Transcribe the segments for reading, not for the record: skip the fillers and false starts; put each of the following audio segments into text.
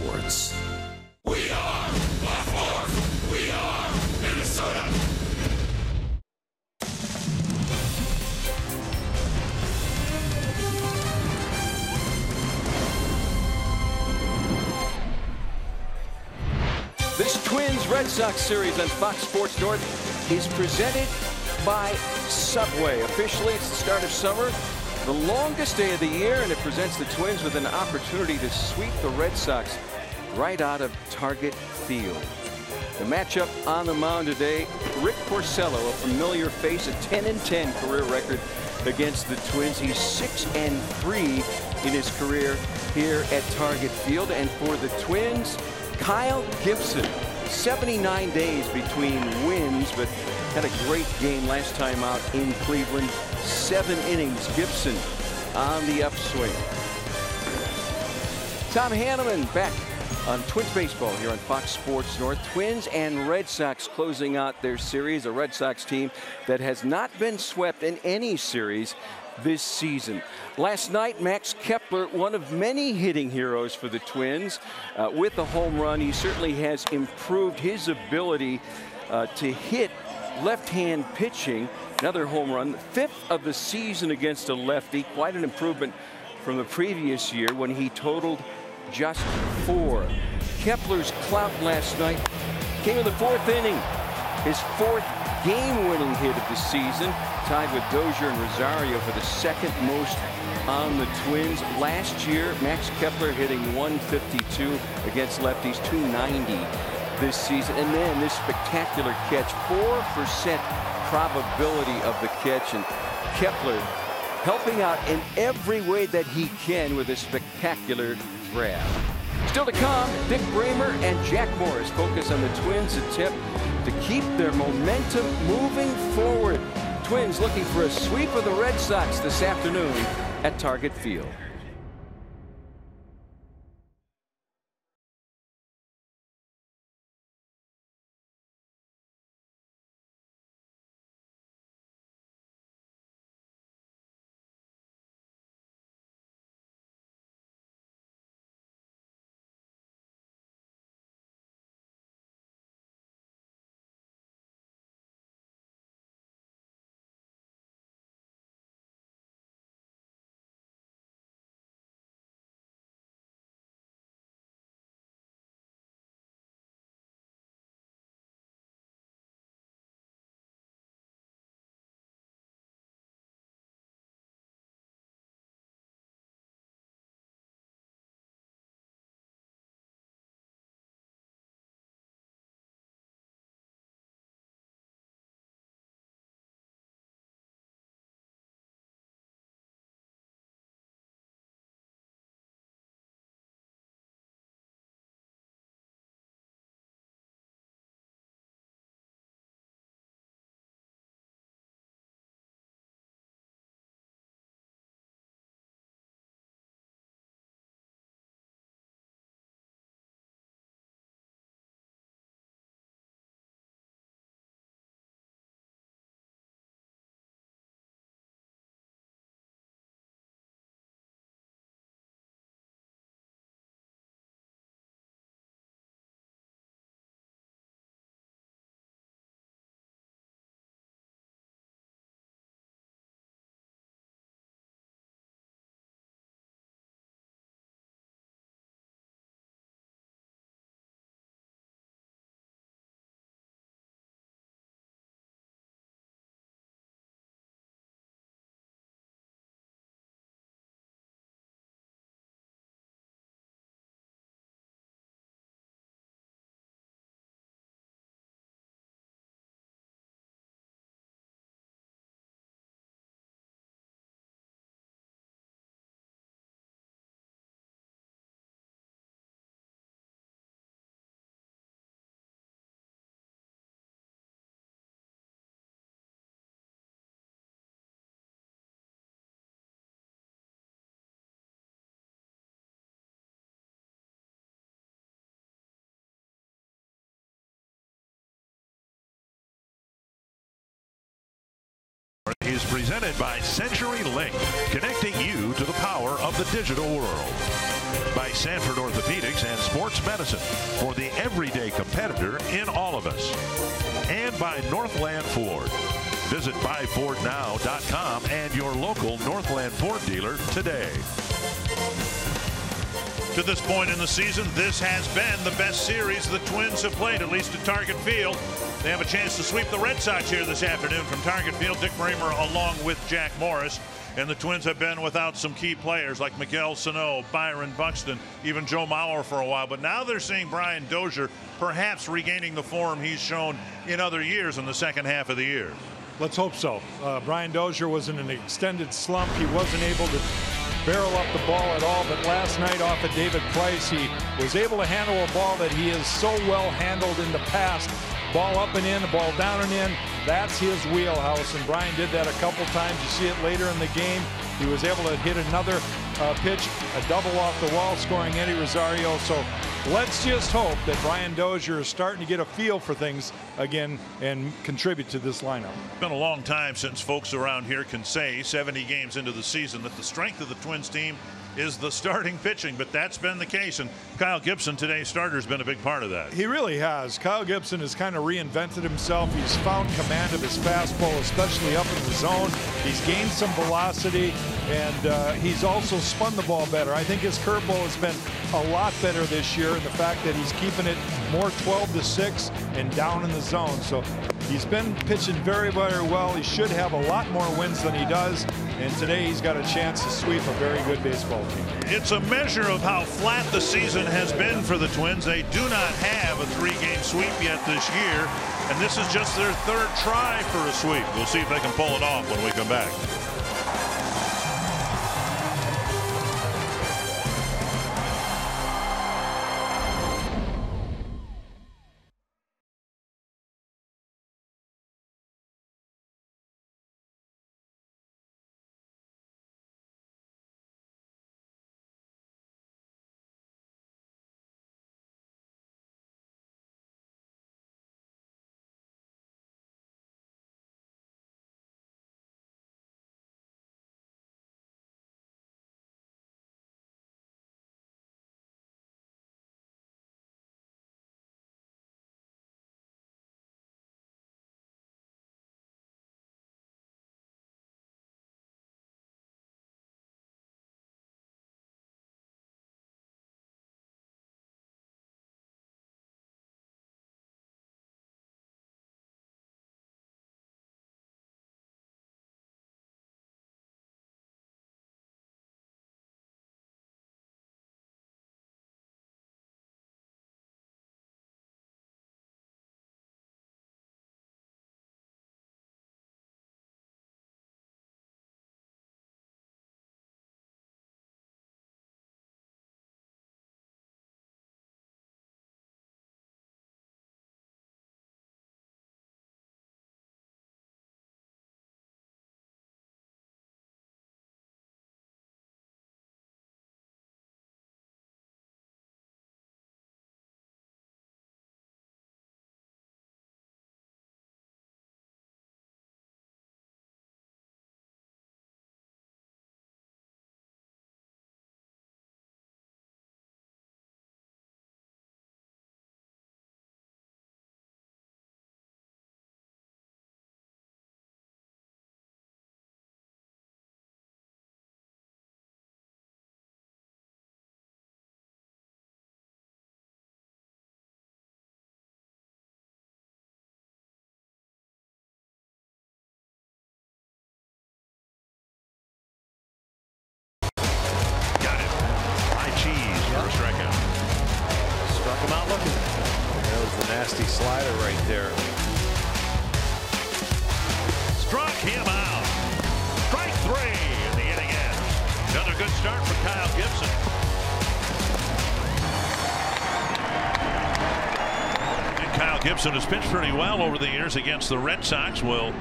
Sports. We are La Force. We are Minnesota. This Twins-Red Sox series on Fox Sports North is presented by Subway. Officially, it's the start of summer, the longest day of the year, and it presents the Twins with an opportunity to sweep the Red Sox right out of Target Field. The matchup on the mound today, Rick Porcello, a familiar face, a 10-10 career record against the Twins. He's 6-3 in his career here at Target Field. And for the Twins, Kyle Gibson, 79 days between wins, but had a great game last time out in Cleveland. 7 innings. Gibson on the upswing. Tom Hanneman back on Twins baseball here on Fox Sports North. Twins and Red Sox closing out their series. A Red Sox team that has not been swept in any series this season. Last night, Max Kepler, one of many hitting heroes for the Twins, with a home run. He certainly has improved his ability to hit left-hand pitching. Another home run, 5th of the season against a lefty. Quite an improvement from the previous year when he totaled just 4. Kepler's clout last night came in the 4th inning. His 4th game-winning hit of the season, tied with Dozier and Rosario for the 2nd most on the Twins. Last year, Max Kepler hitting .152 against lefties, .290 this season. And then this spectacular catch, 4% probability of the catch, and Kepler helping out in every way that he can with a spectacular grab. Still to come, Dick Bramer and Jack Morris focus on the Twins' attempt to keep their momentum moving forward. Twins looking for a sweep of the Red Sox this afternoon at Target Field. Is presented by Century Link, connecting you to the power of the digital world. By Sanford Orthopedics and Sports Medicine for the everyday competitor in all of us. And by Northland Ford. Visit buyfordnow.com and your local Northland Ford dealer today. To this point in the season, this has been the best series the Twins have played, at least at Target Field. They have a chance to sweep the Red Sox here this afternoon from Target Field. Dick Bremer along with Jack Morris. And the Twins have been without some key players like Miguel Sano, Byron Buxton, even Joe Mauer for a while. But now they're seeing Brian Dozier perhaps regaining the form he's shown in other years in the second half of the year. Let's hope so. Brian Dozier was in an extended slump. He wasn't able to barrel up the ball at all, but last night off of David Price, he was able to handle a ball that he has so well handled in the past. Ball up and in, the ball down and in. That's his wheelhouse, and Brian did that a couple times. You see it later in the game. He was able to hit another pitch, a double off the wall, scoring Eddie Rosario. So let's just hope that Brian Dozier is starting to get a feel for things again and contribute to this lineup. It's been a long time since folks around here can say 70 games into the season that the strength of the Twins team is the starting pitching, but that's been the case, and Kyle Gibson, today's starter, has been a big part of that. He really has. Kyle Gibson has kind of reinvented himself. He's found command of his fastball, especially up in the zone. He's gained some velocity, and he's also spun the ball better. I think his curveball has been a lot better this year, and the fact that he's keeping it more 12-6 and down in the zone. So he's been pitching very, very well. He should have a lot more wins than he does, and today he's got a chance to sweep a very good baseball team. It's a measure of how flat the season has been for the Twins. They do not have a 3-game sweep yet this year, and this is just their third try for a sweep. We'll see if they can pull it off when we come back. Nasty slider right there. Struck him out. Strike 3 in the inning end. Another good start for Kyle Gibson. And Kyle Gibson has pitched pretty well over the years against the Red Sox. Will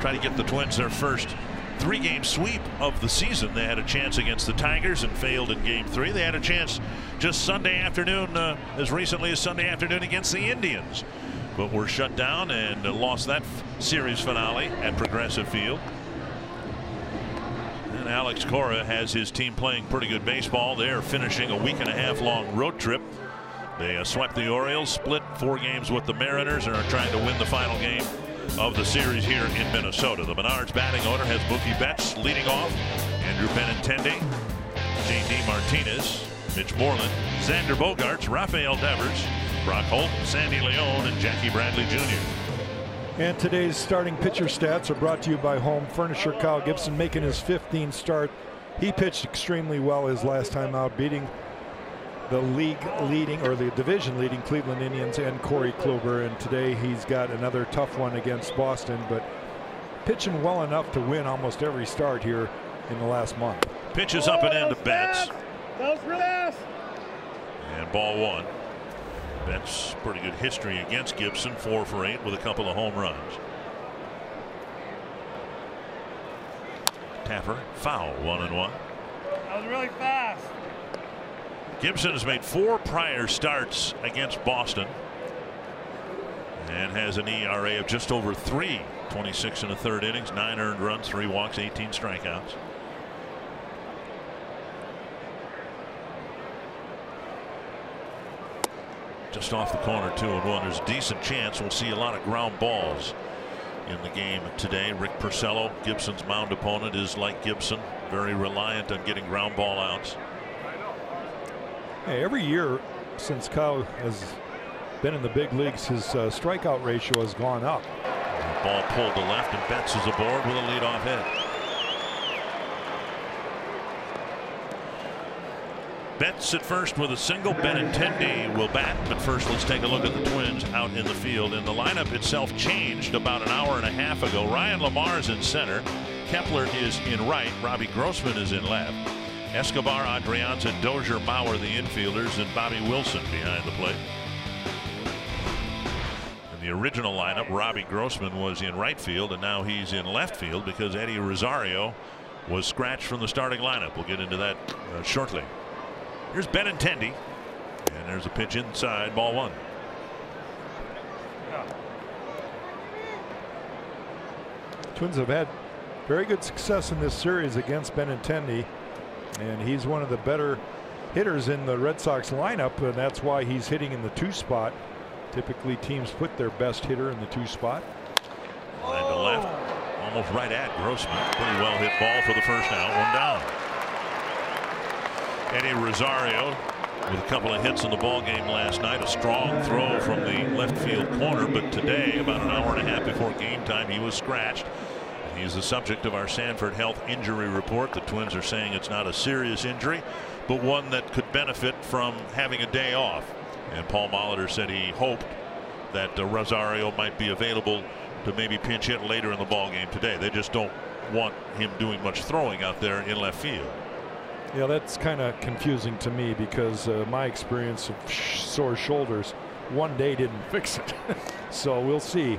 try to get the Twins their first 3-game sweep of the season. They had a chance against the Tigers and failed in Game 3. They had a chance just Sunday afternoon, as recently as Sunday afternoon against the Indians, but were shut down and lost that series finale at Progressive Field. And And Alex Cora has his team playing pretty good baseball. They're finishing a week-and-a-half long road trip. They swept the Orioles, split 4 games with the Mariners, and are trying to win the final game of the series here in Minnesota. The Menards batting order has Mookie Betts leading off, Andrew Benintendi, J.D. Martinez, Mitch Moreland, Xander Bogaerts, Rafael Devers, Brock Holt, Sandy Leon, and Jackie Bradley Jr. And today's starting pitcher stats are brought to you by Home Furniture. Kyle Gibson making his 15th start. He pitched extremely well his last time out, beating the league leading, or the division leading, Cleveland Indians and Corey Kluber. And today he's got another tough one against Boston, but pitching well enough to win almost every start here in the last month. Pitches up and in to Betts. And ball 1. Betts pretty good history against Gibson, 4 for 8 with a couple of home runs. Tapper foul, 1-1. That was really fast. Gibson has made 4 prior starts against Boston and has an ERA of just over 3. 26 and a third innings, 9 earned runs, 3 walks, 18 strikeouts. Just off the corner, 2-1. There's a decent chance we'll see a lot of ground balls in the game today. Rick Porcello, Gibson's mound opponent, is like Gibson, very reliant on getting ground ball outs. Hey, every year since Kyle has been in the big leagues, his strikeout ratio has gone up. The ball pulled to left, and Betts is aboard with a leadoff hit. Betts at first with a single. Benintendi will bat, but first let's take a look at the Twins out in the field. And the lineup itself changed about an hour and a half ago. Ryan Lamar's in center. Kepler is in right. Robbie Grossman is in left. Escobar, Adrianza, Dozier, Mauer the infielders, and Bobby Wilson behind the plate. In the original lineup, Robbie Grossman was in right field, and now he's in left field because Eddie Rosario was scratched from the starting lineup. We'll get into that shortly. Here's Benintendi, and there's a pitch inside, ball 1. Twins have had very good success in this series against Benintendi, and he's one of the better hitters in the Red Sox lineup, and that's why he's hitting in the 2 spot. Typically teams put their best hitter in the 2 spot. Line to left, almost right at Grossman. Pretty well hit ball for the first out, 1 down. Eddie Rosario with a couple of hits in the ball game last night. A strong throw from the left field corner, but today, about an hour and a half before game time, he was scratched. He's the subject of our Sanford Health injury report. The Twins are saying it's not a serious injury, but one that could benefit from having a day off. And Paul Molitor said he hoped that Rosario might be available to maybe pinch hit later in the ball game today. They just don't want him doing much throwing out there in left field. Yeah, that's kind of confusing to me because my experience of sore shoulders, 1 day didn't fix it. So we'll see,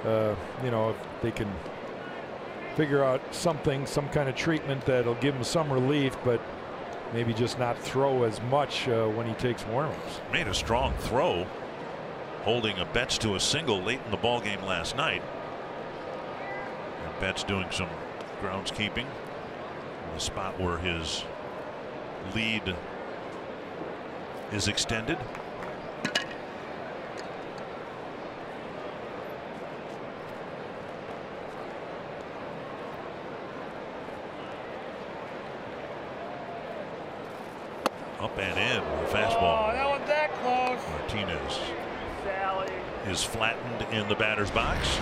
you know, if they can figure out something, some kind of treatment that'll give him some relief, but maybe just not throw as much when he takes warm-ups. Made a strong throw, holding a Betts to a single late in the ball game last night. And Betts doing some groundskeeping in the spot where his lead is extended. Up and in with a fastball. Oh, that was that close. Martinez Sally. is flattened in the batter's box.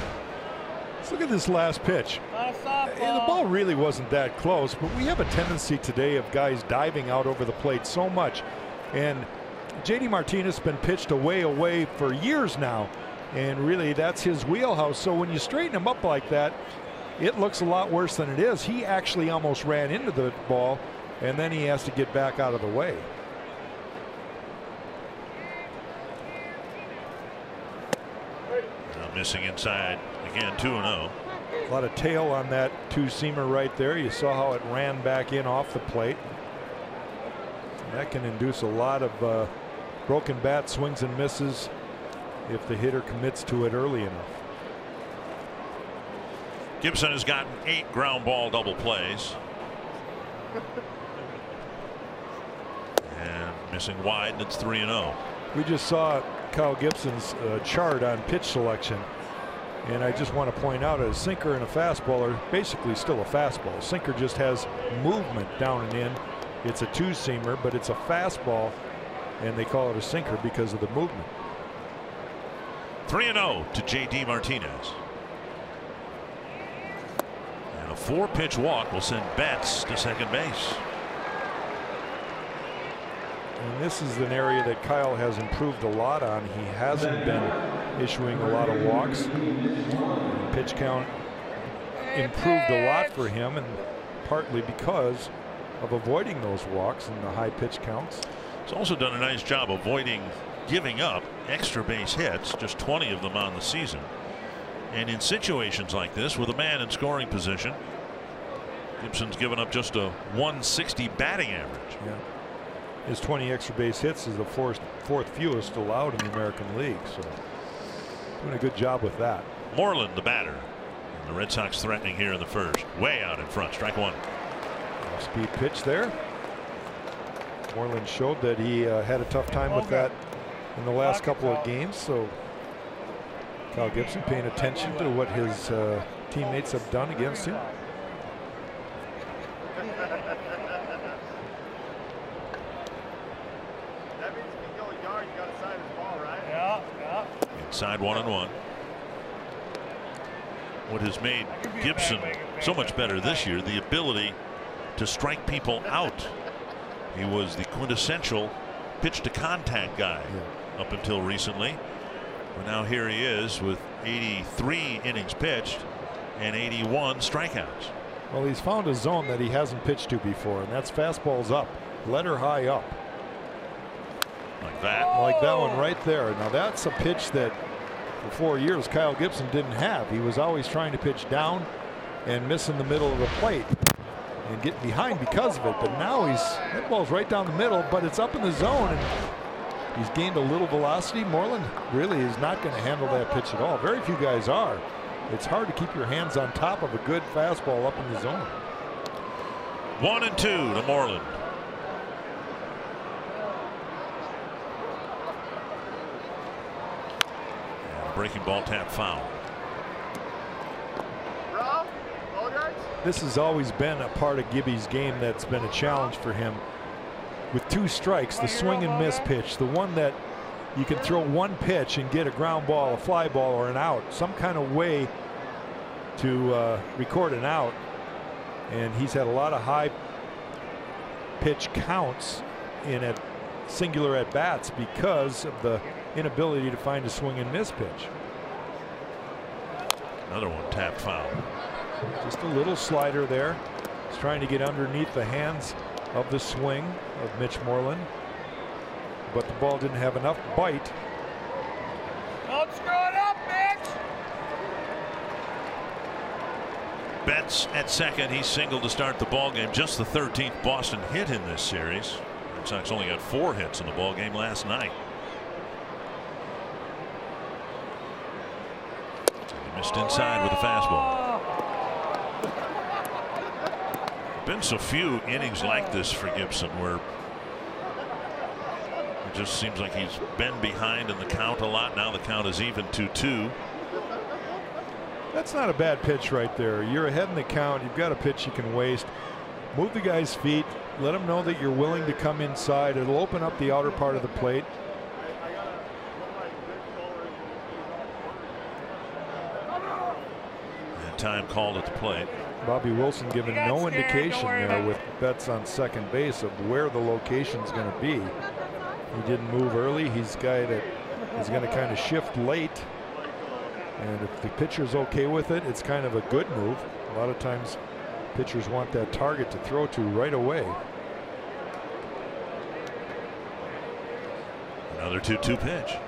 Let's look at this last pitch. Not a softball. The ball really wasn't that close, but we have a tendency today of guys diving out over the plate so much. And J.D. Martinez has been pitched away for years now, and really that's his wheelhouse. So when you straighten him up like that, it looks a lot worse than it is. He actually almost ran into the ball, and then he has to get back out of the way. Now missing inside again, 2-0. A lot of tail on that 2-seamer right there. You saw how it ran back in off the plate. That can induce a lot of broken bat swings and misses if the hitter commits to it early enough. Gibson has gotten 8 ground ball double plays. And missing wide, and it's 3-0. We just saw Kyle Gibson's chart on pitch selection, and I just want to point out a sinker and a fastball are basically still a fastball. Sinker just has movement down and in. It's a two-seamer, but it's a fastball, and they call it a sinker because of the movement. 3-0 to J.D. Martinez. And a 4-pitch walk will send Betts to second base. And this is an area that Kyle has improved a lot on. He hasn't been issuing a lot of walks. Pitch count improved a lot for him, and partly because of avoiding those walks and the high pitch counts. He's also done a nice job avoiding giving up extra base hits, just 20 of them on the season. And in situations like this, with a man in scoring position, Gibson's given up just a 160 batting average. Yeah. His 20 extra base hits is the fourth fewest allowed in the American League. So doing a good job with that. Moreland, the batter. And the Red Sox threatening here in the first. Way out in front. Strike one. Speed pitch there. Moreland showed that he had a tough time with that in the last couple of games. So Kyle Gibson paying attention to what his teammates have done against him. Inside 1-1. What has made Gibson so much better this year, the ability to strike people out. He was the quintessential pitch to contact guy up until recently. But now here he is with 83 innings pitched and 81 strikeouts. Well, he's found a zone that he hasn't pitched to before, and that's fastballs up, letter high up. Like that. Like that one right there. Now that's a pitch that for 4 years Kyle Gibson didn't have. He was always trying to pitch down and miss in the middle of the plate and get behind because of it. But now that ball's right down the middle, but it's up in the zone, and he's gained a little velocity. Moreland really is not going to handle that pitch at all. Very few guys are. It's hard to keep your hands on top of a good fastball up in the zone. 1-2 to Moreland. Breaking ball, tap foul. This has always been a part of Gibby's game that's been a challenge for him. With 2 strikes, the swing and miss pitch, the one that you can throw one pitch and get a ground ball, a fly ball, or an out, some kind of way to record an out. And he's had a lot of high pitch counts in singular at bats because of the inability to find a swing and miss pitch. Another one tapped foul. Just a little slider there. He's trying to get underneath the hands of the swing of Mitch Moreland, but the ball didn't have enough bite. Don't screw it up, Mitch! Betts at second. He singled to start the ball game. Just the 13th Boston hit in this series. Red Sox only got 4 hits in the ball game last night. He missed inside with a fastball. Been so few innings like this for Gibson where it just seems like he's been behind in the count a lot. Now the count is even 2-2. That's not a bad pitch right there. You're ahead in the count. You've got a pitch you can waste. Move the guy's feet. Let him know that you're willing to come inside. It'll open up the outer part of the plate. And time called at the plate. Bobby Wilson giving no indication there with Betts on second base of where the location's going to be. He didn't move early. He's a guy that is going to kind of shift late. And if the pitcher's okay with it, it's kind of a good move. A lot of times pitchers want that target to throw to right away. Another 2-2 pitch.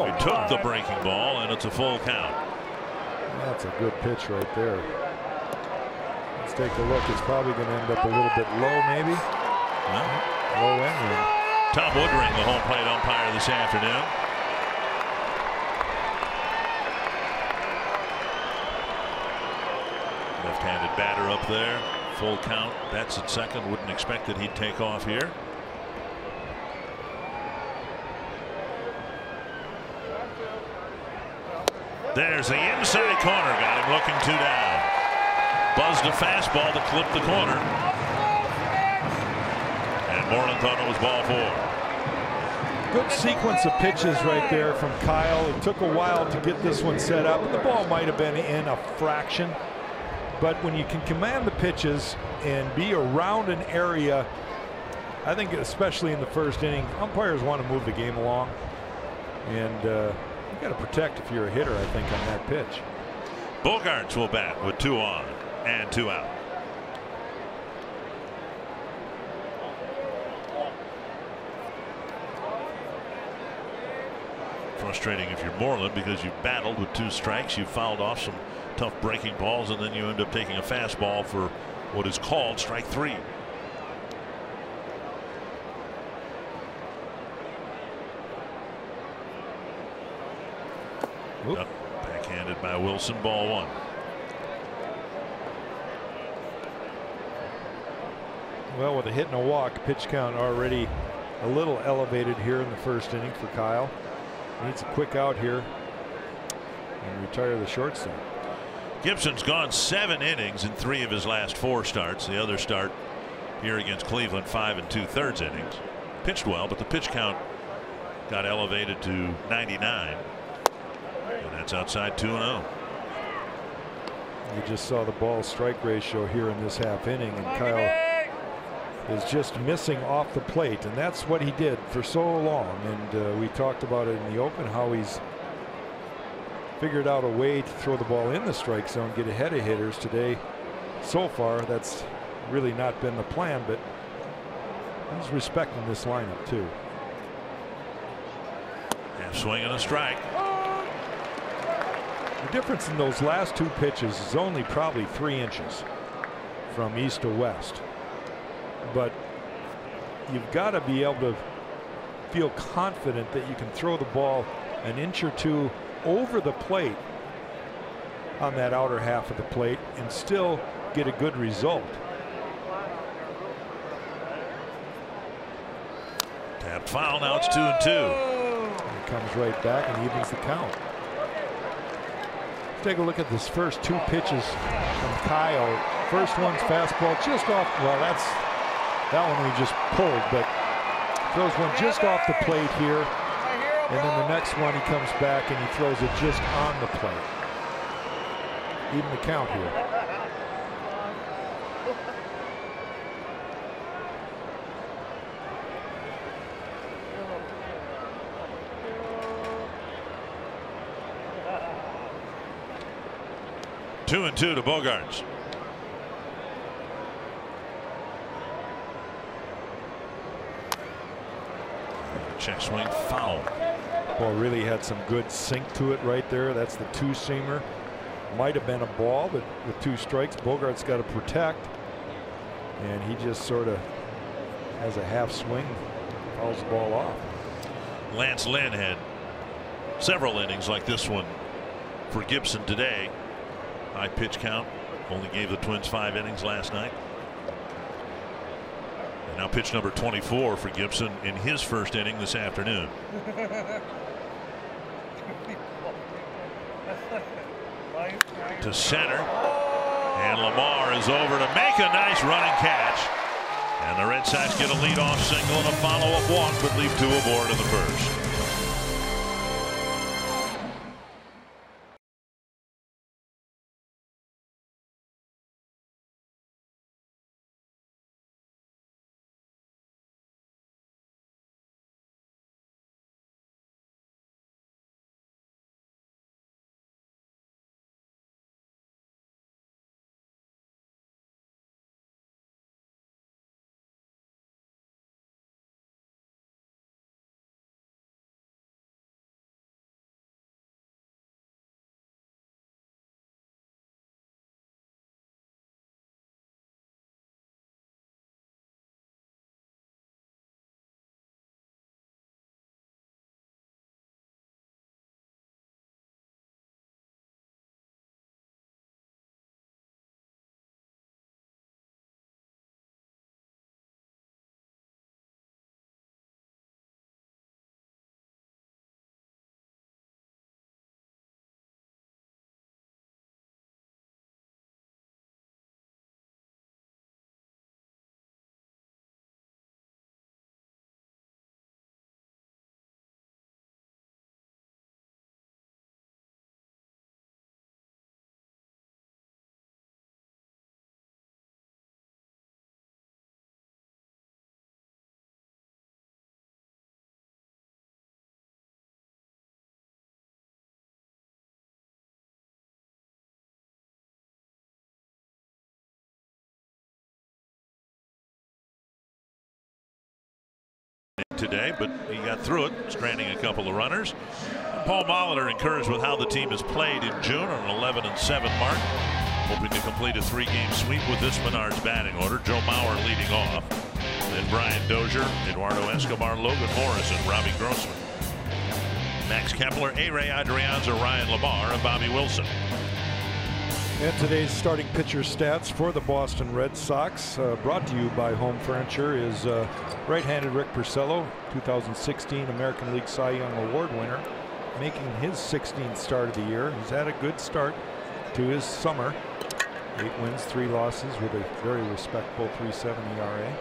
He took the breaking ball, and it's a full count. That's a good pitch right there. Let's take a look. It's probably going to end up a little bit low, maybe. Low end. Tom Woodring, the home plate umpire this afternoon. Left-handed batter up there. Full count. Betts at second. Wouldn't expect that he'd take off here. There's the inside corner. Got him looking 2 down. Buzzed a fastball to clip the corner. And Moreland thought it was ball 4. Good sequence of pitches right there from Kyle. It took a while to get this one set up. The ball might have been in a fraction. But when you can command the pitches and be around an area, I think especially in the first inning, umpires want to move the game along. And you got to protect if you're a hitter, I think, on that pitch. Bogaerts will bat with 2 on and 2 out. Frustrating if you're Moreland because you battled with 2 strikes. You fouled off some tough breaking balls, and then you end up taking a fastball for what is called strike 3. Backhanded by Wilson, ball 1. Well, with a hit and a walk, pitch count already a little elevated here in the first inning for Kyle. Needs a quick out here and retire the shortstop. Gibson's gone 7 innings in 3 of his last 4 starts. The other start here against Cleveland, 5 2/3 innings. Pitched well, but the pitch count got elevated to 99. And that's outside 2-0. You just saw the ball strike ratio here in this half inning, and Kyle is just missing off the plate, and that's what he did for so long. And we talked about it in the open, how he's figured out a way to throw the ball in the strike zone, get ahead of hitters. Today, so far, that's really not been the plan, but he's respecting this lineup too. Half swing and a strike. The difference in those last 2 pitches is only probably 3 inches from east to west. But you've got to be able to feel confident that you can throw the ball an inch or 2 over the plate on that outer half of the plate and still get a good result. Tapped foul. Now it's 2-2. He comes right back and evens the count. Take a look at this first 2 pitches from Kyle. First one's fastball just off. Well, that's that one we just pulled, but throws one just off the plate here. And then the next one he comes back and he throws it just on the plate. Even the count here. Two and 2 to Bogaerts. Check swing foul. Ball really had some good sink to it right there. That's the 2-seamer. Might have been a ball, but with 2 strikes, Bogaerts got to protect. And he just sort of has a half swing, fouls the ball off. Lance Lynn had several innings like this one for Gibson today. High pitch count. Only gave the Twins 5 innings last night. And now pitch number 24 for Gibson in his first inning this afternoon. To center. And Lamar is over to make a nice running catch. And the Red Sox get a leadoff single and a follow-up walk, but leave 2 aboard in the first. today, but he got through it, stranding a couple of runners. And Paul Molitor encouraged with how the team has played in June on an 11-7 mark, hoping to complete a 3-game sweep with this Menards batting order. Joe Mauer leading off, then Brian Dozier, Eduardo Escobar, Logan Morris, and Robbie Grossman. Max Kepler, A-Ray Adrianza, Ryan Lamar, and Bobby Wilson. And today's starting pitcher stats for the Boston Red Sox, brought to you by Home Furniture, is right-handed Rick Porcello, 2016 American League Cy Young Award winner, making his 16th start of the year. He's had a good start to his summer. 8 wins, 3 losses with a very respectable 3.7 ERA.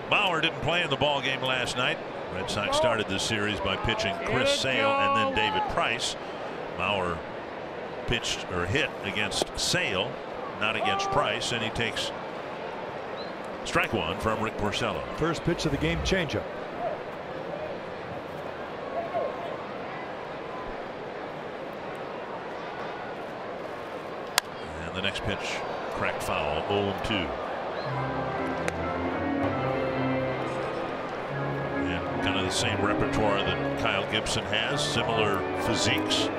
Bauer didn't play in the ball game last night. Red Sox started this series by pitching Chris Sale and then David Price. Bauer pitched or hit against Sale, not against Price, and he takes strike 1 from Rick Porcello. First pitch of the game, changeup. And the next pitch, cracked foul, 0-2. And kind of the same repertoire that Kyle Gibson has, similar physiques,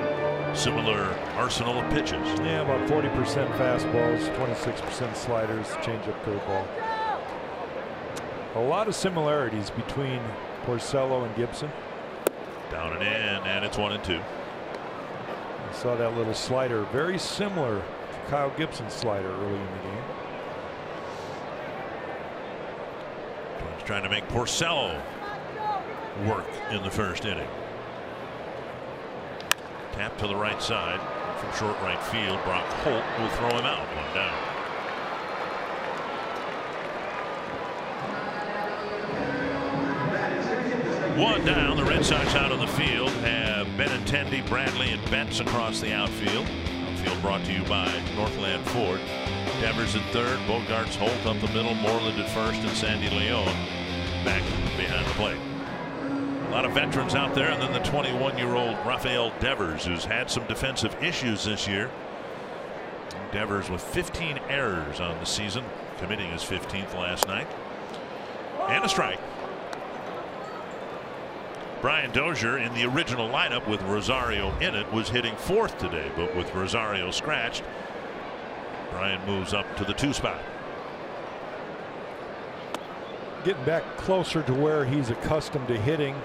similar arsenal of pitches. Yeah, about 40% fastballs, 26% sliders, changeup, curveball. A lot of similarities between Porcello and Gibson. Down and in, and it's 1-2. I saw that little slider, very similar to Kyle Gibson's slider early in the game. Twins trying to make Porcello work in the first inning. Tap to the right side from short right field. Brock Holt will throw him out. 1 down. One down. The Red Sox out on the field have Benintendi, Bradley, and Betts across the outfield. Outfield brought to you by Northland Ford. Devers at third, Bogarts, Holt up the middle, Moreland at first, and Sandy Leon back behind the plate. A lot of veterans out there, and then the 21-year-old Rafael Devers, who's had some defensive issues this year. Devers with 15 errors on the season, committing his 15th last night. And a strike. Brian Dozier in the original lineup with Rosario in it was hitting 4th today, but with Rosario scratched, Brian moves up to the 2 spot. Getting back closer to where he's accustomed to hitting.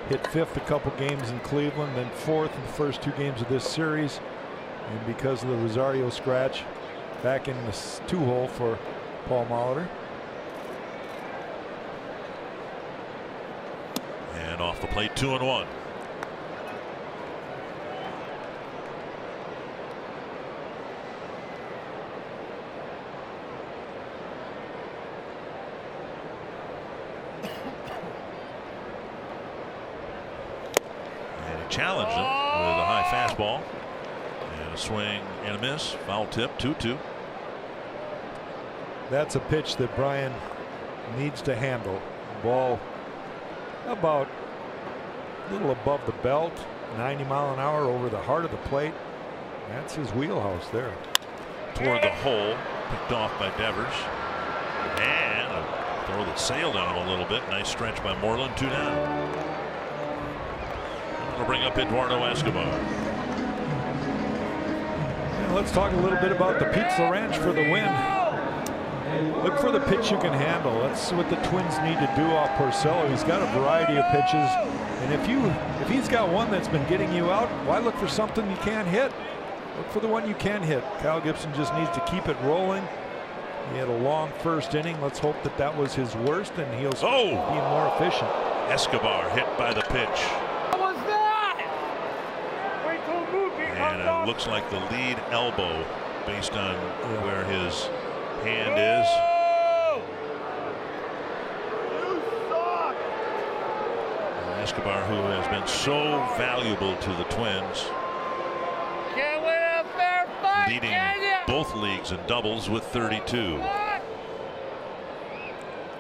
Hit 5th a couple games in Cleveland, then 4th in the first 2 games of this series. And because of the Rosario scratch, back in the 2-hole for Paul Molitor. And off the plate, 2-1. Challenged him with a high fastball and a swing and a miss. Foul tip, 2-2. That's a pitch that Brian needs to handle. Ball about a little above the belt, 90 mile an hour over the heart of the plate. That's his wheelhouse there. Toward the hole, picked off by Devers, and a throw that sailed on him a little bit. Nice stretch by Moreland. 2 down. We'll bring up Eduardo Escobar. Let's talk a little bit about the Pizza Ranch for the win. Look for the pitch you can handle. That's what the Twins need to do off Porcello. He's got a variety of pitches, and if he's got one that's been getting you out, why look for something you can't hit? Look for the one you can hit. Kyle Gibson just needs to keep it rolling. He had a long first inning. Let's hope that that was his worst, and he'll be more efficient. Escobar hit by the pitch. And it looks like the lead elbow based on where his hand is. And Escobar, who has been so valuable to the Twins, leading both leagues in doubles with 32.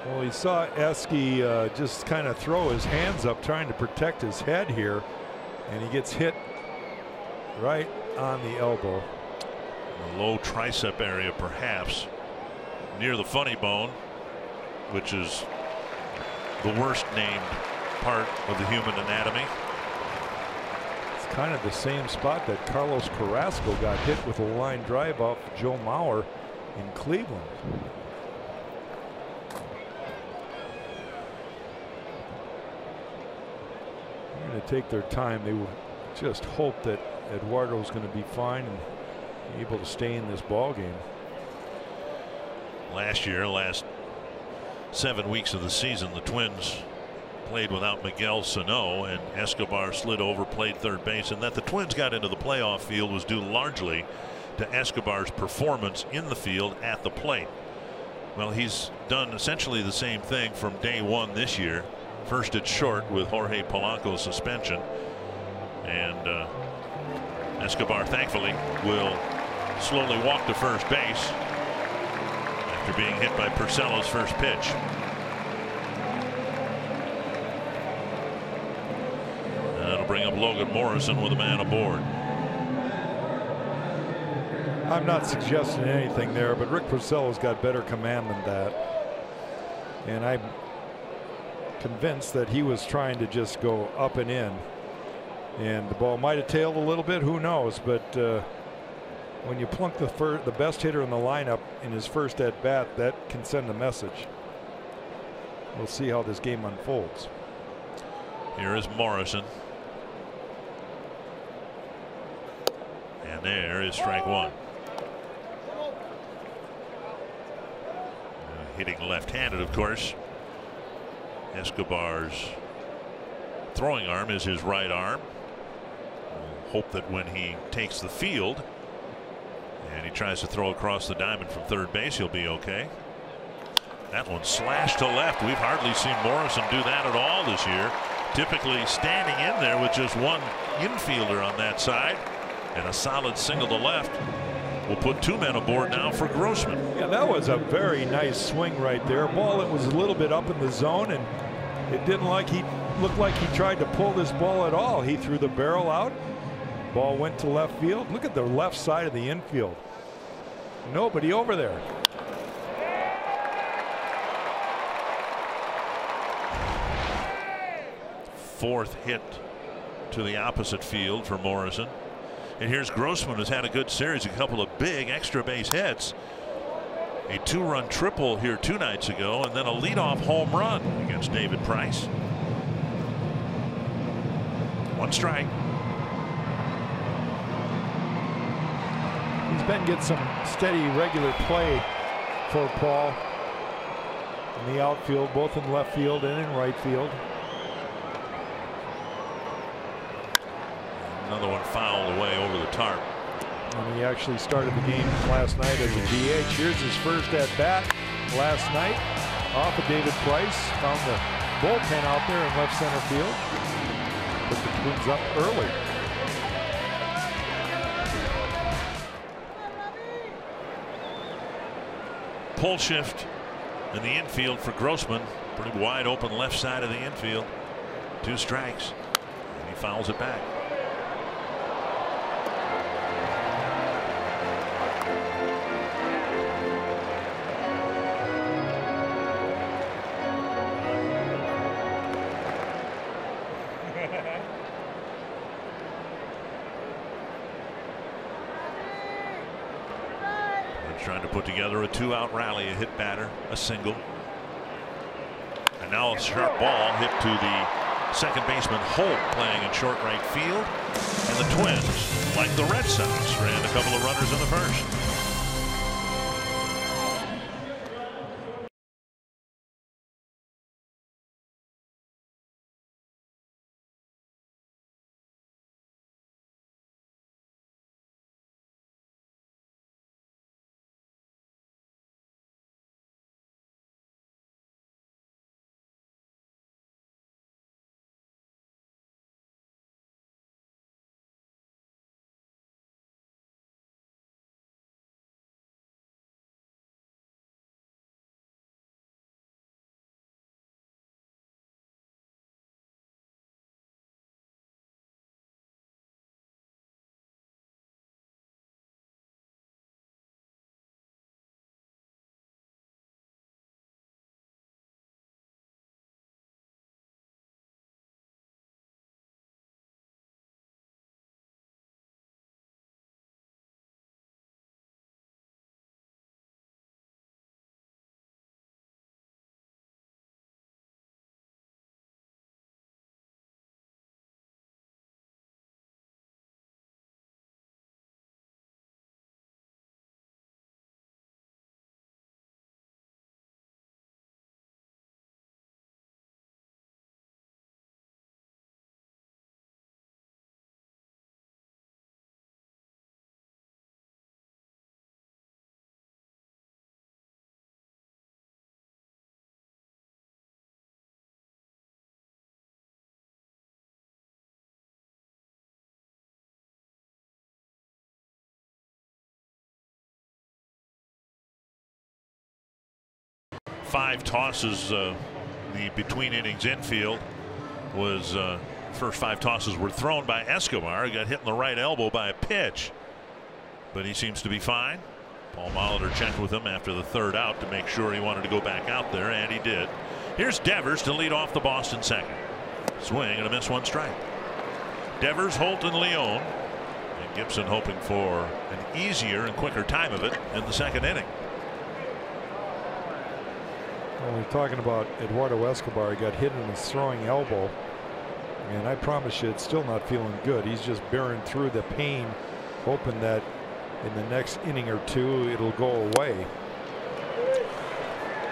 Well, he saw Esky just kind of throw his hands up trying to protect his head here, and he gets hit right on the elbow. The low tricep area, perhaps near the funny bone, which is the worst named part of the human anatomy. It's kind of the same spot that Carlos Carrasco got hit with a line drive off Joe Mauer in Cleveland. They're going to take their time. They will just hope that Eduardo's going to be fine and be able to stay in this ball game. Last 7 weeks of the season, the Twins played without Miguel Sano, and Escobar slid over, played third base, and that the Twins got into the playoff field was due largely to Escobar's performance in the field at the plate. Well, he's done essentially the same thing from day one this year. First at short with Jorge Polanco's suspension, and Escobar thankfully will slowly walk to first base after being hit by Purcell's first pitch. That'll bring up Logan Morrison with a man aboard. I'm not suggesting anything there, but Rick Porcello's got better command than that. And I'm convinced that he was trying to just go up and in. And the ball might have tailed a little bit, who knows, but when you plunk the best hitter in the lineup in his first at bat, that can send a message. We'll see how this game unfolds. Here is Morrison. And there is strike one. Hitting left-handed, of course. Escobar's throwing arm is his right arm. We'll hope that when he takes the field and he tries to throw across the diamond from third base, he'll be okay. That one slashed to left. We've hardly seen Morrison do that at all this year. Typically standing in there with just one infielder on that side, and a solid single to left. We'll put two men aboard now for Grossman. Yeah, that was a very nice swing right there. Ball that was a little bit up in the zone, and it didn't look like he tried to pull this ball at all. He threw the barrel out. Ball went to left field. Look at the left side of the infield. Nobody over there. Fourth hit to the opposite field for Morrison. And here's Grossman, who's had a good series, a couple of big extra base hits. A two-run triple here 2 nights ago, and then a leadoff home run against David Price. One strike. He's been getting some steady, regular play for Paul in the outfield, both in left field and in right field. Another one fouled away over the tarp. And he actually started the game last night as a DH. Here's his first at bat last night off of David Price. Found the bullpen out there in left center field. Put the Twins up early. Pull shift in the infield for Grossman. Pretty wide open left side of the infield. 2 strikes. And he fouls it back. Trying to put together a 2-out rally, a hit batter, a single. And now a sharp ball hit to the second baseman Holt, playing in short right field. And the Twins, like the Red Sox, ran a couple of runners in the first. 5 tosses. The between innings infield was first 5 tosses were thrown by Escobar. He got hit in the right elbow by a pitch, but he seems to be fine. Paul Molitor checked with him after the 3rd out to make sure he wanted to go back out there, and he did. Here's Devers to lead off the Boston second. Swing and a miss, 1 strike. Devers, Holt, and Leon. And Gibson hoping for an easier and quicker time of it in the 2nd inning. Well, we're talking about Eduardo Escobar. He got hit in his throwing elbow, and I promise you it's still not feeling good. He's just bearing through the pain, hoping that in the next inning or 2 it'll go away.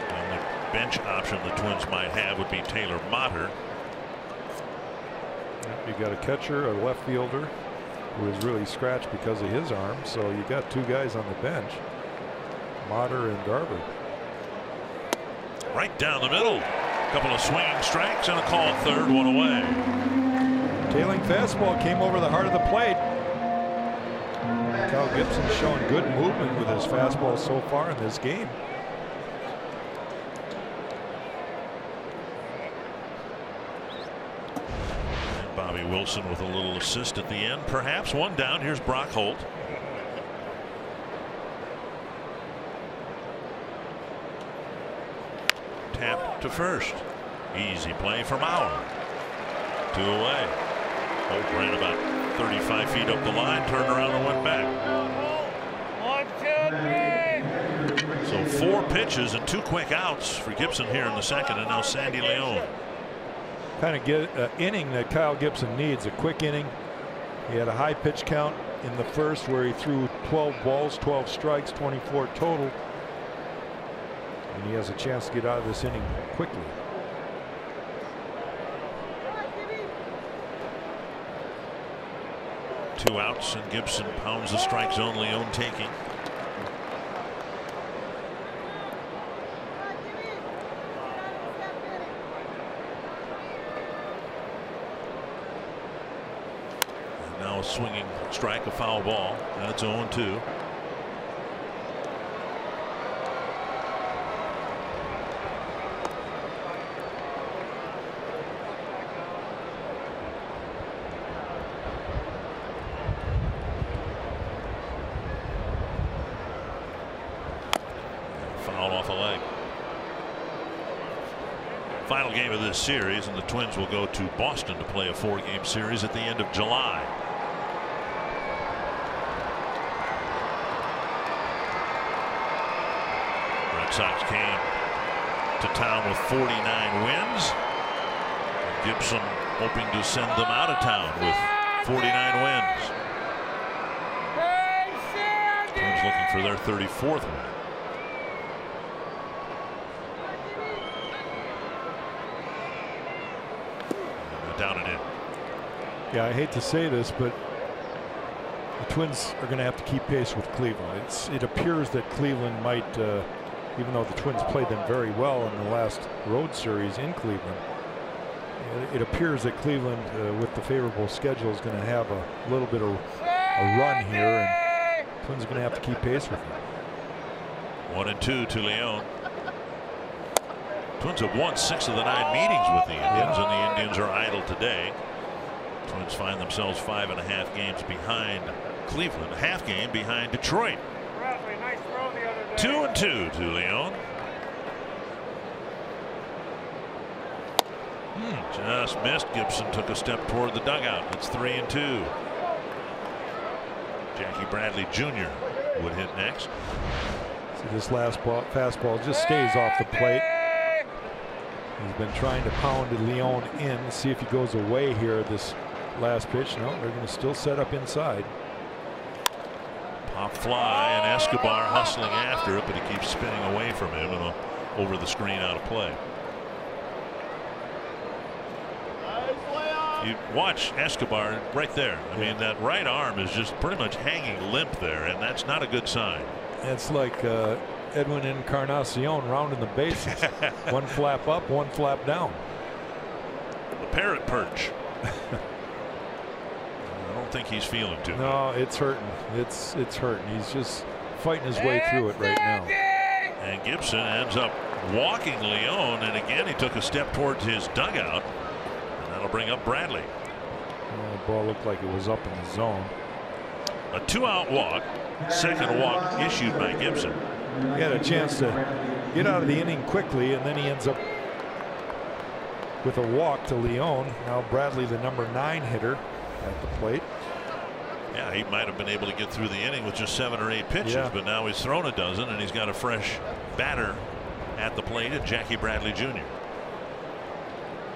The only bench option the Twins might have would be Taylor Motter. You got a catcher, a left fielder who is really scratched because of his arm, so you got 2 guys on the bench, Motter and Garber. Right down the middle. A couple of swinging strikes and a call 3rd, 1 away. Tailing fastball came over the heart of the plate. Kyle Gibson's showing good movement with his fastball so far in this game. And Bobby Wilson with a little assist at the end, perhaps. 1 down. Here's Brock Holt. Tap to first. Easy play from Mauer. 2 away. Holt ran about 35 feet up the line, turned around and went back. 1, 2, 3. So 4 pitches and 2 quick outs for Gibson here in the 2nd, and now Sandy Leon. Kind of get an inning that Kyle Gibson needs, a quick inning. He had a high pitch count in the 1st where he threw 12 balls, 12 strikes, 24 total. And he has a chance to get out of this inning quickly. Two outs, and Gibson pounds the strike zone. Leon taking. And now a swinging strike, a foul ball. That's 0-2. Off a leg. Final game of this series, and the Twins will go to Boston to play a 4-game series at the end of July. Red Sox came to town with 49 wins. Gibson hoping to send them out of town with 49 wins. Twins looking for their 34th win. Down and in. Yeah, I hate to say this, but the Twins are going to have to keep pace with Cleveland. It appears that Cleveland might, even though the Twins played them very well in the last road series in Cleveland, it appears that Cleveland, with the favorable schedule, is going to have a little bit of a run here, and the Twins are going to have to keep pace with them. 1-2 to Leon. Twins have won 6 of the 9 meetings with the Indians, and the Indians are idle today. Twins find themselves 5.5 games behind Cleveland, half game behind Detroit. 2-2 to Leon. Just missed. Gibson took a step toward the dugout. It's 3-2. Jackie Bradley Jr. would hit next. So this last fastball just stays off the plate. He's been trying to pound Leon in, see if he goes away here this last pitch. No, they're going to still set up inside. Pop fly, and Escobar hustling after it, but he keeps spinning away from him and over the screen out of play. You watch Escobar right there. I mean, that right arm is just pretty much hanging limp there, and that's not a good sign. It's like Edwin Encarnacion rounding the bases. One flap up, one flap down. The parrot perch. I don't think he's feeling too good. No, it's hurting. It's hurting. He's just fighting his way through it right now. And Gibson ends up walking Leon, and again he took a step towards his dugout, and that'll bring up Bradley. Well, the ball looked like it was up in the zone. A 2-out walk, second walk issued by Gibson. He had a chance to get out of the inning quickly, and then he ends up with a walk to Leon. Now Bradley, the number 9 hitter at the plate. Yeah, he might have been able to get through the inning with just 7 or 8 pitches, but now he's thrown a dozen, and he's got a fresh batter at the plate at Jackie Bradley Jr.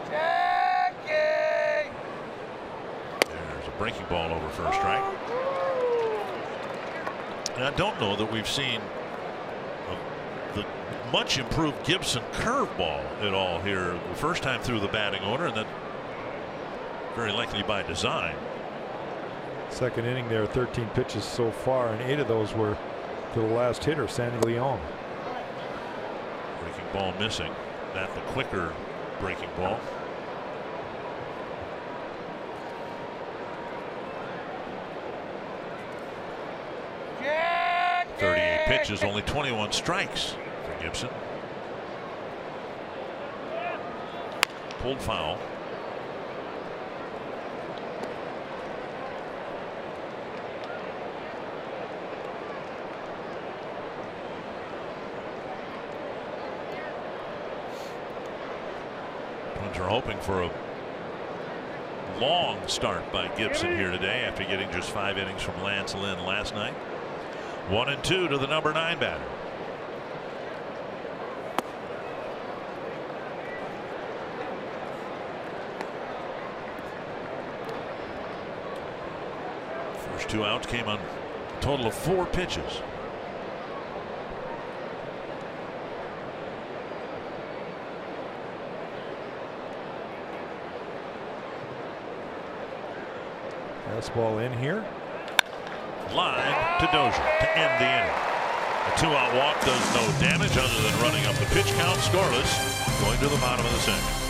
Jackie! There's a breaking ball over for a strike. And I don't know that we've seen the much improved Gibson curveball at all here the first time through the batting order, and that very likely by design. Second inning there, 13 pitches so far, and 8 of those were to the last hitter, Sandy Leon. Breaking ball missing. That the quicker breaking ball. Jackie! 38 pitches, only 21 strikes for Gibson. Pulled foul. Twins are hoping for a long start by Gibson here today after getting just 5 innings from Lance Lynn last night. 1-2 to the number 9 batter. First 2 outs came on a total of 4 pitches. Fastball in here. Line to Dozier to end the inning. A 2-out walk does no damage other than running up the pitch count. Scoreless, going to the bottom of the 6th.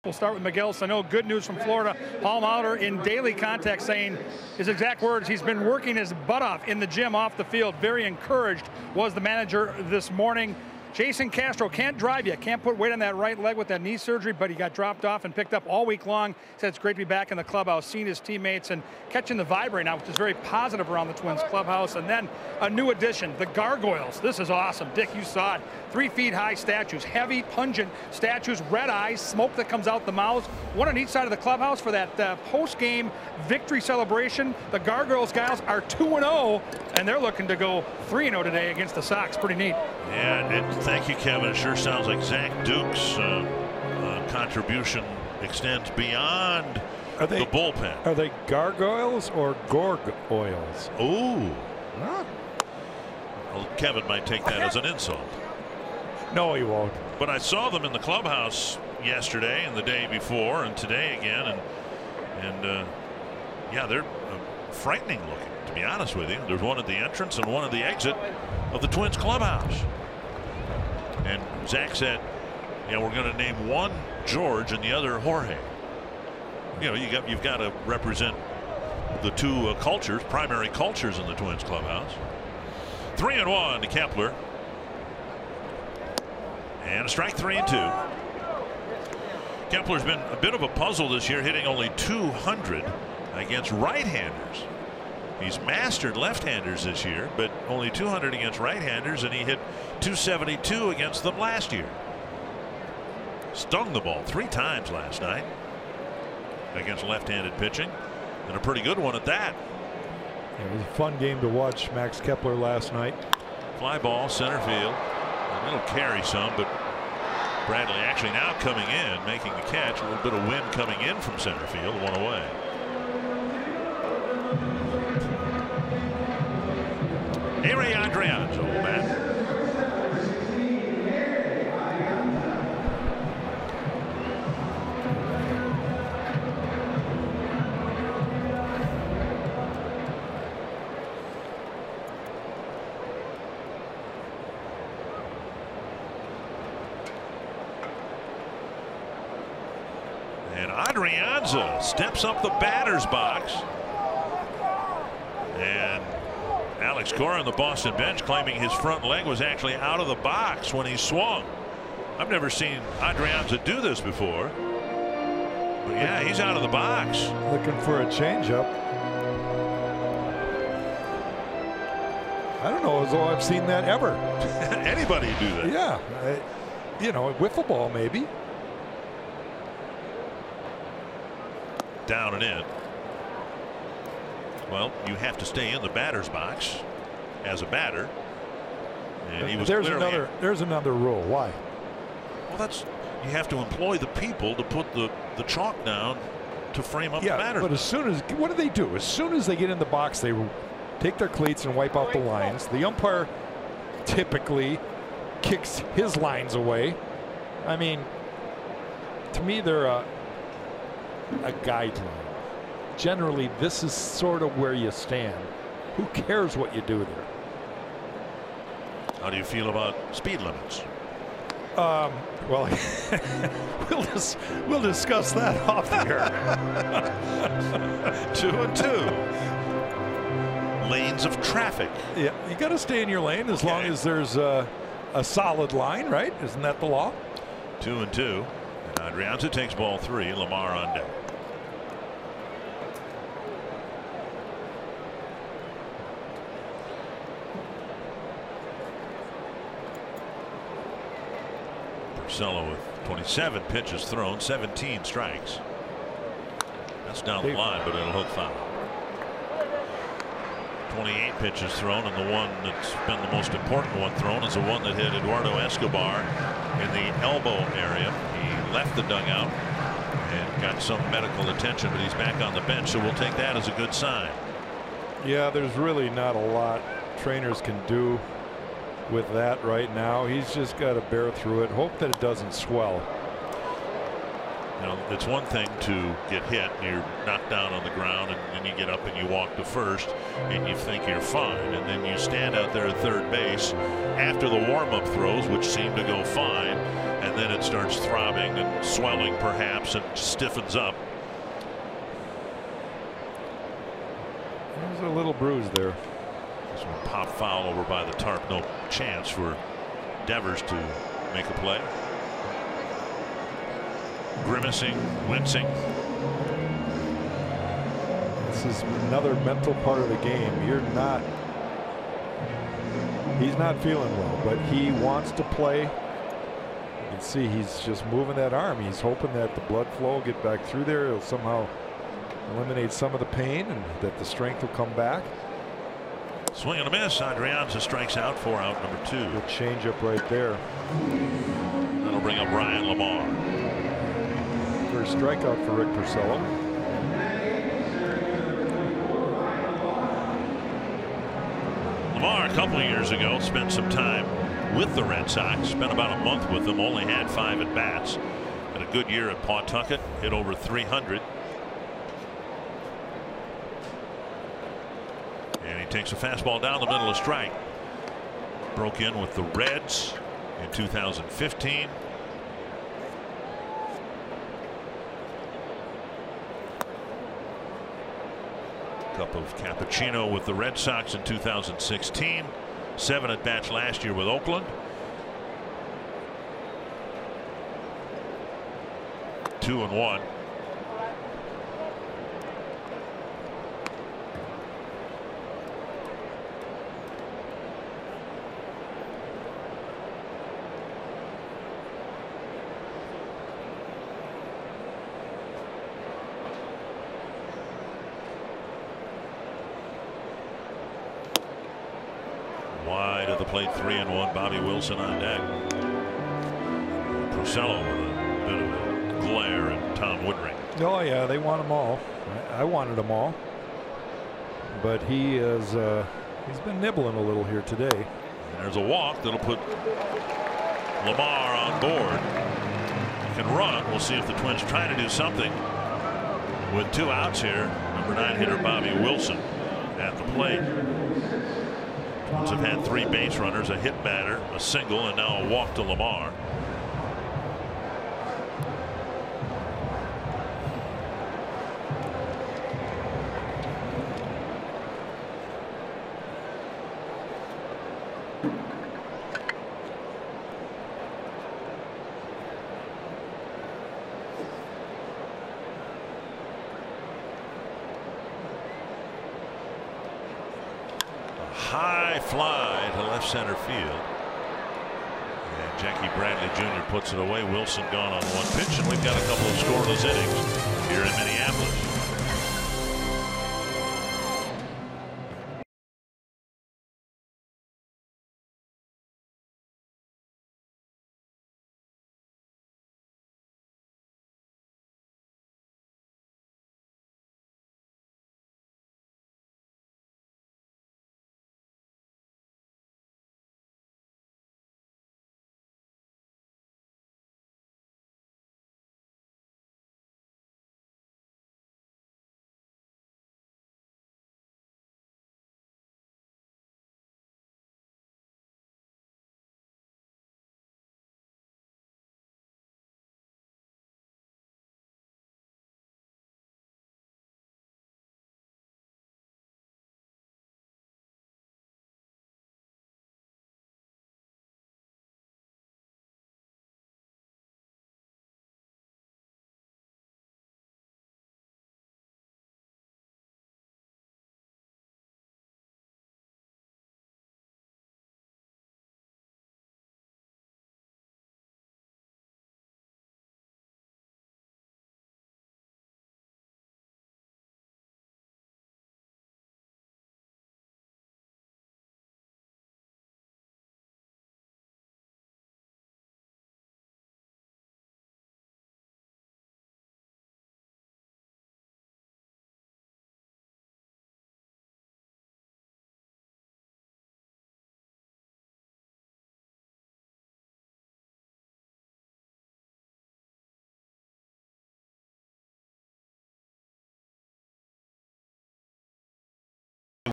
We'll start with Miguel Sano. Good news from Florida. Paul Maurer in daily contact saying his exact words, he's been working his butt off in the gym off the field. Very encouraged was the manager this morning. Jason Castro can't drive yet, can't put weight on that right leg with that knee surgery, but he got dropped off and picked up all week long. Said it's great to be back in the clubhouse, seeing his teammates and catching the vibe right now, which is very positive around the Twins clubhouse. And then a new addition, the Gargoyles. This is awesome. Dick, you saw it. 3 feet high statues, heavy, pungent statues, red eyes, smoke that comes out the mouths. One on each side of the clubhouse for that post-game victory celebration. The Gargoyles guys are 2-0, and they're looking to go 3-0 today against the Sox. Pretty neat. Yeah, thank you, Kevin. It sure sounds like Zach Duke's contribution extends beyond the bullpen. Are they gargoyles or gorgoyles? Ooh. Huh? Well, Kevin might take that as an insult. No, he won't. But I saw them in the clubhouse yesterday and the day before and today again, and yeah, they're frightening looking, to be honest with you. There's one at the entrance and one at the exit of the Twins clubhouse. And Zach said, yeah, we're going to name one George and the other Jorge. You know, you've got to represent the two cultures, primary cultures in the Twins clubhouse. 3-1 to Kepler. And a strike, 3-2. Kepler's been a bit of a puzzle this year, hitting only .200 against right-handers. He's mastered left-handers this year, but only .200 against right-handers, and he hit .272 against them last year. Stung the ball 3 times last night against left-handed pitching, and a pretty good one at that. It was a fun game to watch Max Kepler last night. Fly ball, center field. And it'll carry some, but Bradley actually now coming in, making the catch. A little bit of wind coming in from center field, one away. Ray Adrianzo back. And Adrianza steps up the batter's box. And Alex Cora on the Boston bench claiming his front leg was actually out of the box when he swung. I've never seen Adrianza do this before. But yeah, he's out of the box. Looking for a changeup. I don't know as though I've seen that ever. Anybody do that? Yeah. You know, wiffle ball maybe. Down and in. Well, you have to stay in the batter's box as a batter. And he was there's another rule. Why? Well, that's, you have to employ the people to put the chalk down to frame up the batter. But as soon as, what do? As soon as they get in the box, they take their cleats and wipe out the lines. The umpire typically kicks his lines away. I mean, to me, they're a guideline. Generally, this is sort of where you stand. Who cares what you do there? How do you feel about speed limits? Well, we'll discuss that off here. 2 and 2. Lanes of traffic. Yeah, you got to stay in your lane as long as there's a solid line, right? Isn't that the law? 2 and 2. And Adrianza takes ball 3. Lamar on deck. Porcello with 27 pitches thrown, 17 strikes. That's down the line, but it'll hook foul. 28 pitches thrown, and the one that's been the most important one thrown is the one that hit Eduardo Escobar in the elbow area. He left the dugout and got some medical attention, but he's back on the bench, so we'll take that as a good sign. Yeah, there's really not a lot trainers can do with that right now. He's just got to bear through it, hope that it doesn't swell. You know, it's one thing to get hit and you're knocked down on the ground, and then you get up and you walk to first and you think you're fine, and then you stand out there at third base after the warm-up throws, which seem to go fine, and then it starts throbbing and swelling perhaps and stiffens up. There's a little bruise there. This one pop foul over by the tarp. No chance for Devers to make a play. Grimacing, wincing. This is another mental part of the game. He's not feeling well, but he wants to play. You can see he's just moving that arm. He's hoping that the blood flow will get back through there. It'll somehow eliminate some of the pain and that the strength will come back. Swing and a miss. Adrianza strikes out, 4 out, number 2. Good changeup right there. That'll bring up Ryan Lamar. First strikeout for Rick Porcello. Lamar, a couple of years ago, spent some time with the Red Sox, spent about a month with them, only had 5 at bats. Had a good year at Pawtucket, hit over 300. And he takes a fastball down the middle of strike. Broke in with the Reds in 2015. Cup of cappuccino with the Red Sox in 2016. 7 at bats last year with Oakland. 2-1. Wide of the plate, 3-1. Bobby Wilson on deck. Porcello with a bit of a glare, and Tom Woodring. Oh yeah, they want them all. I wanted them all, but he is he's been nibbling a little here today. And there's a walk that'll put Lamar on board. He can run. We'll see if the Twins try to do something with 2 outs here. Number 9 hitter Bobby Wilson at the plate. Twins have had 3 base runners, a hit batter, a single, and now a walk to Lamar. High fly to left center field. And Jackie Bradley Jr. puts it away. Wilson gone on 1 pitch, and we've got a couple of scoreless innings here in Minneapolis.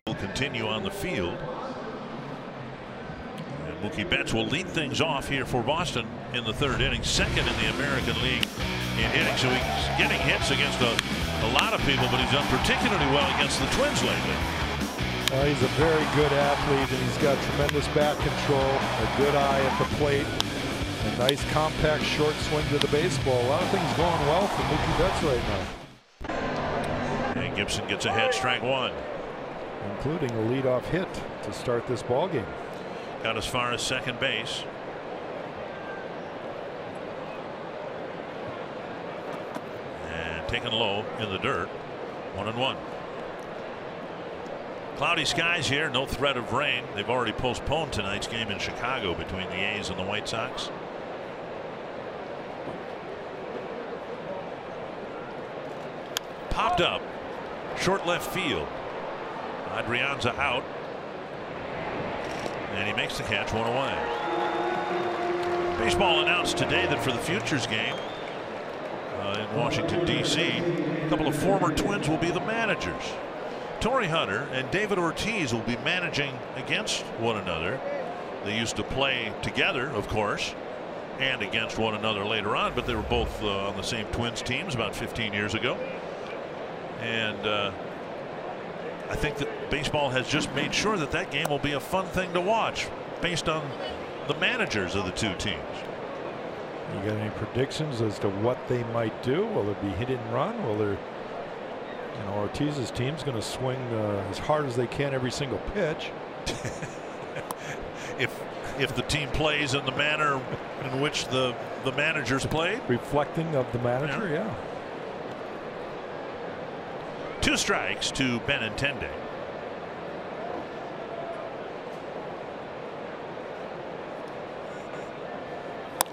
Will continue on the field. And Mookie Betts will lead things off here for Boston in the 3rd inning, 2nd in the American League in hitting. So he's getting hits against a lot of people, but he's done particularly well against the Twins lately. He's a very good athlete, and he's got tremendous bat control, a good eye at the plate, a nice compact short swing to the baseball. A lot of things going well for Mookie Betts right now. And Gibson gets ahead, strike 1. Including a leadoff hit to start this ball game. Got as far as second base. And taken low in the dirt. 1-1. Cloudy skies here, no threat of rain. They've already postponed tonight's game in Chicago between the A's and the White Sox. Popped up, short left field. Adrianza out. And he makes the catch, 1 away. Baseball announced today that for the Futures game in Washington, D.C., a couple of former Twins will be the managers. Torrey Hunter and David Ortiz will be managing against one another. They used to play together, of course, and against one another later on, but they were both on the same Twins teams about 15 years ago. And I think that baseball has just made sure that that game will be a fun thing to watch based on the managers of the two teams. You got any predictions as to what they might do? Will it be hit and run? Will there, Ortiz's team's going to swing as hard as they can every single pitch? If the team plays in the manner in which the managers played, reflecting of the manager, yeah. 2 strikes to Benintendi.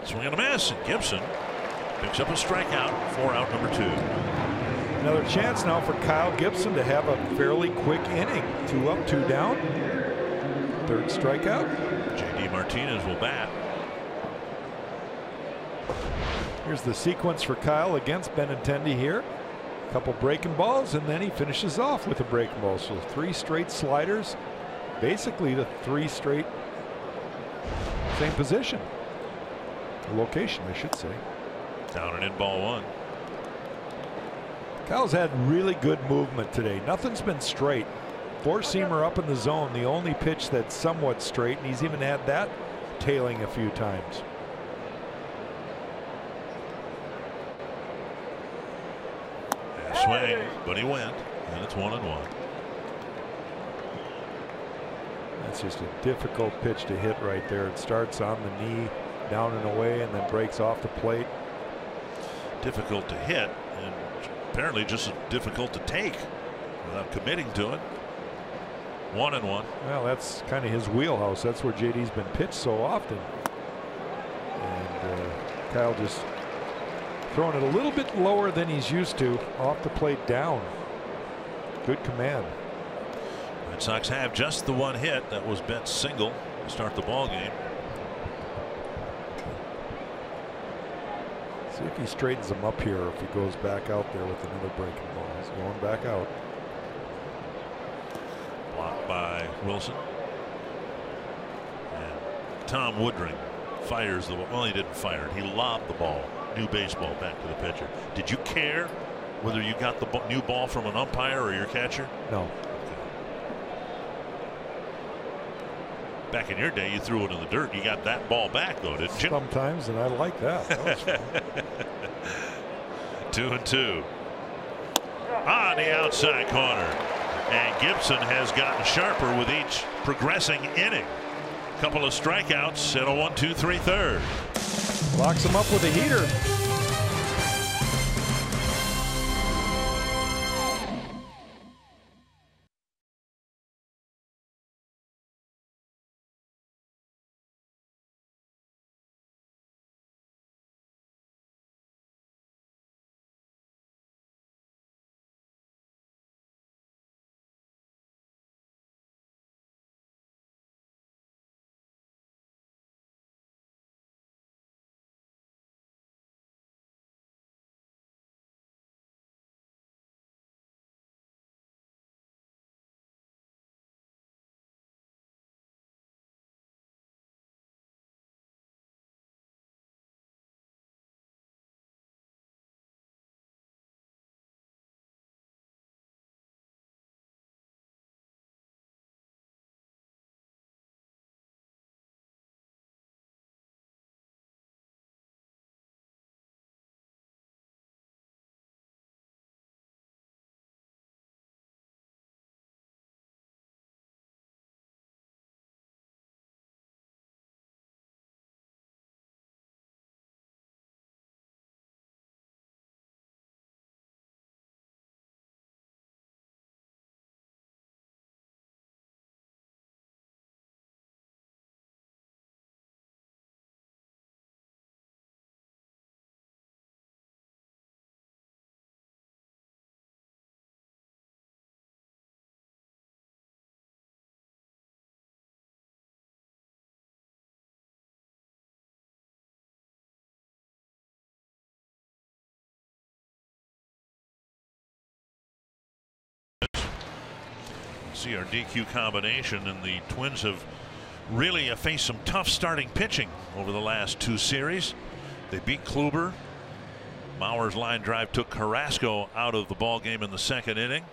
Swing and a miss, and Gibson picks up a strikeout for out number 2. Another chance now for Kyle Gibson to have a fairly quick inning. 2 up, 2 down. 3rd strikeout. J.D. Martinez will bat. Here's the sequence for Kyle against Benintendi here. A couple breaking balls, and then he finishes off with a breaking ball. So 3 straight sliders, basically the 3 straight same position. Location, I should say. Down and in, ball 1. Kyle's had really good movement today. Nothing's been straight. 4-seamer up in the zone, the only pitch that's somewhat straight, and he's even had that tailing a few times. Swing, but he went, and it's 1-1. That's just a difficult pitch to hit right there. It starts on the knee, down and away, and then breaks off the plate. Difficult to hit, and apparently just as difficult to take without committing to it. 1-1. Well, that's kind of his wheelhouse. That's where JD's been pitched so often. And Kyle just throwing it a little bit lower than he's used to, off the plate down. Good command. Red Sox have just the 1 hit. That was Betts' single to start the ball game. See if he straightens him up here, or if he goes back out there with another breaking ball. He's going back out. Blocked by Wilson. And Tom Woodring fires the ball. Well, he didn't fire it. He lobbed the ball. New baseball back to the pitcher. Did you care whether you got the new ball from an umpire or your catcher? No. Back in your day, you threw it in the dirt. You got that ball back, though, didn't you? Sometimes, and I like that. That was fun. 2-2. On the outside corner. And Gibson has gotten sharper with each progressing inning. Couple of strikeouts and a 1-2-3 third. Locks him up with a heater. See our DQ combination, and the Twins have really faced some tough starting pitching over the last 2 series. They beat Kluber. Mauer's line drive took Carrasco out of the ball game in the 2nd inning.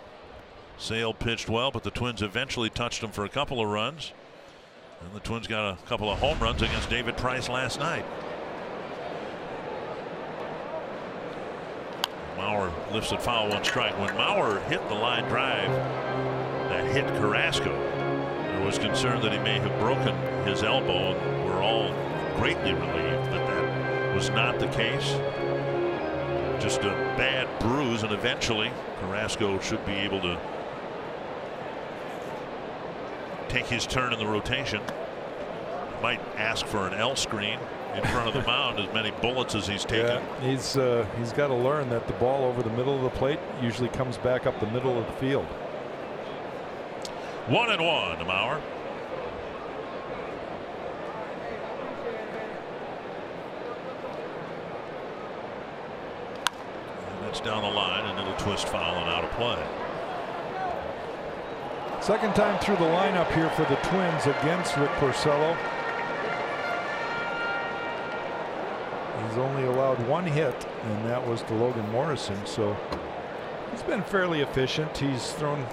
Sale pitched well, but the Twins eventually touched him for a couple of runs. And the Twins got a couple of home runs against David Price last night. Mauer lifts it foul, 1 strike. When Mauer hit the line drive that hit Carrasco, there was concern that he may have broken his elbow, and we're all greatly relieved that that was not the case. Just a bad bruise, and eventually Carrasco should be able to take his turn in the rotation. Might ask for an L screen in front of the mound, as many bullets as he's taken. Yeah, he's got to learn that the ball over the middle of the plate usually comes back up the middle of the field. 1-1 to Mauer. And that's down the line, and it'll twist foul and out of play. Second time through the lineup here for the Twins against Rick Porcello. He's only allowed 1 hit, and that was to Logan Morrison, so he's been fairly efficient. He's thrown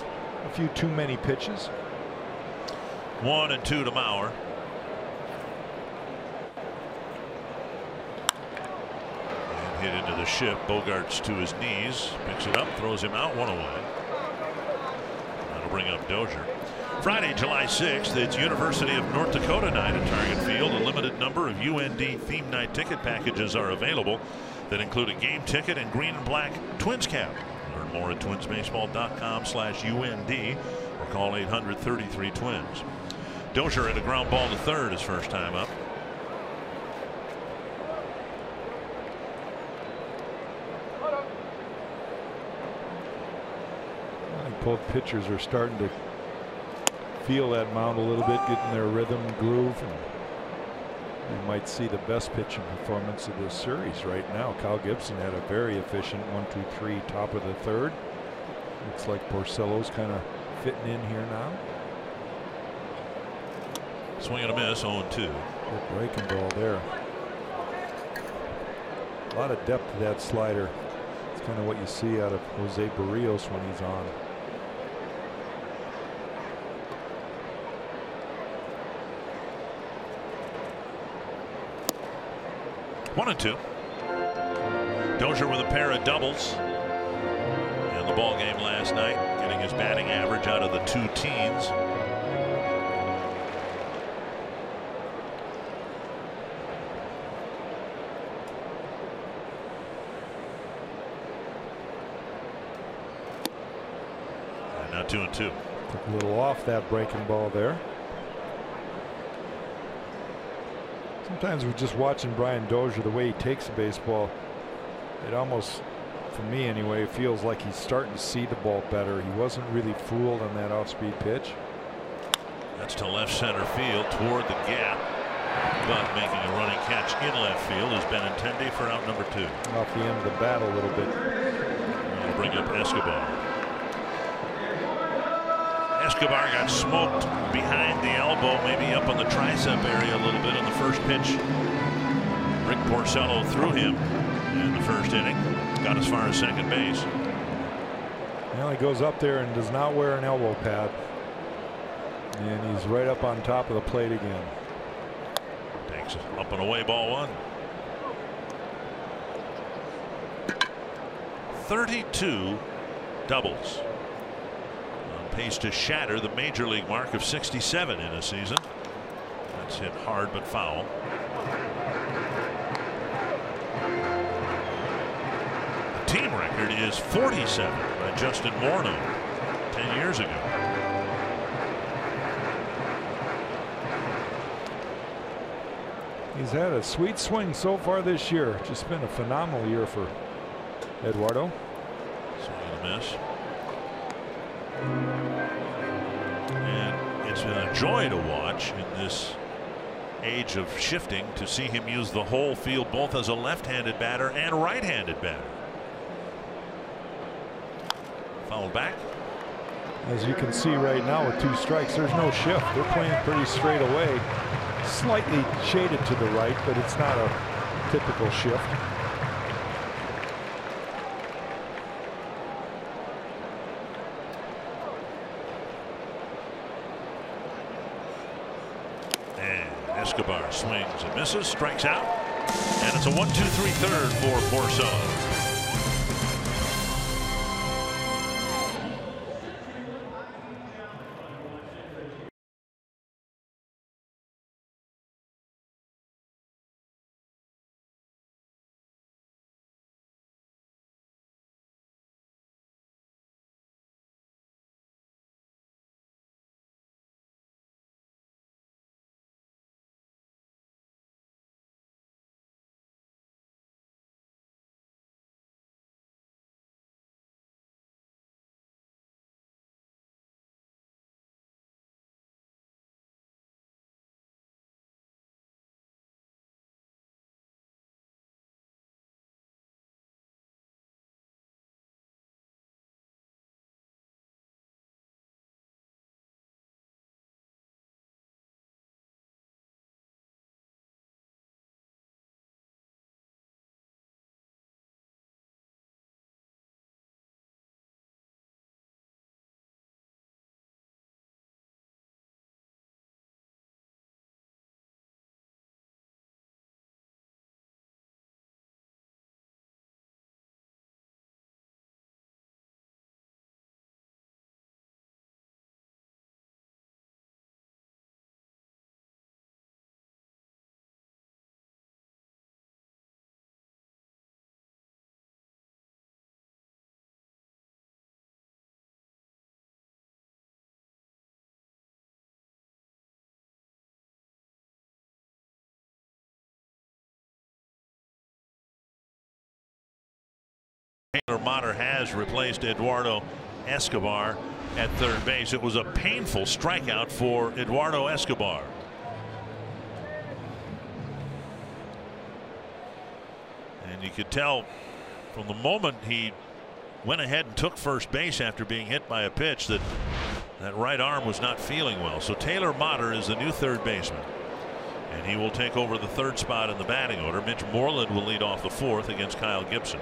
a few too many pitches. 1-2 to Mauer. And hit into the ship. Bogarts to his knees, picks it up, throws him out, 1 away. That'll bring up Dozier. Friday, July 6th, it's University of North Dakota night at Target Field. A limited number of UND theme night ticket packages are available that include a game ticket and green and black Twins cap. Learn more at twinsbaseball.com/UND or call 800-33-TWINS. Dozier at a ground ball to third his first time up. I think both pitchers are starting to feel that mound a little bit, getting their rhythm, groove, and we might see the best pitching performance of this series right now. Kyle Gibson had a very efficient 1-2-3 top of the third. Looks like Porcello's kind of fitting in here now. Swing and a miss, 0-2. Good breaking ball there. A lot of depth to that slider. It's kind of what you see out of Jose Barrios when he's on. One and 2. Dozier with a pair of doubles in the ball game last night, getting his batting average out of the 2 teens. And now 2-2. Took a little off that breaking ball there. Sometimes we're just watching Brian Dozier, the way he takes the baseball, it almost, for me anyway, feels like he's starting to see the ball better. He wasn't really fooled on that off-speed pitch. That's to left center field toward the gap, but making a running catch in left field is Benintendi for out number 2. Off the end of the bat a little bit. We'll bring up Escobar. Escobar got smoked behind the elbow, maybe up on the tricep area a little bit on the first pitch. Rick Porcello threw him in the first inning, got as far as second base. Well, he goes up there and does not wear an elbow pad, and he's right up on top of the plate again. Takes it up and away, ball 1. 32 doubles. Pace to shatter the major league mark of 67 in a season. That's hit hard but foul. The team record is 47 by Justin Morneau 10 years ago. He's had a sweet swing so far this year. Just been a phenomenal year for Eduardo. Swing and a miss. And it's been a joy to watch in this age of shifting to see him use the whole field both as a left-handed batter and right-handed batter. Fouled back. As you can see right now with 2 strikes, there's no shift. They're playing pretty straight away. Slightly shaded to the right, but it's not a typical shift. And Escobar swings and misses, strikes out, and it's a 1-2-3 third for Porcello. Taylor Motter has replaced Eduardo Escobar at third base. It was a painful strikeout for Eduardo Escobar. And you could tell from the moment he went ahead and took first base after being hit by a pitch that that right arm was not feeling well. So Taylor Motter is the new third baseman, and he will take over the third spot in the batting order. Mitch Moreland will lead off the fourth against Kyle Gibson.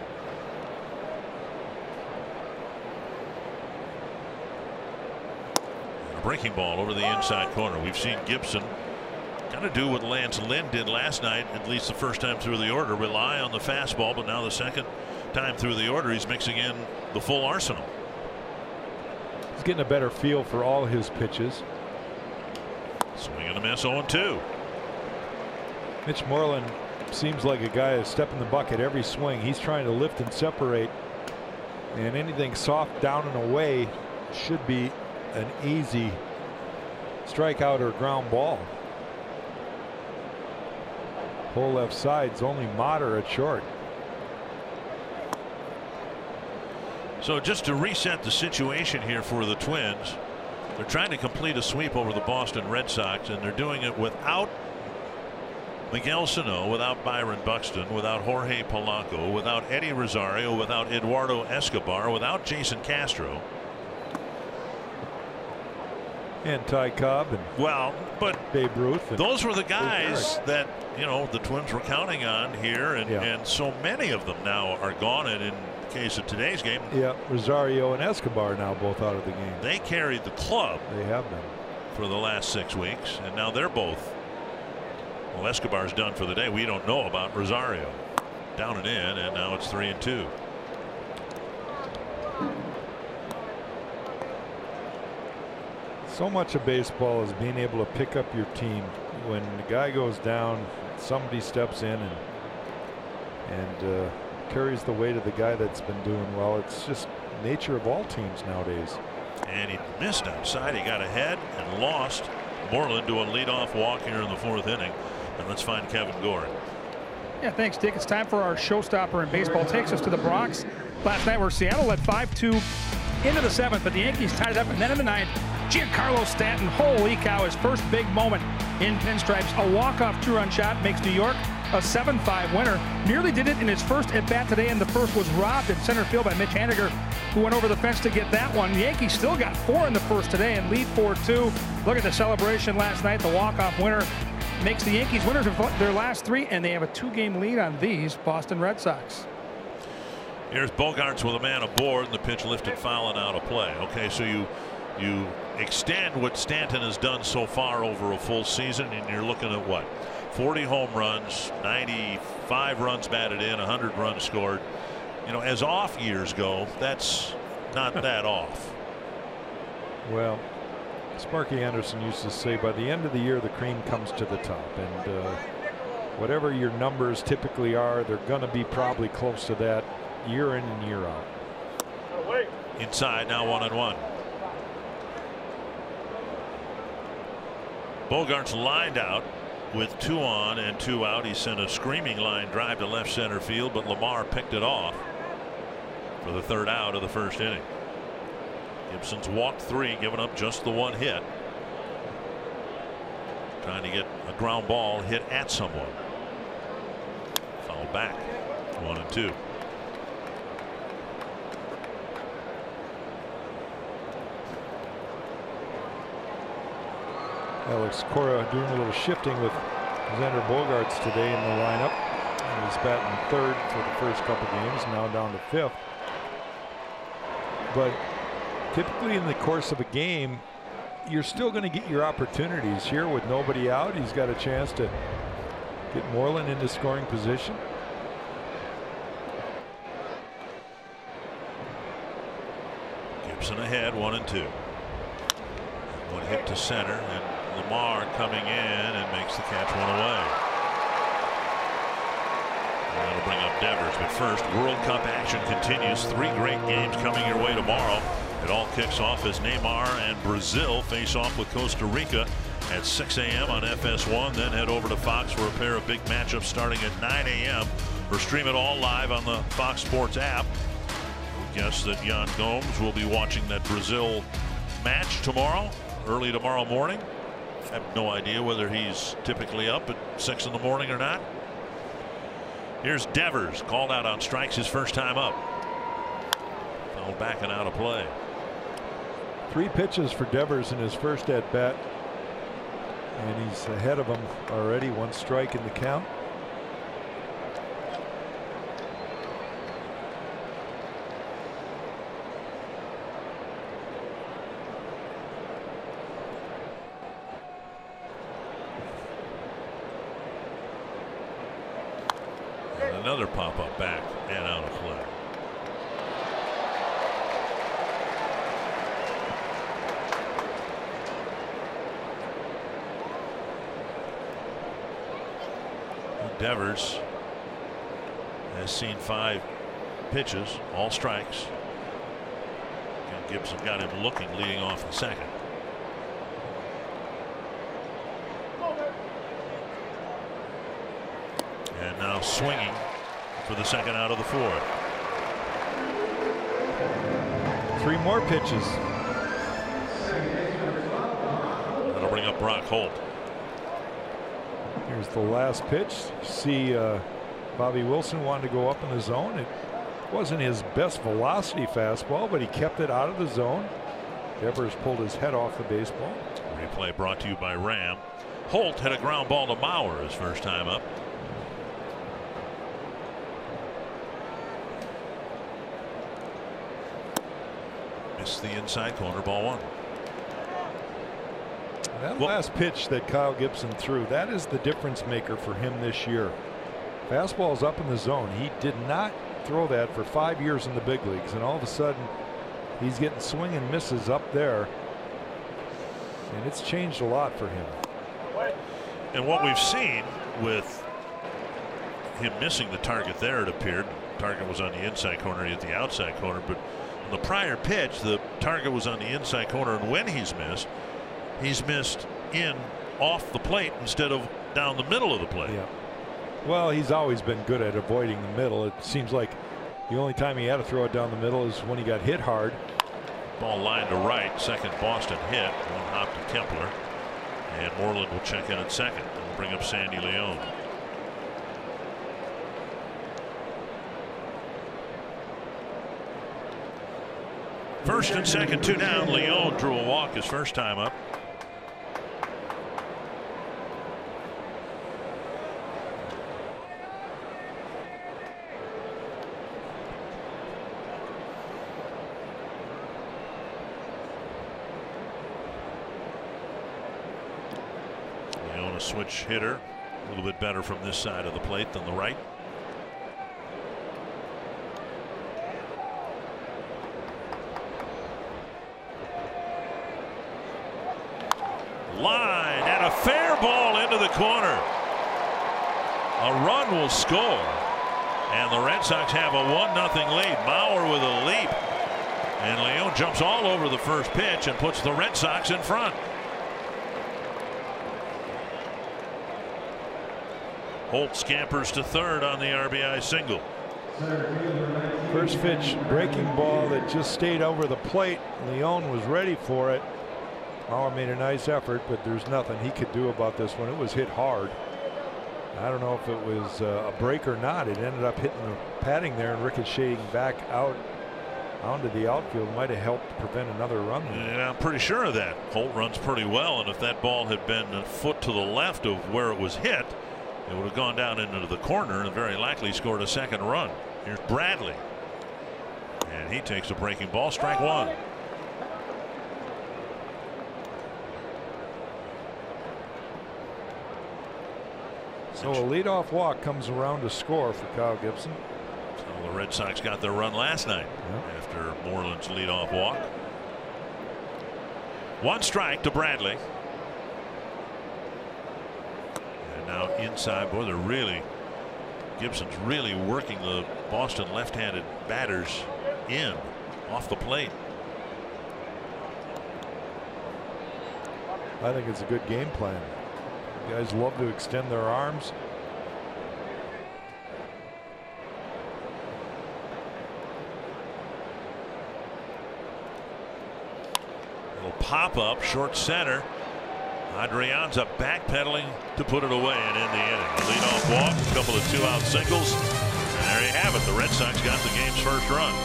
Breaking ball over the inside corner. We've seen Gibson kind of do what Lance Lynn did last night, at least the first time through the order, rely on the fastball, but now the second time through the order he's mixing in the full arsenal. He's getting a better feel for all his pitches. Swing and a miss, 0-2. Mitch Moreland seems like a guy who's stepping the bucket every swing. He's trying to lift and separate, and anything soft down and away should be an easy strikeout or ground ball. Whole left side's only Motter at short. So just to reset the situation here for the Twins, they're trying to complete a sweep over the Boston Red Sox, and they're doing it without Miguel Sano, without Byron Buxton, without Jorge Polanco, without Eddie Rosario, without Eduardo Escobar, without Jason Castro. And Ty Cobb and Babe Ruth. And those were the guys that, you know, the Twins were counting on here, and so many of them now are gone. And in the case of today's game, Rosario and Escobar now both out of the game. They carried the club. They have been for the last 6 weeks, and now they're both. Well, Escobar's done for the day. We don't know about Rosario. Down and in, and now it's 3-2. So much of baseball is being able to pick up your team. When the guy goes down, somebody steps in and carries the weight of the guy that's been doing well. It's just nature of all teams nowadays. And he missed outside. He got ahead and lost. Moreland to a leadoff walk here in the fourth inning. And let's find Kevin Goring. Yeah, thanks, Dick. It's time for our showstopper in baseball. Takes us to the Bronx last night, where Seattle led 5-2 into the seventh, but the Yankees tied it up, and then in the ninth, Giancarlo Stanton, holy cow, his first big moment in pinstripes. A walk-off two-run shot makes New York a 7-5 winner. Nearly did it in his first at bat today, and the first was robbed in center field by Mitch Haniger, who went over the fence to get that one. The Yankees still got 4 in the first today and lead 4-2. Look at the celebration last night. The walk-off winner makes the Yankees winners of their last 3, and they have a 2-game lead on these Boston Red Sox. Here's Bogaerts with a man aboard, and the pitch lifted foul and out of play. Okay, so you extend what Stanton has done so far over a full season, and you're looking at what? 40 home runs, 95 runs batted in, 100 runs scored. You know, as off years go, that's not that off. Well, Sparky Anderson used to say, by the end of the year, the cream comes to the top, and whatever your numbers typically are, they're going to be probably close to that year in and year out. Inside now, 1-1. Bogaerts lined out with 2 on and 2 out. He sent a screaming line drive to left center field, but Lamar picked it off for the 3rd out of the 1st inning. Gibson's walked 3, giving up just the 1 hit. Trying to get a ground ball hit at someone. Foul back. 1-2. Alex Cora doing a little shifting with Xander Bogaerts today in the lineup. He was batting 3rd for the first couple games, now down to 5th. But typically in the course of a game, you're still going to get your opportunities. Here with nobody out, he's got a chance to get Moreland into scoring position. Gibson ahead, 1-2. One hit to center, and Lamar coming in and makes the catch, 1 away. And that'll bring up Devers, but first, World Cup action continues. 3 great games coming your way tomorrow. It all kicks off as Neymar and Brazil face off with Costa Rica at 6 a.m. on FS1. Then head over to Fox for a pair of big matchups starting at 9 a.m. or stream it all live on the Fox Sports app. We guess that Jan Gomes will be watching that Brazil match tomorrow, early tomorrow morning. I have no idea whether he's typically up at 6 in the morning or not. Here's Devers, called out on strikes his first time up. Fouled back and out of play. 3 pitches for Devers in his first at bat, and he's ahead of him already. 1 strike in the count. And another pop-up back and out of play. Devers has seen 5 pitches, all strikes. And Gibson got him looking, leading off the second. And now swinging for the second out of the 4th. 3 more pitches. That'll bring up Brock Holt. Here's the last pitch. See, Bobby Wilson wanted to go up in the zone. It wasn't his best velocity fastball, but he kept it out of the zone. Devers pulled his head off the baseball. Replay brought to you by Ram. Holt had a ground ball to Mauer his first time up. Missed the inside corner, ball 1. That last pitch that Kyle Gibson threw, that is the difference maker for him this year. Fastball's up in the zone. He did not throw that for 5 years in the big leagues, and all of a sudden he's getting swing and misses up there, and it's changed a lot for him. And what we've seen with him missing the target there, it appeared the target was on the inside corner, at the outside corner, but on the prior pitch the target was on the inside corner, and when he's missed in off the plate instead of down the middle of the plate. Yeah. Well, he's always been good at avoiding the middle. It seems like the only time he had to throw it down the middle is when he got hit hard. Ball line to right, second Boston hit, 1 hop to Kepler, and Moreland will check in at second and bring up Sandy Leone. First and second, 2 down. Leon drew a walk his first time up. Leon, a switch hitter, a little bit better from this side of the plate than the right. Line and a fair ball into the corner. A run will score, and the Red Sox have a 1-0 lead. Mauer with a leap, and Leon jumps all over the first pitch and puts the Red Sox in front. Holt scampers to third on the RBI single. First pitch breaking ball that just stayed over the plate. Leon was ready for it. Mauer made a nice effort, but there's nothing he could do about this one. It was hit hard. I don't know if it was a break or not. It ended up hitting the padding there and ricocheting back out onto the outfield. Might have helped prevent another run there. Yeah, I'm pretty sure of that. Holt runs pretty well, and if that ball had been a foot to the left of where it was hit, it would have gone down into the corner and very likely scored a second run. Here's Bradley, and he takes a breaking ball. Strike one. So a leadoff walk comes around to score for Kyle Gibson. So the Red Sox got their run last night after Moreland's leadoff walk. One strike to Bradley. And now inside, boy, they're really, Gibson's really working the Boston left-handed batters in off the plate. I think it's a good game plan. Guys love to extend their arms. Little pop up short center. Adrianza backpedaling to put it away and end the inning. A leadoff walk, a couple of 2-out singles, and there you have it. The Red Sox got the game's first run.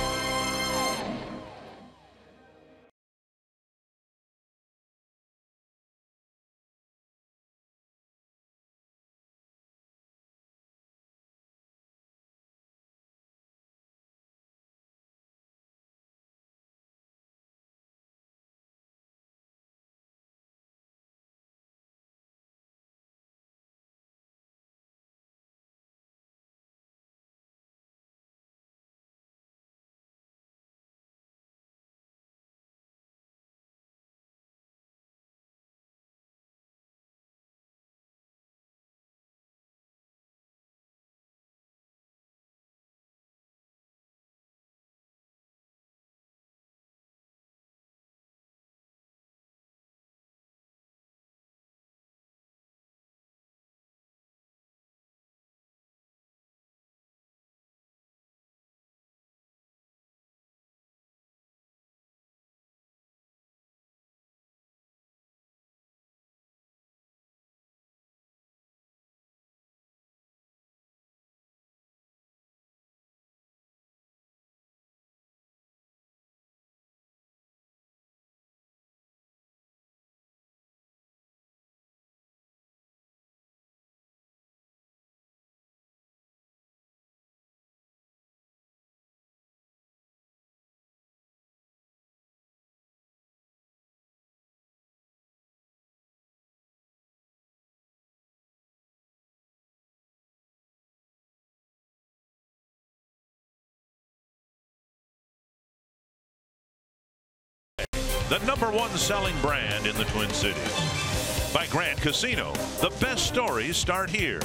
The #1 selling brand in the Twin Cities. By Grant Casino, the best stories start here.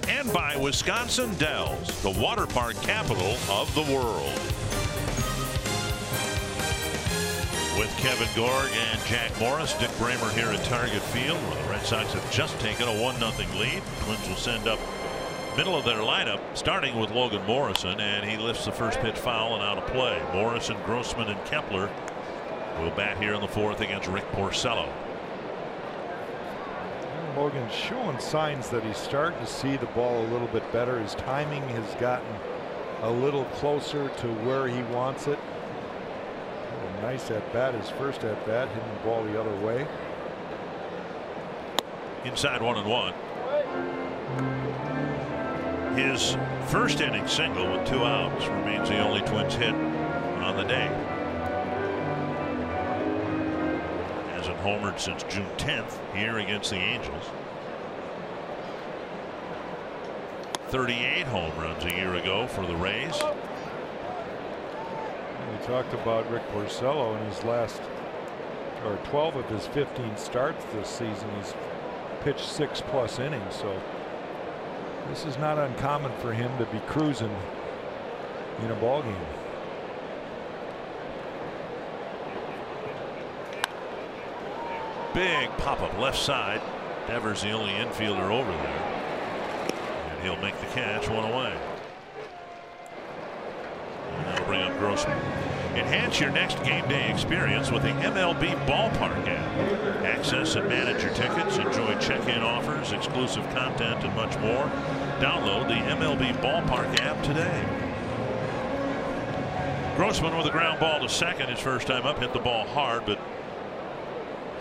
And by Wisconsin Dells, the water park capital of the world. With Kevin Gorg and Jack Morris, Dick Bramer here at Target Field, where the Red Sox have just taken a 1-0 lead. Twins will send up middle of their lineup, starting with Logan Morrison, and he lifts the first pitch foul and out of play. Morrison, Grossman, and Kepler will bat here in the fourth against Rick Porcello. Logan's showing signs that he's starting to see the ball a little bit better. His timing has gotten a little closer to where he wants it. nice at bat, his first at bat, hitting the ball the other way. Inside 1-1. His first inning single with 2 outs remains the only Twins hit on the day. Hasn't homered since June 10th here against the Angels. 38 home runs a year ago for the Rays. We talked about Rick Porcello in his last, or 12 of his 15 starts this season. He's pitched 6+ innings, so this is not uncommon for him to be cruising in a ball game. Big pop-up left side. Devers the only infielder over there, and he'll make the catch. 1 away. And that'll bring up Grossman. Enhance your next game day experience with the MLB Ballpark app. Access and manage your tickets, enjoy check-in offers, exclusive content, and much more. Download the MLB Ballpark app today. Grossman with a ground ball to second, his first time up, hit the ball hard, but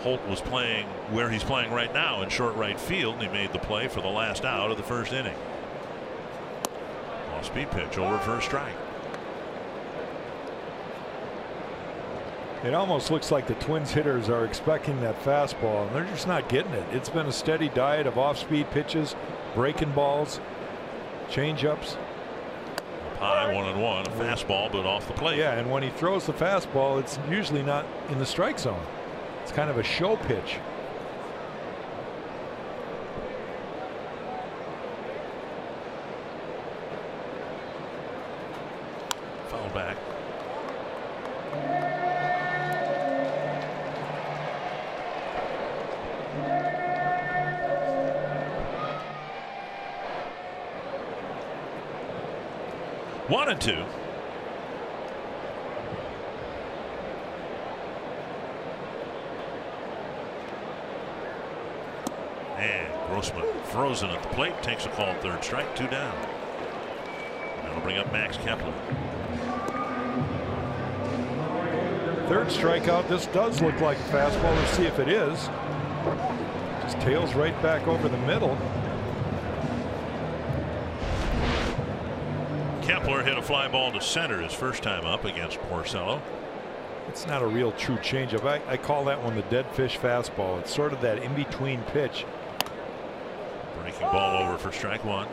Holt was playing where he's playing right now in short right field, and he made the play for the last out of the first inning. Off-speed pitch over for a strike. It almost looks like the Twins hitters are expecting that fastball, and they're just not getting it. It's been a steady diet of off-speed pitches, breaking balls, change-ups. High 1-1, a fastball, but off the plate. Yeah, and when he throws the fastball, it's usually not in the strike zone. It's kind of a show pitch. Foul back. One and 2. And Grossman frozen at the plate, takes a call, third strike, 2 down. That'll bring up Max Kepler. Third strikeout. This does look like a fastball. Let's see if it is. Just tails right back over the middle. Kepler hit a fly ball to center his first time up against Porcello. It's not a real true changeup. I call that one the dead fish fastball. It's sort of that in-between pitch. Breaking ball over for strike 1.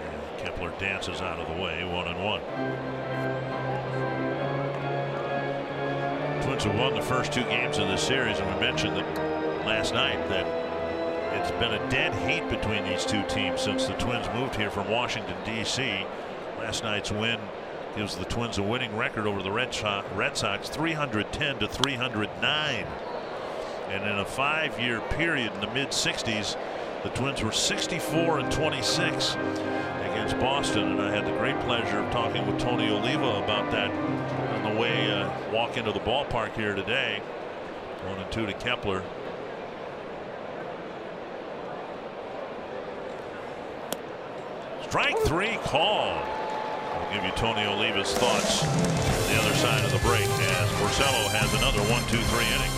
And Kepler dances out of the way. 1-1. Twins have won the first 2 games of this series, and we mentioned that last night that it's been a dead heat between these 2 teams since the Twins moved here from Washington, D.C. Last night's win gives the Twins a winning record over the Red Sox 310-309. And in a 5-year period in the mid-60s, the Twins were 64-26 against Boston. And I had the great pleasure of talking with Tony Oliva about that on the way walk into the ballpark here today. 1-2 to Kepler. Strike 3 called. I'll give you Tony Oliva's thoughts on the other side of the break as Porcello has another 1-2-3 inning.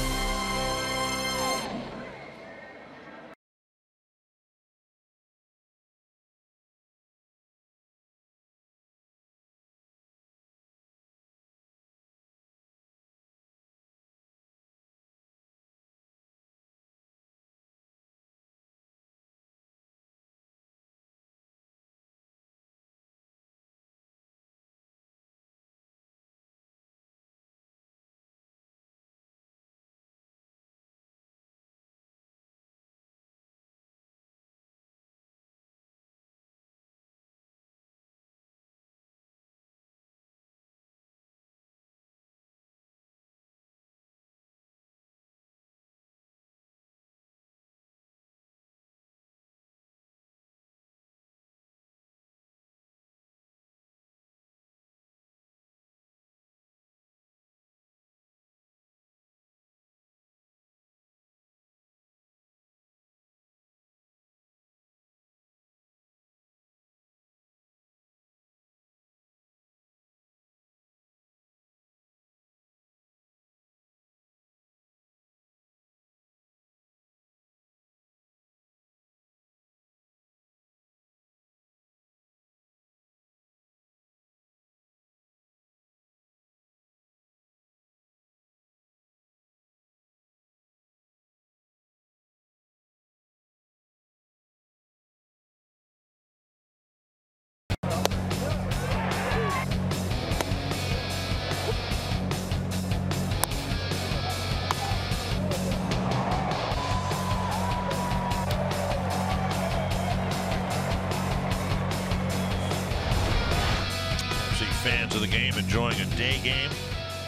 fans of the game enjoying a day game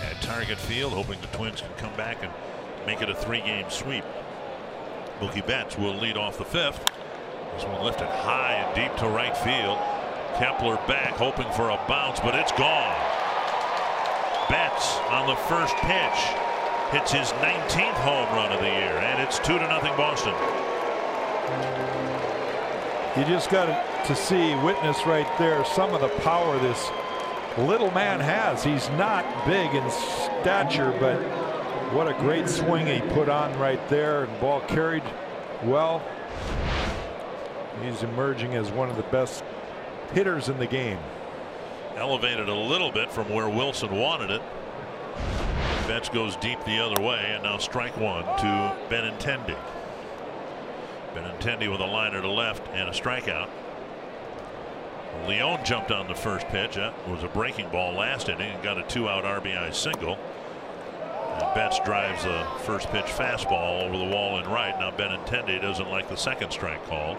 at Target Field, hoping the Twins can come back and make it a 3-game sweep. Mookie Betts will lead off the 5th. This one lifted high and deep to right field. Kepler back, hoping for a bounce, but it's gone. Betts on the first pitch hits his 19th home run of the year, and it's 2-0 Boston. You just got to witness right there some of the power this little man has. He's not big in stature, but what a great swing he put on right there, and ball carried well. He's emerging as one of the best hitters in the game. Elevated a little bit from where Wilson wanted it. Betts goes deep the other way, and now strike one to Benintendi. Benintendi with a liner to left and a strikeout. Leone jumped on the first pitch. That was a breaking ball last inning and got a 2-out RBI single. And Betts drives a first pitch fastball over the wall and right. Now Benintendi doesn't like the second strike called.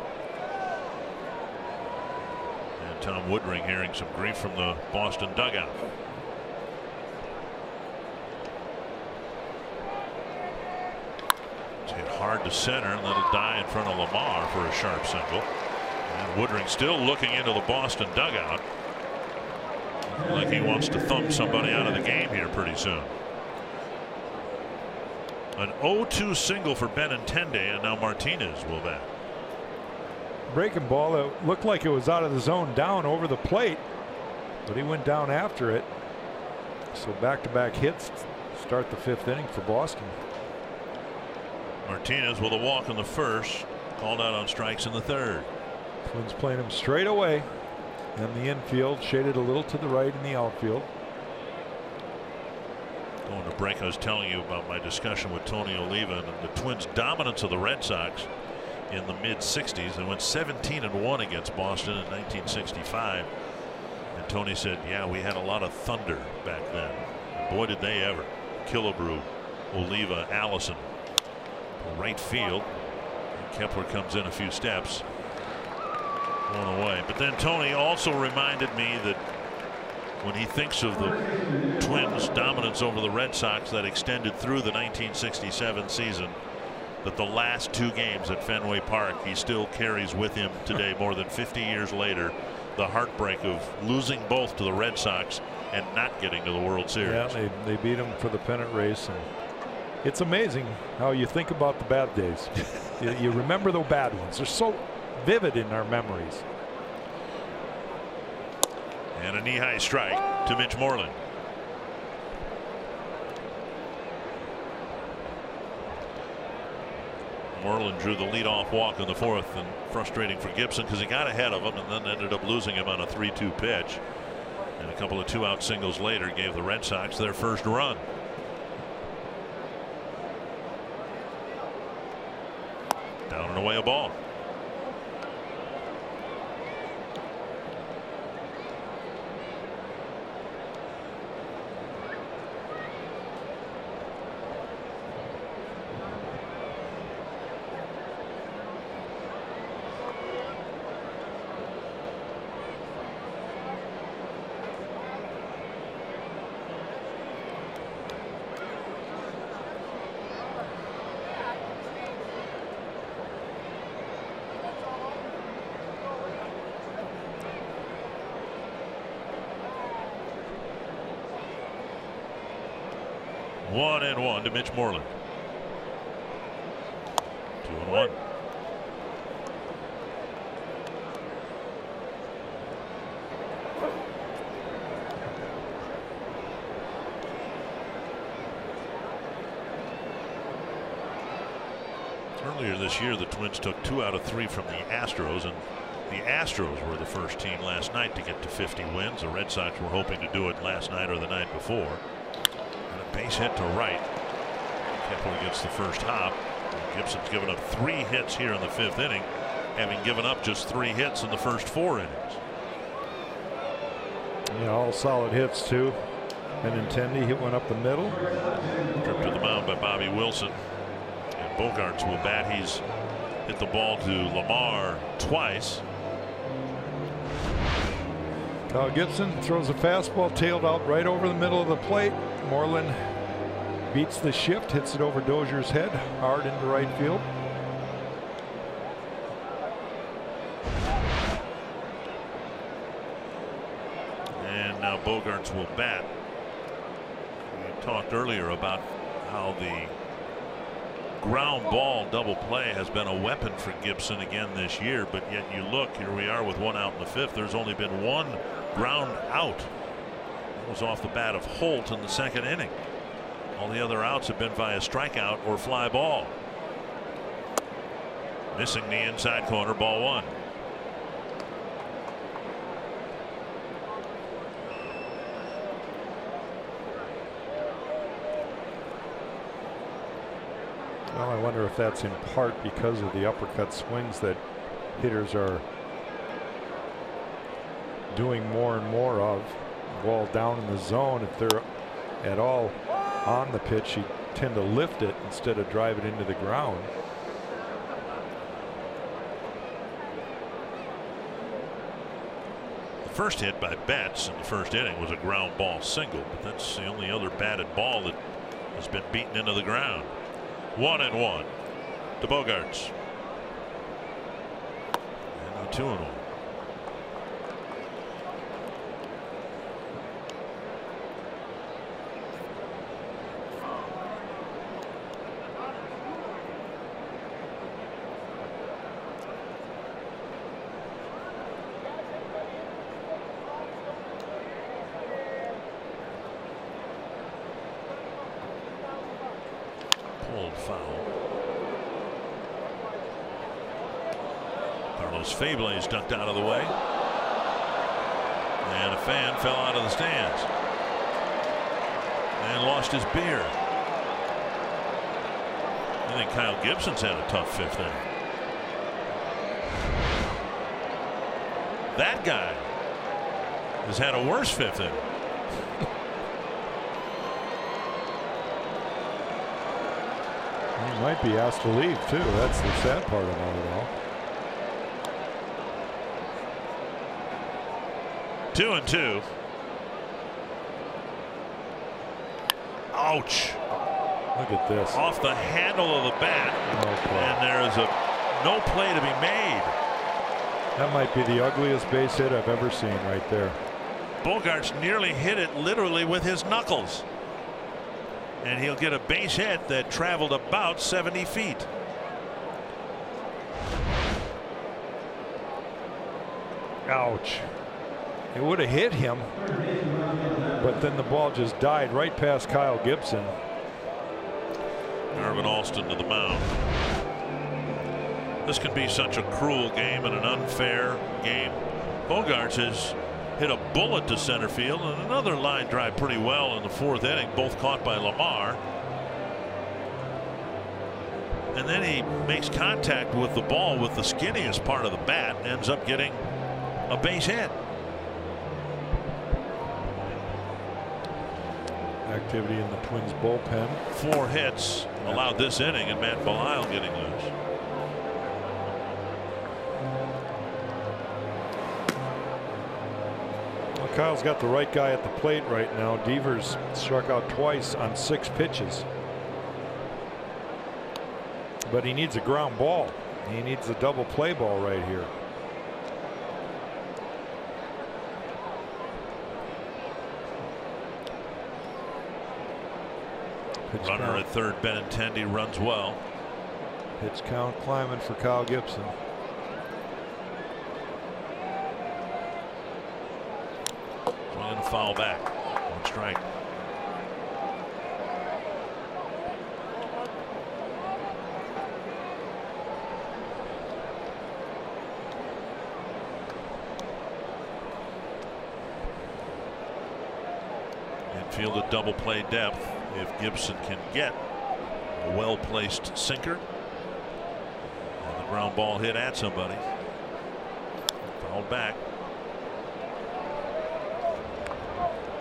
And Tom Woodring hearing some grief from the Boston dugout. It's hit hard to center, and that'll die in front of Lamar for a sharp single. And Woodring still looking into the Boston dugout, like he wants to thump somebody out of the game here pretty soon. An 0-2 single for Benintendi, and now Martinez will bat. Breaking ball that looked like it was out of the zone down over the plate, but he went down after it. So back-to-back hits start the 5th inning for Boston. Martinez with a walk in the first, called out on strikes in the 3rd. Twins playing him straight away, and the infield shaded a little to the right in the outfield. Going to break, I was telling you about my discussion with Tony Oliva and the Twins' dominance of the Red Sox in the mid-60s. They went 17-1 against Boston in 1965. And Tony said, yeah, we had a lot of thunder back then. And boy, did they ever. Killebrew, Oliva, Allison. Right field. And Kepler comes in a few steps. Going away. But then Tony also reminded me that when he thinks of the Twins' dominance over the Red Sox that extended through the 1967 season, that the last 2 games at Fenway Park, he still carries with him today, more than 50 years later, the heartbreak of losing both to the Red Sox and not getting to the World Series. Yeah, they beat him for the pennant race. And it's amazing how you think about the bad days. you remember the bad ones. They're so vivid in our memories. And a knee-high strike to Mitch Moreland. Moreland drew the leadoff walk in the 4th, and frustrating for Gibson because he got ahead of him and then ended up losing him on a 3-2 pitch. And a couple of 2-out singles later gave the Red Sox their first run. Down and away a ball. One and one to Mitch Moreland. 2-1. Earlier this year, the Twins took 2 out of 3 from the Astros, and the Astros were the first team last night to get to 50 wins. The Red Sox were hoping to do it last night or the night before. Base hit to right. Kepler gets the first hop. Gibson's given up 3 hits here in the 5th inning, having given up just 3 hits in the first 4 innings. Yeah, all solid hits too. Benintendi hit one up the middle. Trip to the mound by Bobby Wilson. And Bogaerts will bat. He's hit the ball to Lamar twice. Kyle Gibson throws a fastball tailed out right over the middle of the plate. Moreland beats the shift, hits it over Dozier's head, hard into right field. And now Bogaerts will bat. We talked earlier about how the ground ball double play has been a weapon for Gibson again this year, but yet you look, here we are with 1 out in the 5th. There's only been 1 ground out. It was off the bat of Holt in the 2nd inning. All the other outs have been via strikeout or fly ball. Missing the inside corner, ball 1. Well, I wonder if that's in part because of the uppercut swings that hitters are doing more and more of. Ball down in the zone, if they're at all on the pitch, you tend to lift it instead of drive it into the ground. The first hit by Betts in the 1st inning was a ground ball single, but that's the only other batted ball that has been beaten into the ground. 1-1 to Bogaerts. And now 2-1. Foul. Carlos Fables ducked out of the way, and a fan fell out of the stands and lost his beer. I think Kyle Gibson's had a tough 5th inning. That guy has had a worse 5th inning. He might be asked to leave too. That's the sad part about it all. 2-2. Ouch. Look at this. Off the handle of the bat. And there is no play to be made. That might be the ugliest base hit I've ever seen right there. Bogaerts nearly hit it literally with his knuckles. And he'll get a base hit that traveled about 70 feet. Ouch. It would have hit him, but then the ball just died right past Kyle Gibson. Irvin Alston to the mound. This can be such a cruel game and an unfair game. Bogaerts has hit a bullet to center field and another line drive pretty well in the 4th inning, both caught by Lamar. And then he makes contact with the ball with the skinniest part of the bat and ends up getting a base hit. Activity in the Twins bullpen. 4 hits allowed this inning, and Matt Belisle getting loose. Kyle's got the right guy at the plate right now. Devers struck out twice on 6 pitches. But he needs a ground ball. He needs a double play ball right here. Pitch Runner count. at third, Benintendi runs well. Pitch count climbing for Kyle Gibson. And foul back. 1 strike. Infield at double play depth if Gibson can get a well-placed sinker. And the ground ball hit at somebody. Fouled back.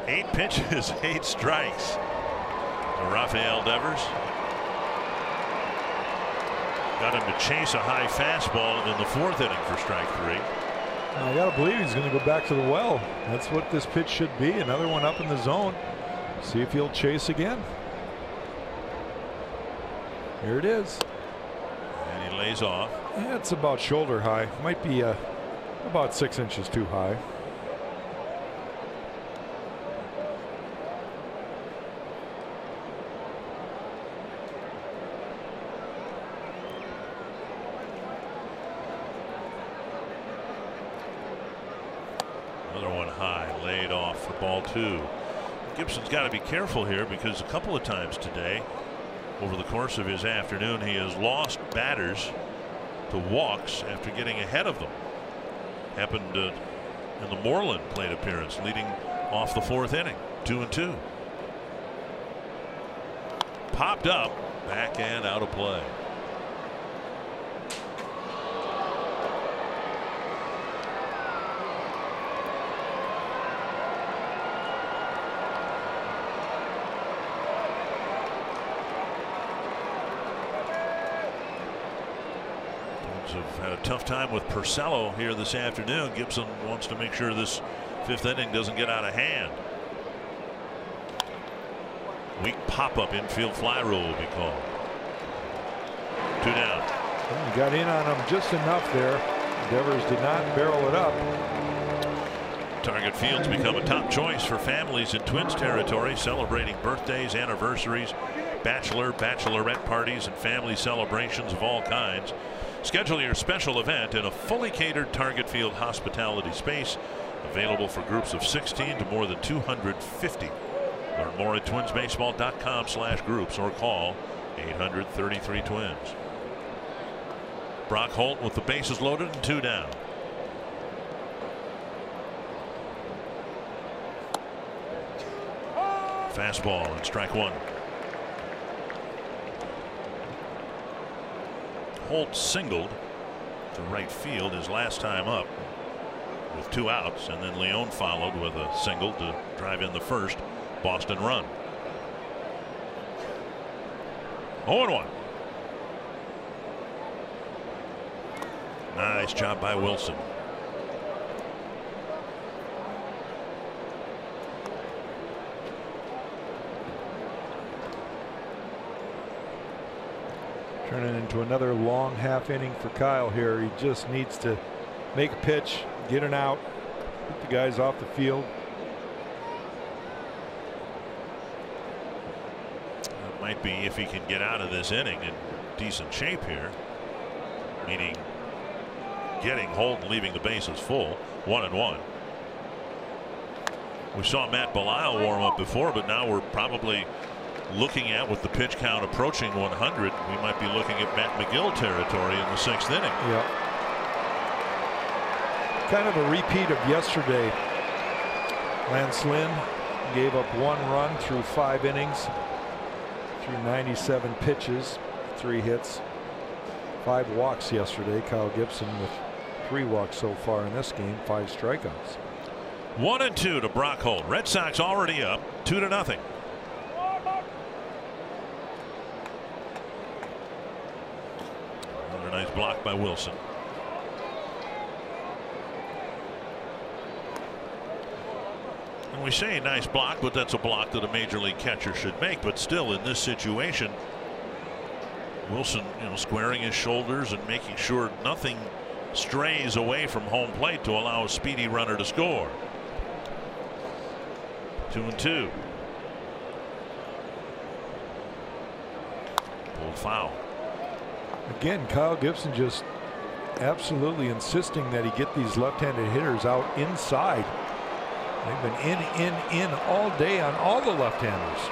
8 pitches, 8 strikes to Rafael Devers. Got him to chase a high fastball in the 4th inning for strike 3. I got to believe he's going to go back to the well. That's what this pitch should be. Another one up in the zone. See if he'll chase again. Here it is. And he lays off. It's about shoulder high. Might be about 6 inches too high. Another one high, laid off for ball 2. Gibson's got to be careful here because a couple of times today over the course of his afternoon he has lost batters to walks after getting ahead of them. Happened in the Moreland plate appearance leading off the 4th inning. 2-2. Popped up, back and out of play. Have had a tough time with Purcello here this afternoon. Gibson wants to make sure this 5th inning doesn't get out of hand. Weak pop-up infield fly rule will be called. 2 down. Well, he got in on him just enough there. Devers did not barrel it up. Target Field's become a top choice for families in Twins territory, celebrating birthdays, anniversaries, bachelorette parties, and family celebrations of all kinds. Schedule your special event in a fully catered Target Field hospitality space, available for groups of 16 to more than 250. Learn more at twinsbaseball.com/groups or call 800-33-TWINS. Brock Holt with the bases loaded and 2 down. Fastball and strike 1. Holt singled to right field his last time up with 2 outs, and then Leone followed with a single to drive in the first Boston run. 0-1. Nice job by Wilson. Turning into another long half inning for Kyle here. He just needs to make a pitch, get an out, get the guys off the field. It might be if he can get out of this inning in decent shape here, meaning getting Holt and leaving the bases full. 1-1. We saw Matt Belisle warm up before, but now we're probably looking at, with the pitch count approaching 100, we might be looking at Matt McGill territory in the 6th inning. Yeah. Kind of a repeat of yesterday. Lance Lynn gave up 1 run through 5 innings, through 97 pitches, 3 hits, 5 walks yesterday. Kyle Gibson with 3 walks so far in this game, 5 strikeouts. 1-2 to Brock Holt. Red Sox already up 2-0. Another nice block by Wilson. And we say nice block, but that's a block that a major league catcher should make. But still, in this situation, Wilson, squaring his shoulders and making sure nothing strays away from home plate to allow a speedy runner to score. 2-2. Pulled foul. Again, Kyle Gibson just absolutely insisting that he get these left-handed hitters out inside. They've been in all day on all the left-handers.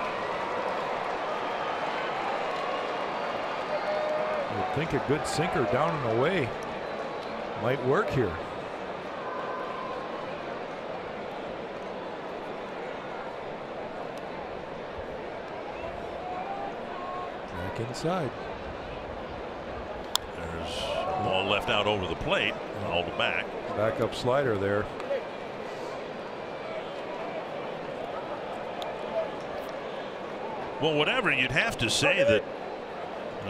You'd think a good sinker down and away might work here. Back inside. There's a ball left out over the plate. All the back. Backup slider there. Well, whatever, you'd have to say that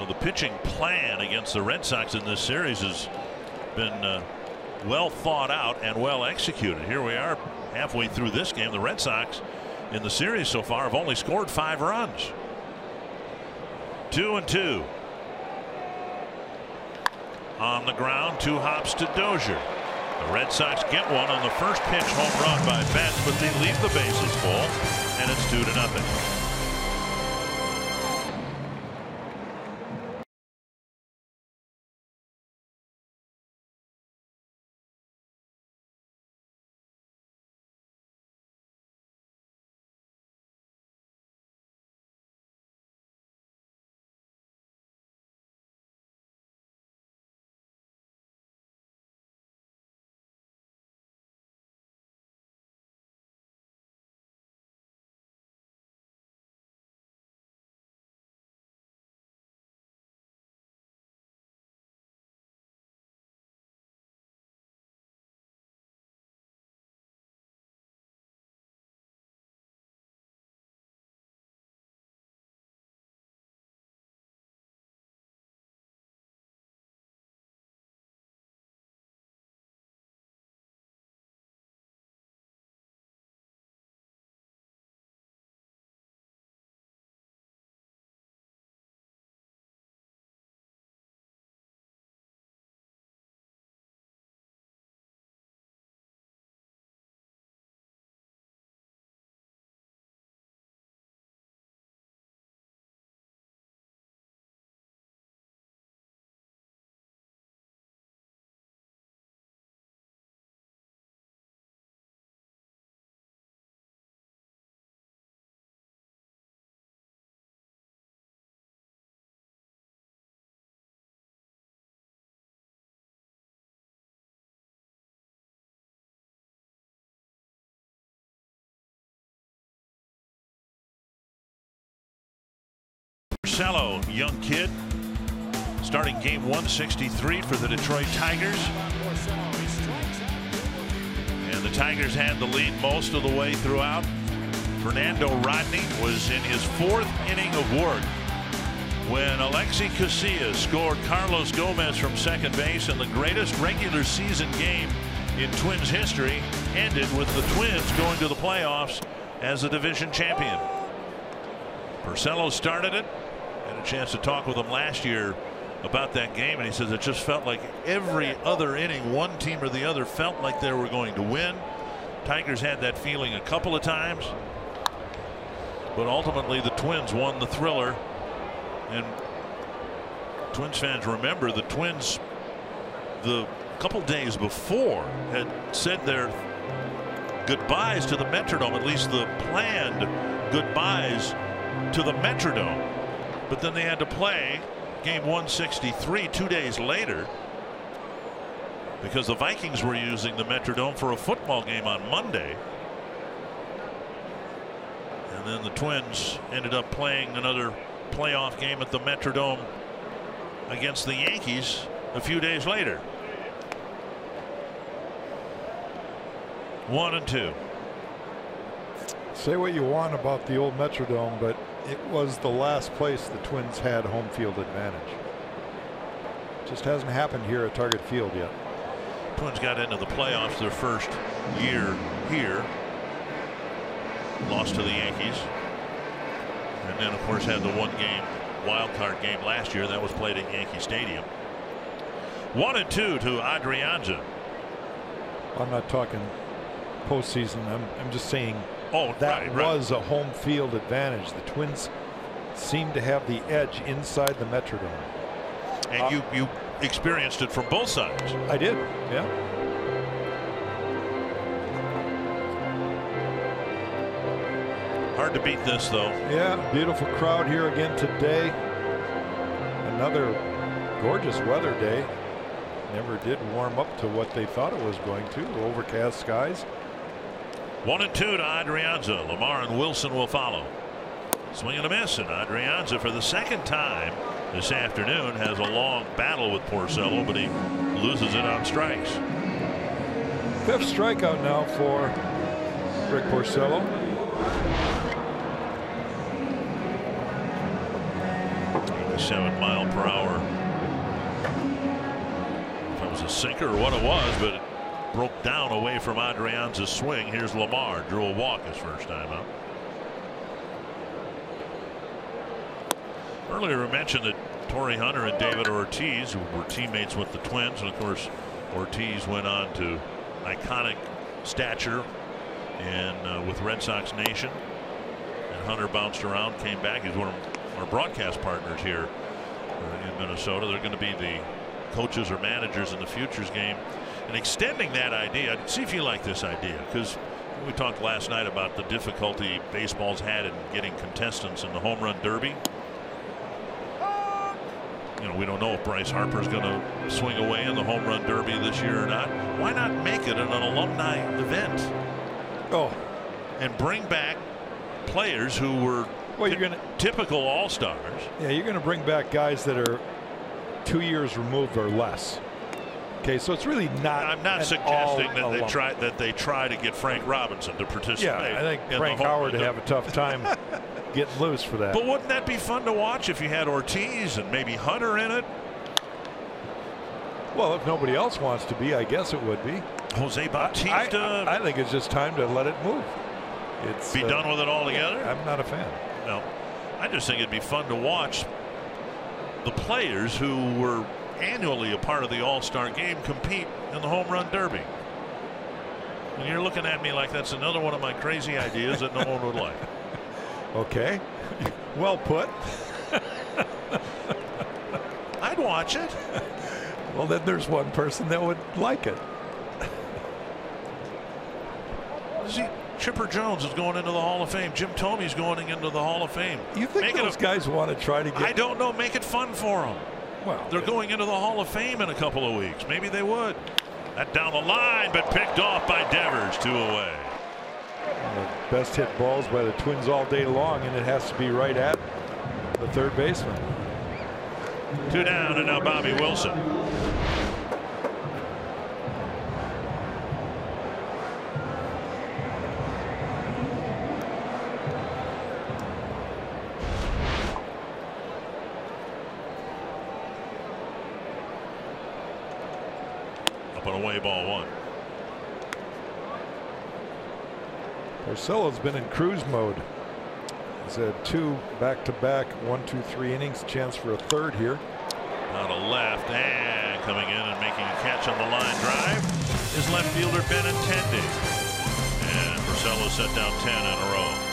the pitching plan against the Red Sox in this series has been well thought out and well executed. Here we are halfway through this game. The Red Sox in the series so far have only scored 5 runs. 2-2. On the ground, 2 hops to Dozier. The Red Sox get one on the first pitch home run by Betts, but they leave the bases full, and it's 2-0. Porcello, young kid, starting game 163 for the Detroit Tigers. And the Tigers had the lead most of the way throughout. Fernando Rodney was in his 4th inning of work when Alexi Casillas scored Carlos Gomez from second base, and the greatest regular season game in Twins history ended with the Twins going to the playoffs as a division champion. Porcello started it. Had a chance to talk with him last year about that game, and he says it just felt like every other inning one team or the other felt like they were going to win. Tigers had that feeling a couple of times, but ultimately the Twins won the thriller. And Twins fans remember the Twins the couple days before had said their goodbyes to the Metrodome, at least the planned goodbyes to the Metrodome. But then they had to play game 163 2 days later because the Vikings were using the Metrodome for a football game on Monday. And then the Twins ended up playing another playoff game at the Metrodome against the Yankees a few days later. 1-2. Say what you want about the old Metrodome, but it was the last place the Twins had home field advantage. Just hasn't happened here at Target Field yet. Twins got into the playoffs their first year here. Lost to the Yankees. And then, of course, had the 1-game wild card game last year. That was played at Yankee Stadium. 1-2 to Adrianza. I'm not talking postseason. I'm just saying that right. was a home field advantage. The Twins seemed to have the edge inside the Metrodome. And you experienced it from both sides. I did, yeah. Hard to beat this, though. Yeah, beautiful crowd here again today. Another gorgeous weather day. Never did warm up to what they thought it was going to. Overcast skies. 1-2 to Adrianza. Lamar and Wilson will follow. Swing and a miss, and Adrianza for the second time this afternoon has a long battle with Porcello, but he loses it on strikes. 5th strikeout now for Rick Porcello. 87 mile per hour. If it was a sinker or what it was, but broke down away from Adrian's swing. Here's Lamar. Drew a walk his first time up. Earlier I mentioned that Torrey Hunter and David Ortiz, who were teammates with the Twins, and of course Ortiz went on to iconic stature and with Red Sox Nation, and Hunter bounced around, came back. He's one of our broadcast partners here in Minnesota. They're going to be the coaches or managers in the Futures game, and extending that idea. See if you like this idea, because we talked last night about the difficulty baseball's had in getting contestants in the home run derby. You know, we don't know if Bryce Harper's going to swing away in the home run derby this year or not. Why not make it an alumni event? Oh, and bring back players who were typical all-stars. Yeah, you're going to bring back guys that are 2 years removed or less. Okay, so it's really not. I'm not suggesting that they try to get Frank Robinson to participate. Yeah, I think Frank Howard would have a tough time getting loose for that. But wouldn't that be fun to watch if you had Ortiz and maybe Hunter in it? Well, if nobody else wants to be, I guess it would be. Jose Bautista. I think it's just time to let it move. It's be done with it altogether. I'm not a fan. No, I just think it'd be fun to watch the players who were annually a part of the All-Star game compete in the home run derby. And you're looking at me like that's another one of my crazy ideas that no one would like. Okay, well put. I'd watch it. Well, then there's one person that would like it. See, Chipper Jones is going into the Hall of Fame. Jim Thomey's going into the Hall of Fame. You think those guys want to try to get? I don't know. Make it fun for them. Well, they're going into the Hall of Fame in a couple of weeks. Maybe they would. That down the line, but picked off by Devers. 2 away. The best hit balls by the Twins all day long, and it has to be right at the third baseman. 2 down, and now Bobby Wilson. Up and away, ball 1. Porcello's been in cruise mode. He's had 2 back-to-back 1-2-3 innings. Chance for a third here. On the left, and coming in and making a catch on the line drive is left fielder Benintendi. And Porcello set down 10 in a row.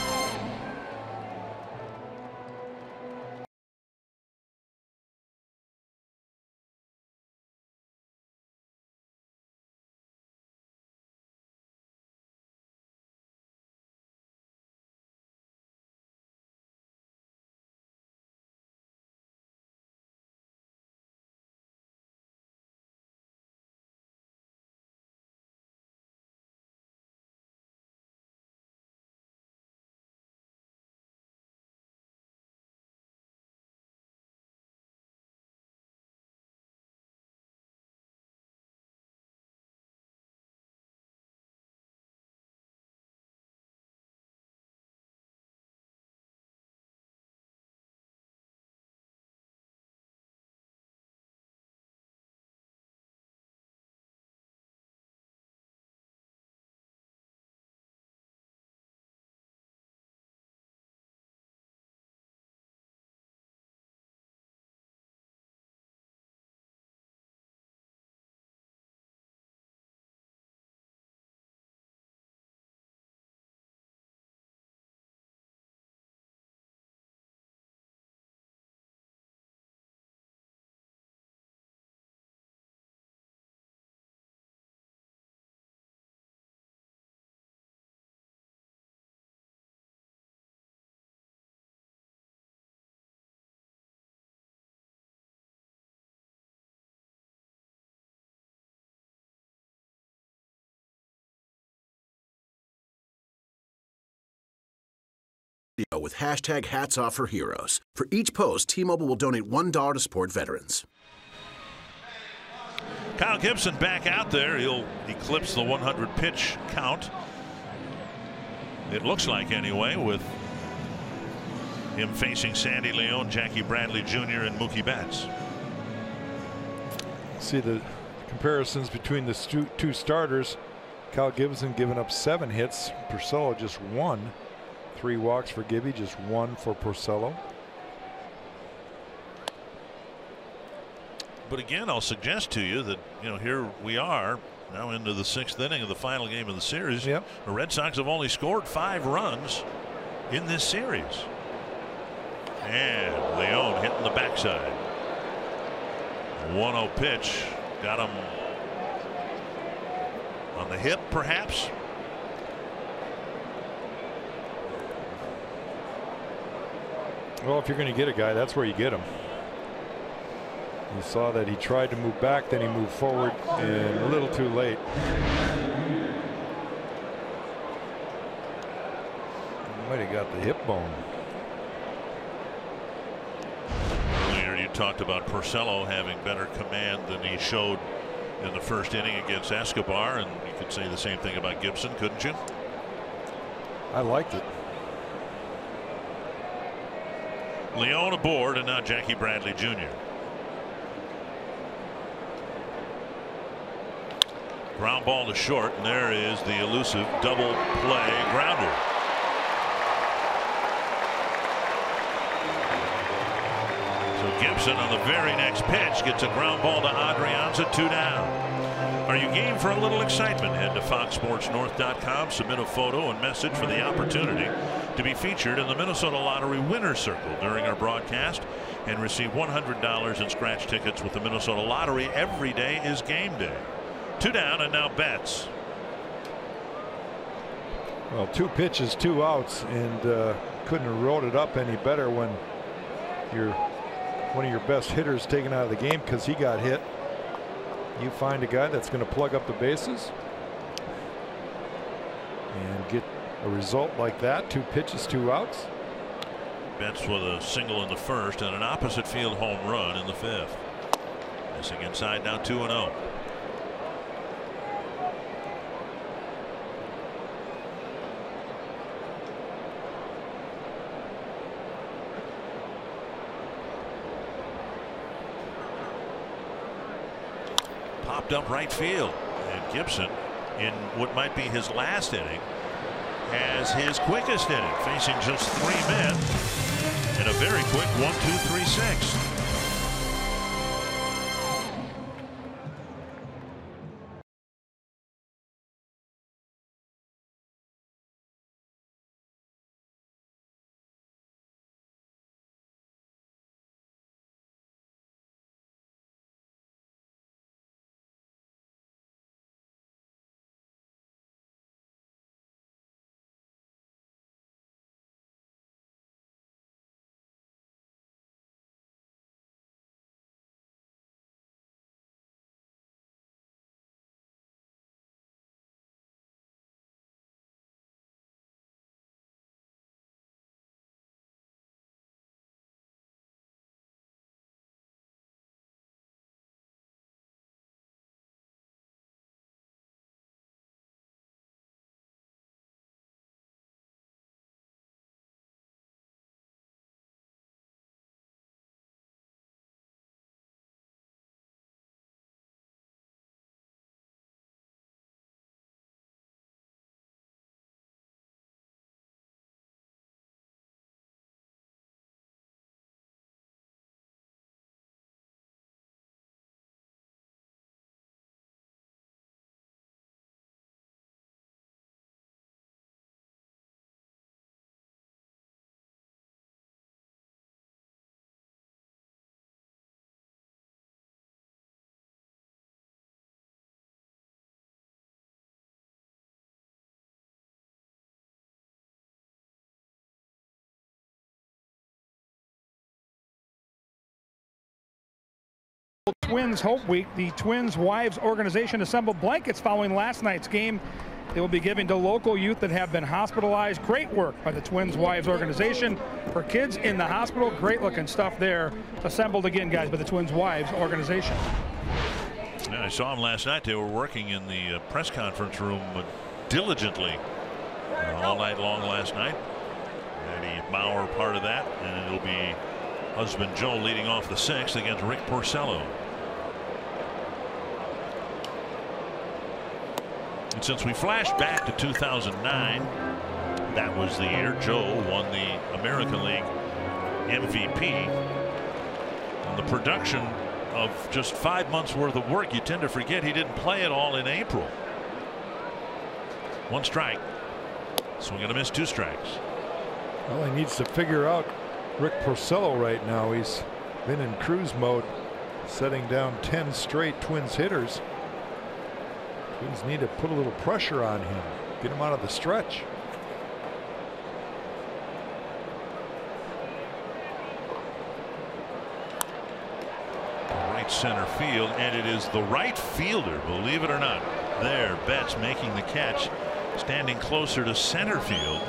With hashtag Hats Off for Heroes. For each post, T-Mobile will donate $1 to support veterans. Kyle Gibson back out there. He'll eclipse the 100 pitch count. It looks like anyway, with him facing Sandy Leon, Jackie Bradley Jr. and Mookie Betts. See, the comparisons between the two starters. Kyle Gibson giving up 7 hits. Porcello just 1. 3 walks for Gibby, just 1 for Porcello. But again, I'll suggest to you that, here we are now into the 6th inning of the final game of the series. Yep. The Red Sox have only scored 5 runs in this series. And Leone hitting the backside. 1-0 pitch got him on the hip, perhaps. Well, if you're going to get a guy, that's where you get him. You saw that he tried to move back, then he moved forward, and a little too late. Might have got the hip bone. Earlier you talked about Porcello having better command than he showed in the first inning against Escobar, and you could say the same thing about Gibson, couldn't you? I liked it. Leone aboard, and now Jackie Bradley Jr. Ground ball to short, and there is the elusive double play grounder. So Gibson on the very next pitch gets a ground ball to Adrianza, 2 down. Are you game for a little excitement? Head to foxsportsnorth.com, submit a photo and message for the opportunity to be featured in the Minnesota Lottery Winner's Circle during our broadcast and receive $100 in scratch tickets with the Minnesota Lottery. Every day is game day. 2 down, and now Betts. Well, 2 pitches, 2 outs, and couldn't have rolled it up any better when you're one of your best hitters taken out of the game because he got hit. You find a guy that's going to plug up the bases and get a result like that. 2 pitches, 2 outs. Betts with a single in the first and an opposite field home run in the 5th. Missing inside, now 2-0. Popped up right field, and Gibson, in what might be his last inning, has his quickest inning, facing just 3 men in a very quick 1-2-3-6. Twins Hope Week. The Twins Wives organization assembled blankets following last night's game. They will be giving to local youth that have been hospitalized. Great work by the Twins Wives organization for kids in the hospital. Great looking stuff there. Assembled again, guys, by the Twins Wives organization. Yeah, I saw them last night. They were working in the press conference room diligently all night long last night. Eddie Bauer part of that, and it'll be husband Joe leading off the 6th against Rick Porcello. Since we flashed back to 2009, that was the year Joe won the American League MVP. And the production of just 5 months worth of work, you tend to forget he didn't play it all in April. 1 strike. Swing and a miss, 2 strikes. Well, he needs to figure out Rick Porcello right now. He's been in cruise mode, setting down 10 straight Twins hitters. Twins need to put a little pressure on him, get him out of the stretch. Right center field, and it is the right fielder, believe it or not. There, Betts making the catch, standing closer to center field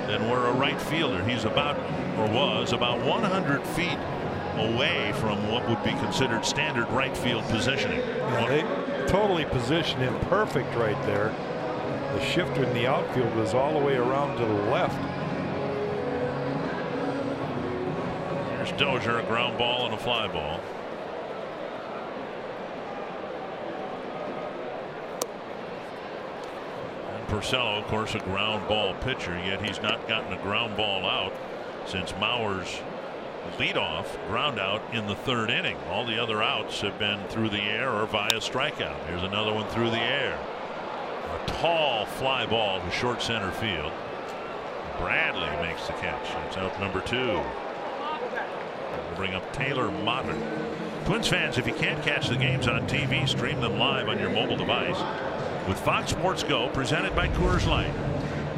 than where a right fielder. He's about, or was about 100 feet away from what would be considered standard right field positioning. Yeah, they totally positioned him perfect right there. The shifter in the outfield was all the way around to the left. Here's Dozier, a ground ball and a fly ball. And Porcello, of course, a ground ball pitcher, yet he's not gotten a ground ball out since Mauer's leadoff ground out in the 3rd inning. All the other outs have been through the air or via strikeout. Here's another one through the air. A tall fly ball to short center field. Bradley makes the catch. It's out number 2. We'll bring up Taylor Motter. Twins fans, if you can't catch the games on TV, stream them live on your mobile device with Fox Sports Go, presented by Coors Light.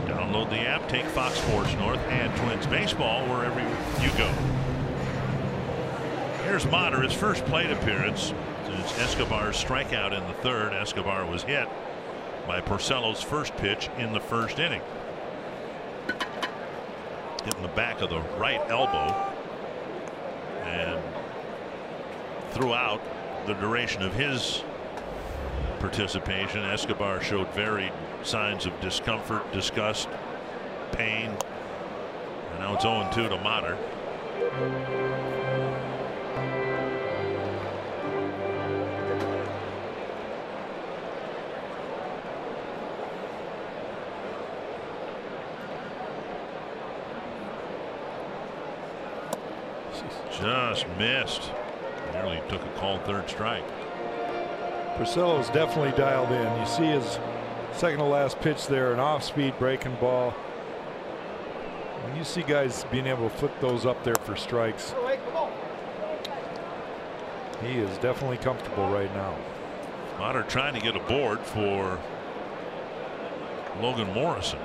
Download the app, take Fox Sports North and Twins baseball wherever you go. Here's Motter, his first plate appearance since Escobar's strikeout in the 3rd. Escobar was hit by Porcello's first pitch in the 1st inning. Hit in the back of the right elbow, and throughout the duration of his participation, Escobar showed varied signs of discomfort, disgust, pain. And now it's 0-2 to Motter. Just missed. Nearly took a called 3rd strike. Porcello's definitely dialed in. You see his second to last pitch there, an off-speed breaking ball. When you see guys being able to flip those up there for strikes, he is definitely comfortable right now. Motter trying to get a board for Logan Morrison.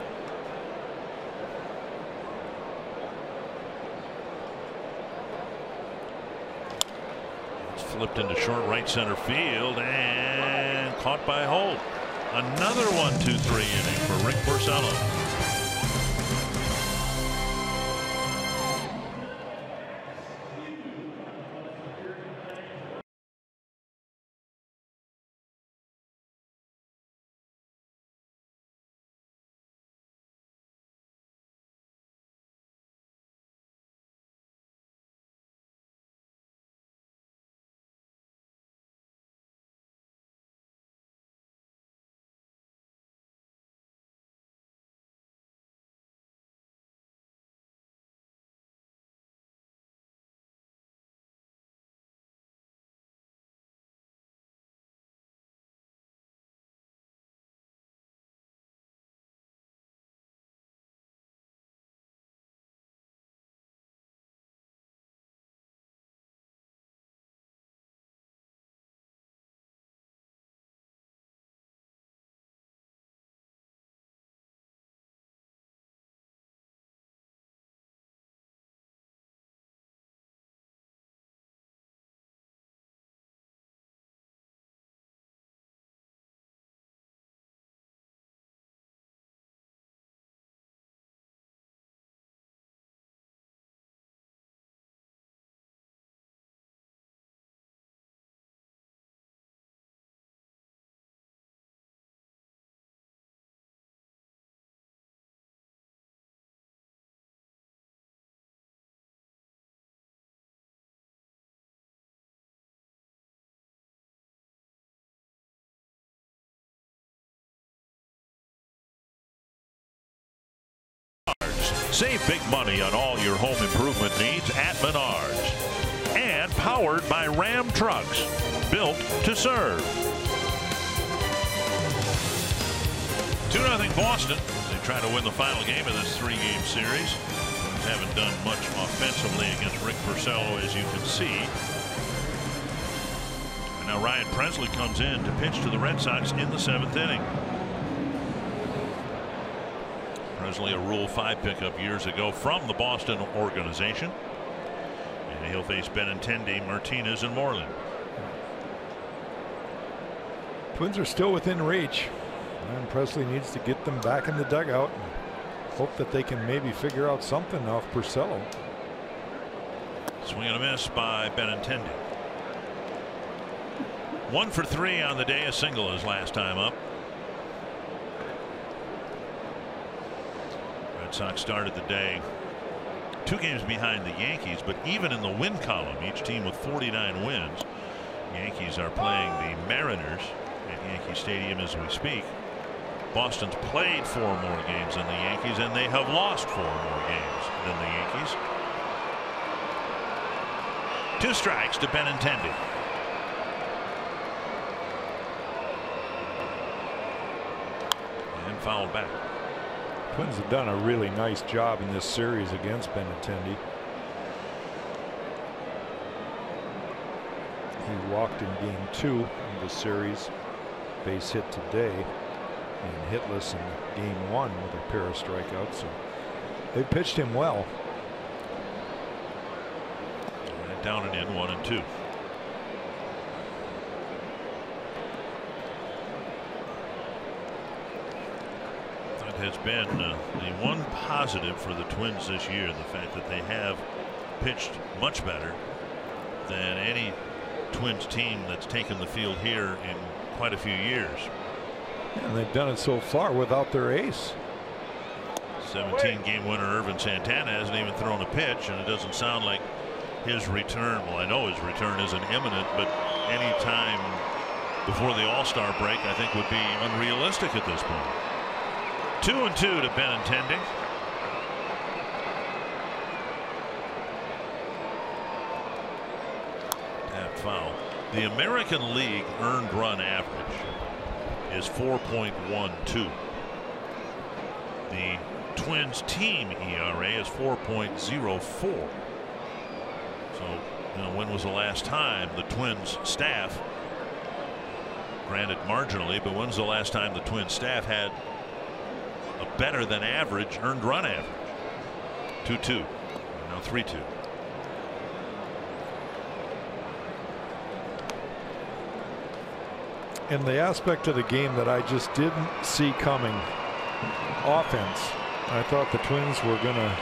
Flipped into short right center field and caught by Holt. Another 1-2-3 inning for Rick Porcello. Save big money on all your home improvement needs at Menards. And powered by Ram Trucks, built to serve. 2-0 Boston. They try to win the final game of this 3-game series. Haven't done much offensively against Rick Porcello, as you can see. And now Ryan Pressly comes in to pitch to the Red Sox in the 7th inning. Pressly, a Rule 5 pickup years ago from the Boston organization. And he'll face Benintendi, Martinez, and Moreland. Twins are still within reach. And Pressly needs to get them back in the dugout and hope that they can maybe figure out something off Porcello. Swing and a miss by Benintendi. 1 for 3 on the day. A single his last time up. Red Sox started the day 2 games behind the Yankees, but even in the win column, each team with 49 wins. Yankees are playing the Mariners at Yankee Stadium as we speak. Boston's played 4 more games than the Yankees, and they have lost 4 more games than the Yankees. 2 strikes to Benintendi. And fouled back. Twins have done a really nice job in this series against Benintendi. He walked in game 2 of the series, base hit today, and hitless in game 1 with a pair of strikeouts. So they pitched him well. And down and in, 1 and 2. That has been the one positive for the Twins this year, the fact that they have pitched much better than any Twins team that's taken the field here in quite a few years. And they've done it so far without their ace. 17-game winner Irvin Santana hasn't even thrown a pitch, and it doesn't sound like his return. Well, I know his return isn't imminent, but any time before the All-Star break, I think, would be unrealistic at this point. 2 and 2 to Benintendi. Tap foul. The American League earned run average is 4.12. The Twins team ERA is 4.04. So, when was the last time the Twins staff, granted marginally, but when's the last time the Twins staff had a better than average earned run average? 2-2. Now 3-2. And the aspect of the game that I just didn't see coming, offense. I thought the Twins were going to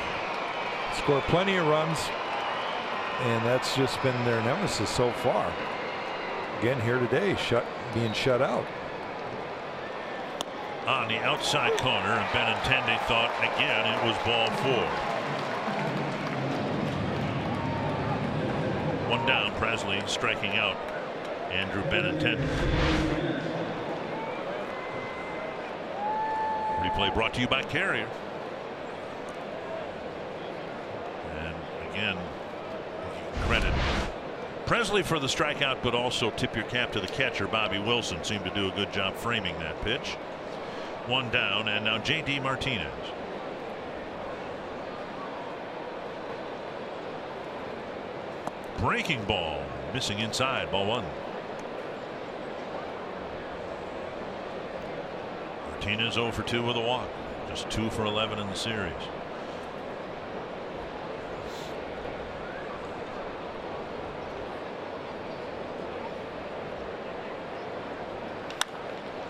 score plenty of runs, and that's just been their nemesis so far. Again here today, being shut out. On the outside corner, and Benintendi thought again it was ball 4. 1 down, Pressly striking out Andrew Benintendi. Replay brought to you by Carrier. And again, credit Pressly for the strikeout, but also tip your cap to the catcher. Bobby Wilson seemed to do a good job framing that pitch. 1 down, and now J.D. Martinez. Breaking ball, missing inside, ball 1. Martinez 0 for 2 with a walk, just 2 for 11 in the series.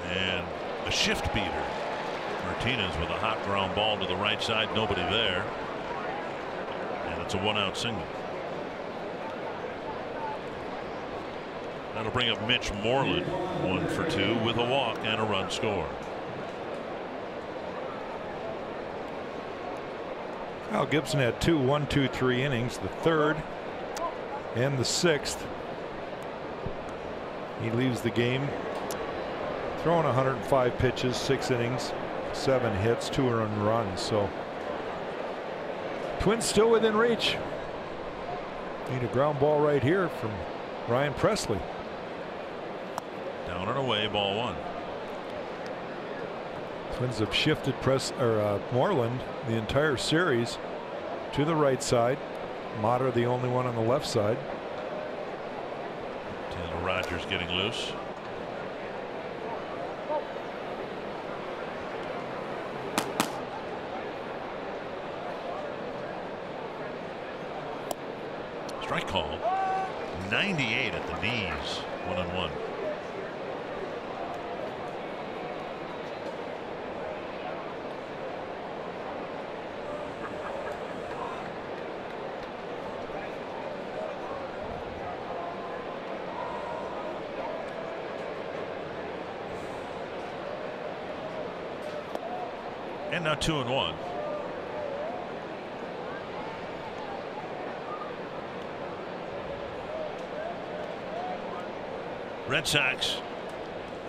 And a shift beater. Martinez with a hot ground ball to the right side, nobody there, and it's a 1-out single. That'll bring up Mitch Moreland, 1 for 2 with a walk and a run scored. Kyle Gibson had 2 1-2-3 innings, the 3rd and the 6th. He leaves the game throwing 105 pitches, 6 innings, 7 hits, 2 earned runs. So Twins still within reach. Need a ground ball right here from Ryan Presley. Down and away, ball one. Twins have shifted Moreland the entire series to the right side. Mater the only one on the left side. Taylor Rogers getting loose. Strike call. 98 at the knees. 1-1. And now 2-1. Red Sox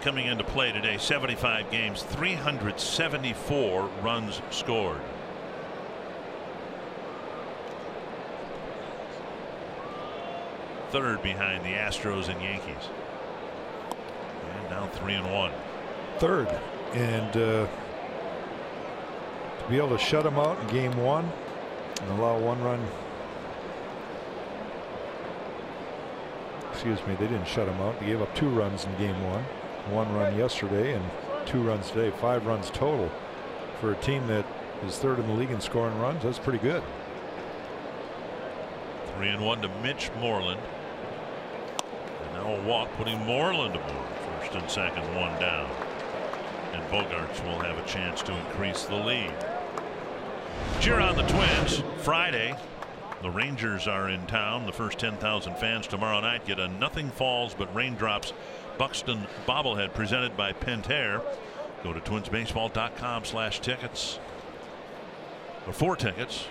coming into play today, 75 games, 374 runs scored. Third behind the Astros and Yankees. And now 3-1. Third, and to be able to shut them out in game one and allow one run. Excuse me, they didn't shut them out. They gave up 2 runs in game one. 1 run yesterday and 2 runs today. 5 runs total for a team that is third in the league in scoring runs. That's pretty good. 3-1 to Mitch Moreland. And now a walk, putting Moreland aboard. First and second, 1 down. And Bogaerts will have a chance to increase the lead. Cheer on the Twins. Friday, the Rangers are in town. The first 10,000 fans tomorrow night get a Nothing Falls But Raindrops Buxton bobblehead presented by Pentair. Go to twinsbaseball.com/tickets or for tickets.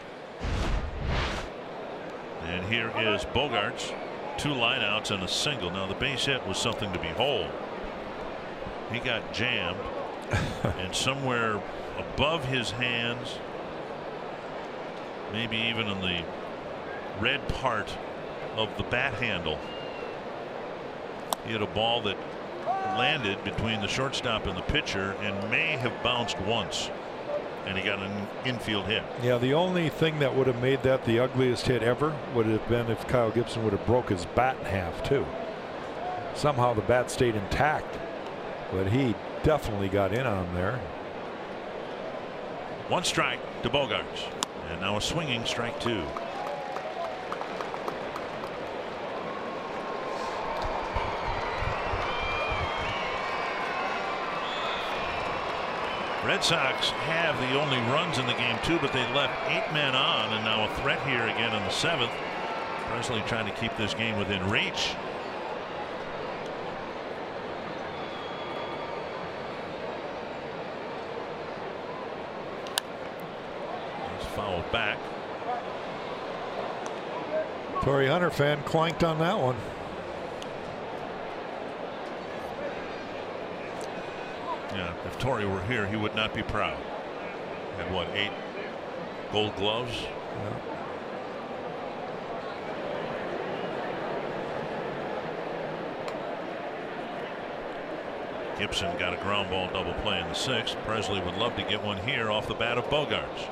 And here is Bogaerts. 2 lineouts and a single. Now the base hit was something to behold. He got jammed and somewhere above his hands, maybe even in the red part of the bat handle, he had a ball that landed between the shortstop and the pitcher and may have bounced once, and he got an infield hit. Yeah, the only thing that would have made that the ugliest hit ever would have been if Kyle Gibson would have broke his bat in half too. Somehow the bat stayed intact, but he definitely got in on him there. 1 strike to Bogaerts, and now a swinging strike 2. Red Sox have the only runs in the game too, but they left 8 men on, and now a threat here again in the 7th. Presley trying to keep this game within reach. He's fouled back. Torrey Hunter fan clanked on that one. Yeah, if Torrey were here, he would not be proud. Had what, 8 gold gloves? Yeah. Gibson got a ground ball double play in the 6th. Presley would love to get one here off the bat of Bogaerts.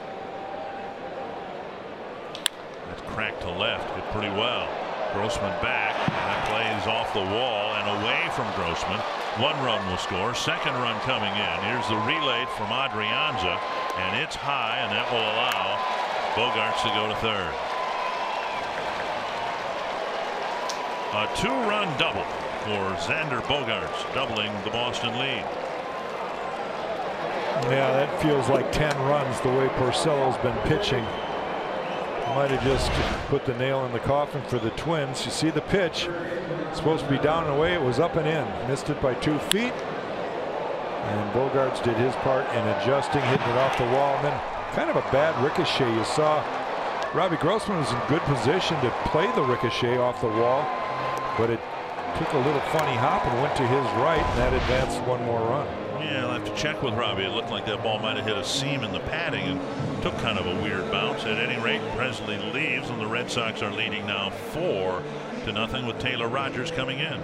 That's cracked to left, hit pretty well. Grossman back. That play is off the wall and away from Grossman. 1 run will score. 2nd run coming in. Here's the relay from Adrianza, and it's high, and that will allow Bogaerts to go to 3rd. A 2-run double for Xander Bogaerts, doubling the Boston lead. Yeah, that feels like 10 runs the way Porcello's been pitching. Might have just put the nail in the coffin for the Twins. You see the pitch. It's supposed to be down and away. It was up and in. Missed it by 2 feet. And Bogaerts did his part in adjusting, hitting it off the wall. And then kind of a bad ricochet. You saw Robbie Grossman was in good position to play the ricochet off the wall, but it took a little funny hop and went to his right, and that advanced 1 more run. Yeah, I'll have to check with Robbie. It looked like that ball might have hit a seam in the padding and took kind of a weird bounce. At any rate, Presley leaves, and the Red Sox are leading now 4-0 with Taylor Rogers coming in.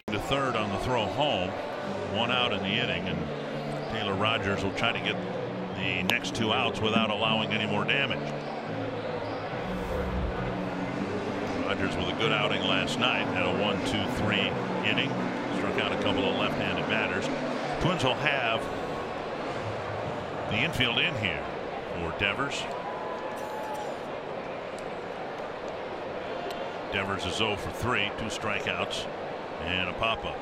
To third on the throw home, 1 out in the inning, and Taylor Rogers will try to get the next 2 outs without allowing any more damage. Rogers with a good outing last night, had a 1-2-3 inning, struck out a couple of left-handed batters. Twins will have the infield in here for Devers. Devers is 0 for 3, 2 strikeouts and a pop-up.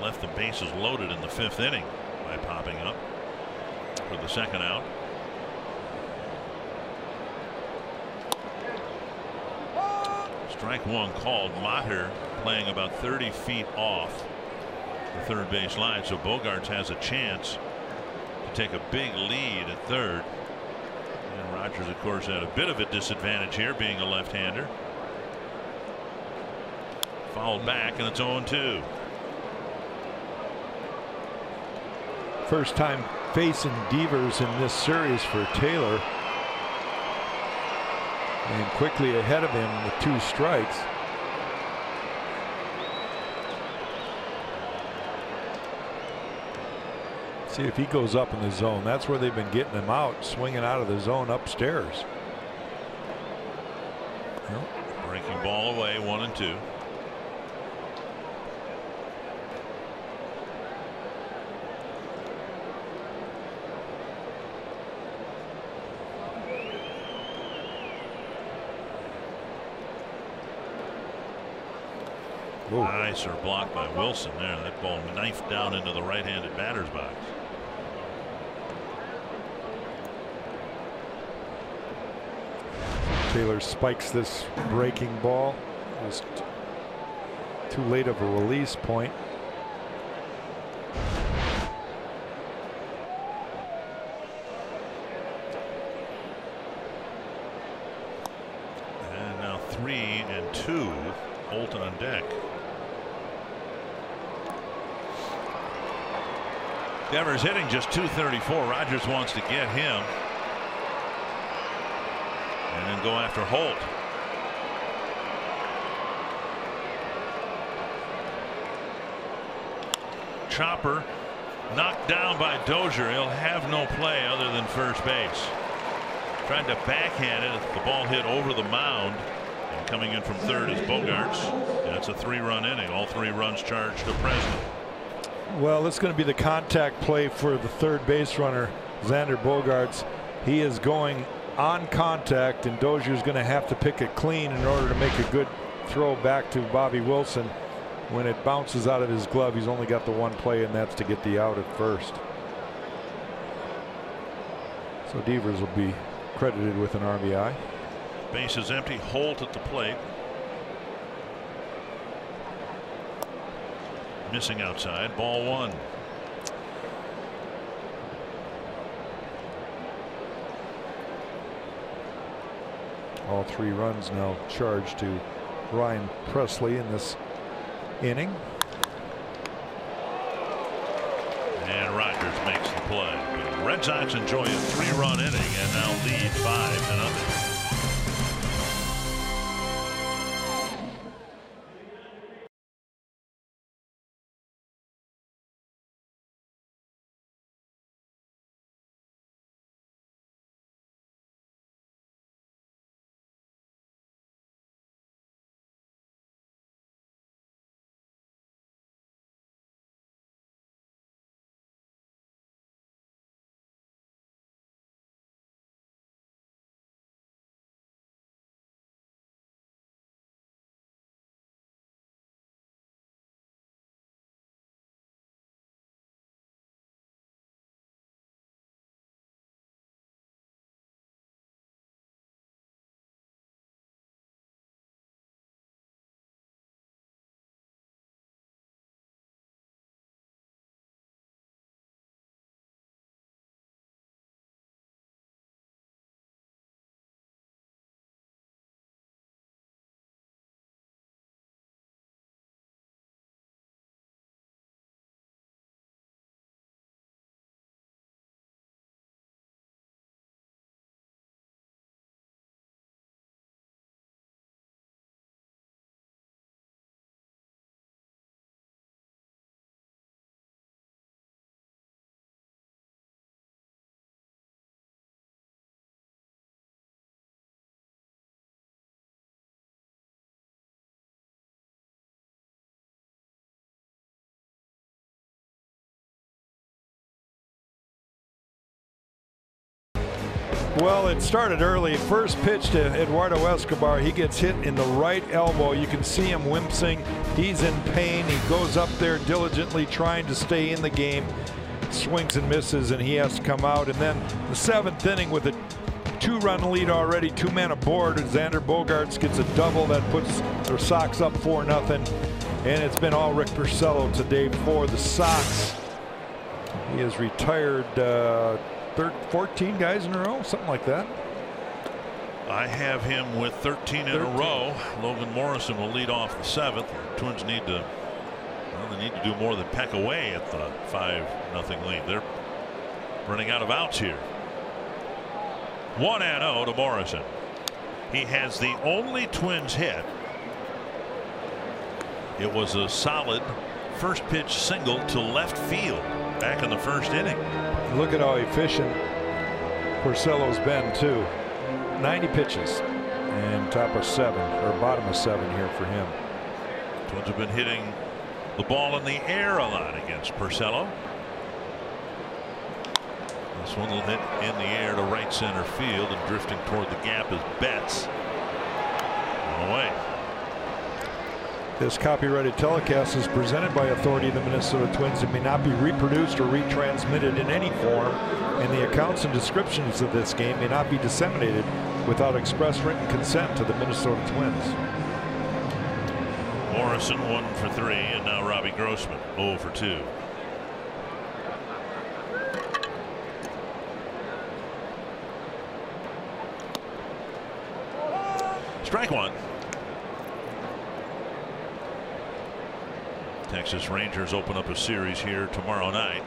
Left the bases loaded in the 5th inning by popping up for the 2nd out. Strike 1 called. Maher playing about 30 feet off the 3rd base line, so Bogaerts has a chance to take a big lead at 3rd. And Rogers, of course, had a bit of a disadvantage here, being a left-hander. Fouled back, and it's 0-2. First time facing Devers in this series for Taylor, and quickly ahead of him with 2 strikes. See if he goes up in the zone. That's where they've been getting him out, swinging out of the zone upstairs. Well, breaking ball away, 1-2. Nice blocked by Wilson there. That ball knifed down into the right-handed batter's box. Taylor spikes this breaking ball. Just too late of a release point. And now 3-2. Holt on deck. Devers hitting just .234. Rogers wants to get him and then go after Holt. Chopper knocked down by Dozier. He'll have no play other than first base. Tried to backhand it. The ball hit over the mound. And coming in from 3rd is Bogaerts. And it's a 3-run inning. All 3 runs charged to Presley. Well, it's going to be the contact play for the 3rd base runner, Xander Bogaerts. He is going on contact, and Dozier's going to have to pick it clean in order to make a good throw back to Bobby Wilson. When it bounces out of his glove, he's only got the 1 play, and that's to get the out at first. So Devers will be credited with an RBI. Base is empty. Holt at the plate. missing outside. Ball one. All 3 runs now charged to Ryan Presley in this inning. And Rogers makes the play. The Red Sox enjoy a 3-run inning and now lead 5-0. Well, it started early. First pitch to Eduardo Escobar. He gets hit in the right elbow. You can see him wincing. He's in pain. He goes up there diligently trying to stay in the game. Swings and misses, and he has to come out. And then the 7th inning with a 2-run lead already, 2 men aboard. Xander Bogaerts gets a double that puts the Sox up 4-0. And it's been all Rick Porcello today for the Sox. He has retired 14 guys in a row, something like that. I have him with 13 in a row. Logan Morrison will lead off the 7th. Twins need to, well, they need to do more than peck away at the 5-0 lead. They're running out of outs here. 1-0 to Morrison. He has the only Twins hit. It was a solid first pitch single to left field back in the first inning. Look at how efficient Porcello's been too. 90 pitches and top of 7 or bottom of 7 here for him. Twins have been hitting the ball in the air a lot against Porcello. This one will hit in the air to right center field, and drifting toward the gap is Betts. On the way. This copyrighted telecast is presented by authority of the Minnesota Twins. It may not be reproduced or retransmitted in any form, and the accounts and descriptions of this game may not be disseminated without express written consent to the Minnesota Twins. Morrison 1 for 3, and now Robbie Grossman 0 for 2. Strike one. Texas Rangers open up a series here tomorrow night.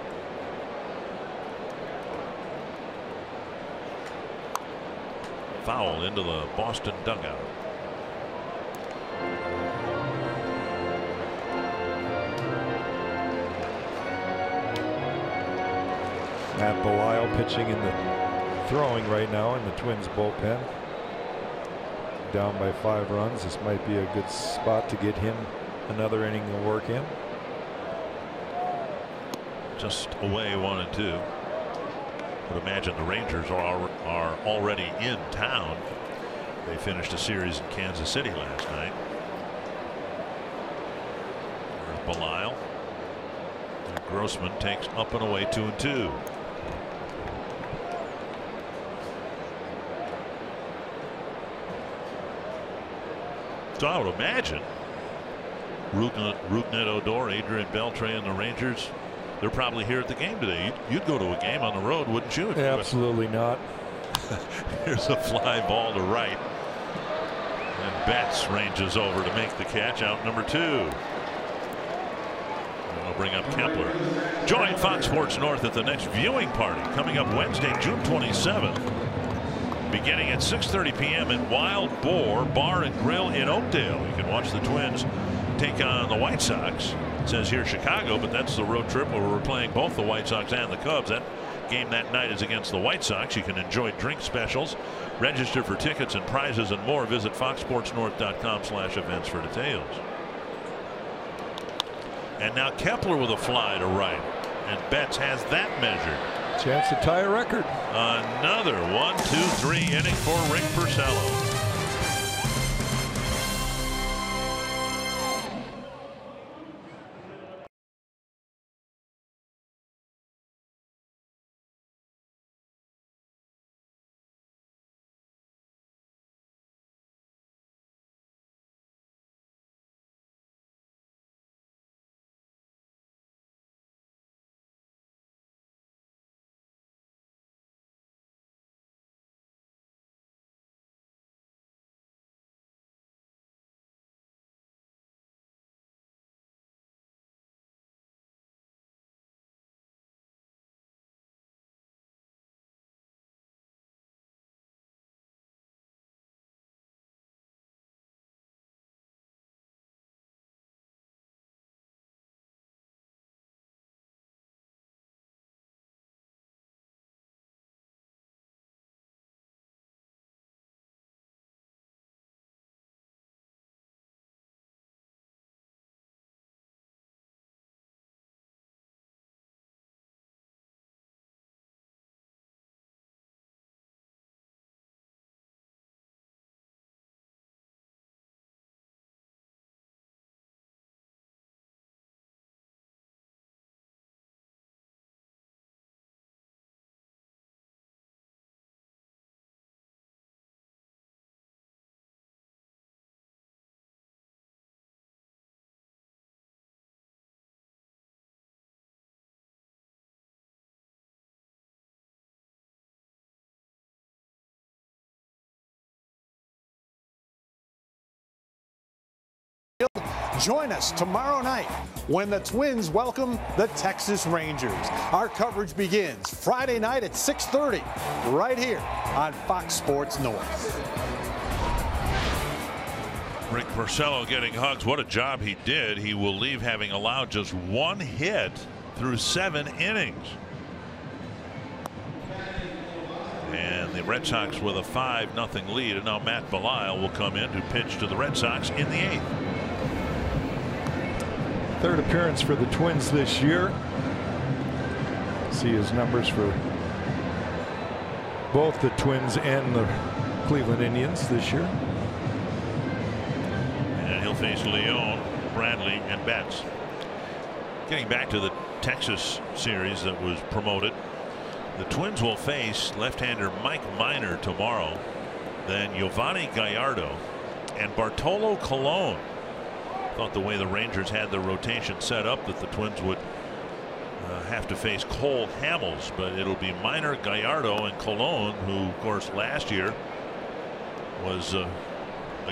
Foul into the Boston dugout. Matt Belisle pitching in the throwing right now in the Twins bullpen. Down by 5 runs. This might be a good spot to get him another inning of work in. Just away 1-2. Would imagine the Rangers are already in town. They finished a series in Kansas City last night. There's Belisle. And Grossman takes up and away 2-2. So I would imagine Rougned Odor, Adrian Beltre, and the Rangers. They're probably here at the game today. You'd go to a game on the road, wouldn't you? Absolutely not. Here's a fly ball to right. And Betts ranges over to make the catch. Out number 2. And we'll bring up Kepler. Join Fox Sports North at the next viewing party coming up Wednesday, June 27th. Beginning at 6:30 p.m. at Wild Boar Bar and Grill in Oakdale. You can watch the Twins take on the White Sox. It says here Chicago, but that's the road trip where we're playing both the White Sox and the Cubs. That game that night is against the White Sox. You can enjoy drink specials, register for tickets and prizes and more. Visit foxsportsnorth.com/events for details. And now Kepler with a fly to right, and Betts has that measured. Chance to tie a record. Another 1-2-3 inning for Rick Porcello. Join us tomorrow night when the Twins welcome the Texas Rangers. Our coverage begins Friday night at 6:30 right here on Fox Sports North. Rick Porcello getting hugs. What a job he did. He will leave having allowed just 1 hit through 7 innings. And the Red Sox with a 5-0 lead. And now Matt Belisle will come in to pitch to the Red Sox in the 8th. Third appearance for the Twins this year. See his numbers for both the Twins and the Cleveland Indians this year. And he'll face Leon, Bradley, and Betts. Getting back to the Texas series that was promoted, the Twins will face left-hander Mike Minor tomorrow, then Giovanni Gallardo and Bartolo Colon. Thought the way the Rangers had their rotation set up that the Twins would have to face Cole Hamels, but it'll be Minor, Gallardo, and Colon, who of course last year was a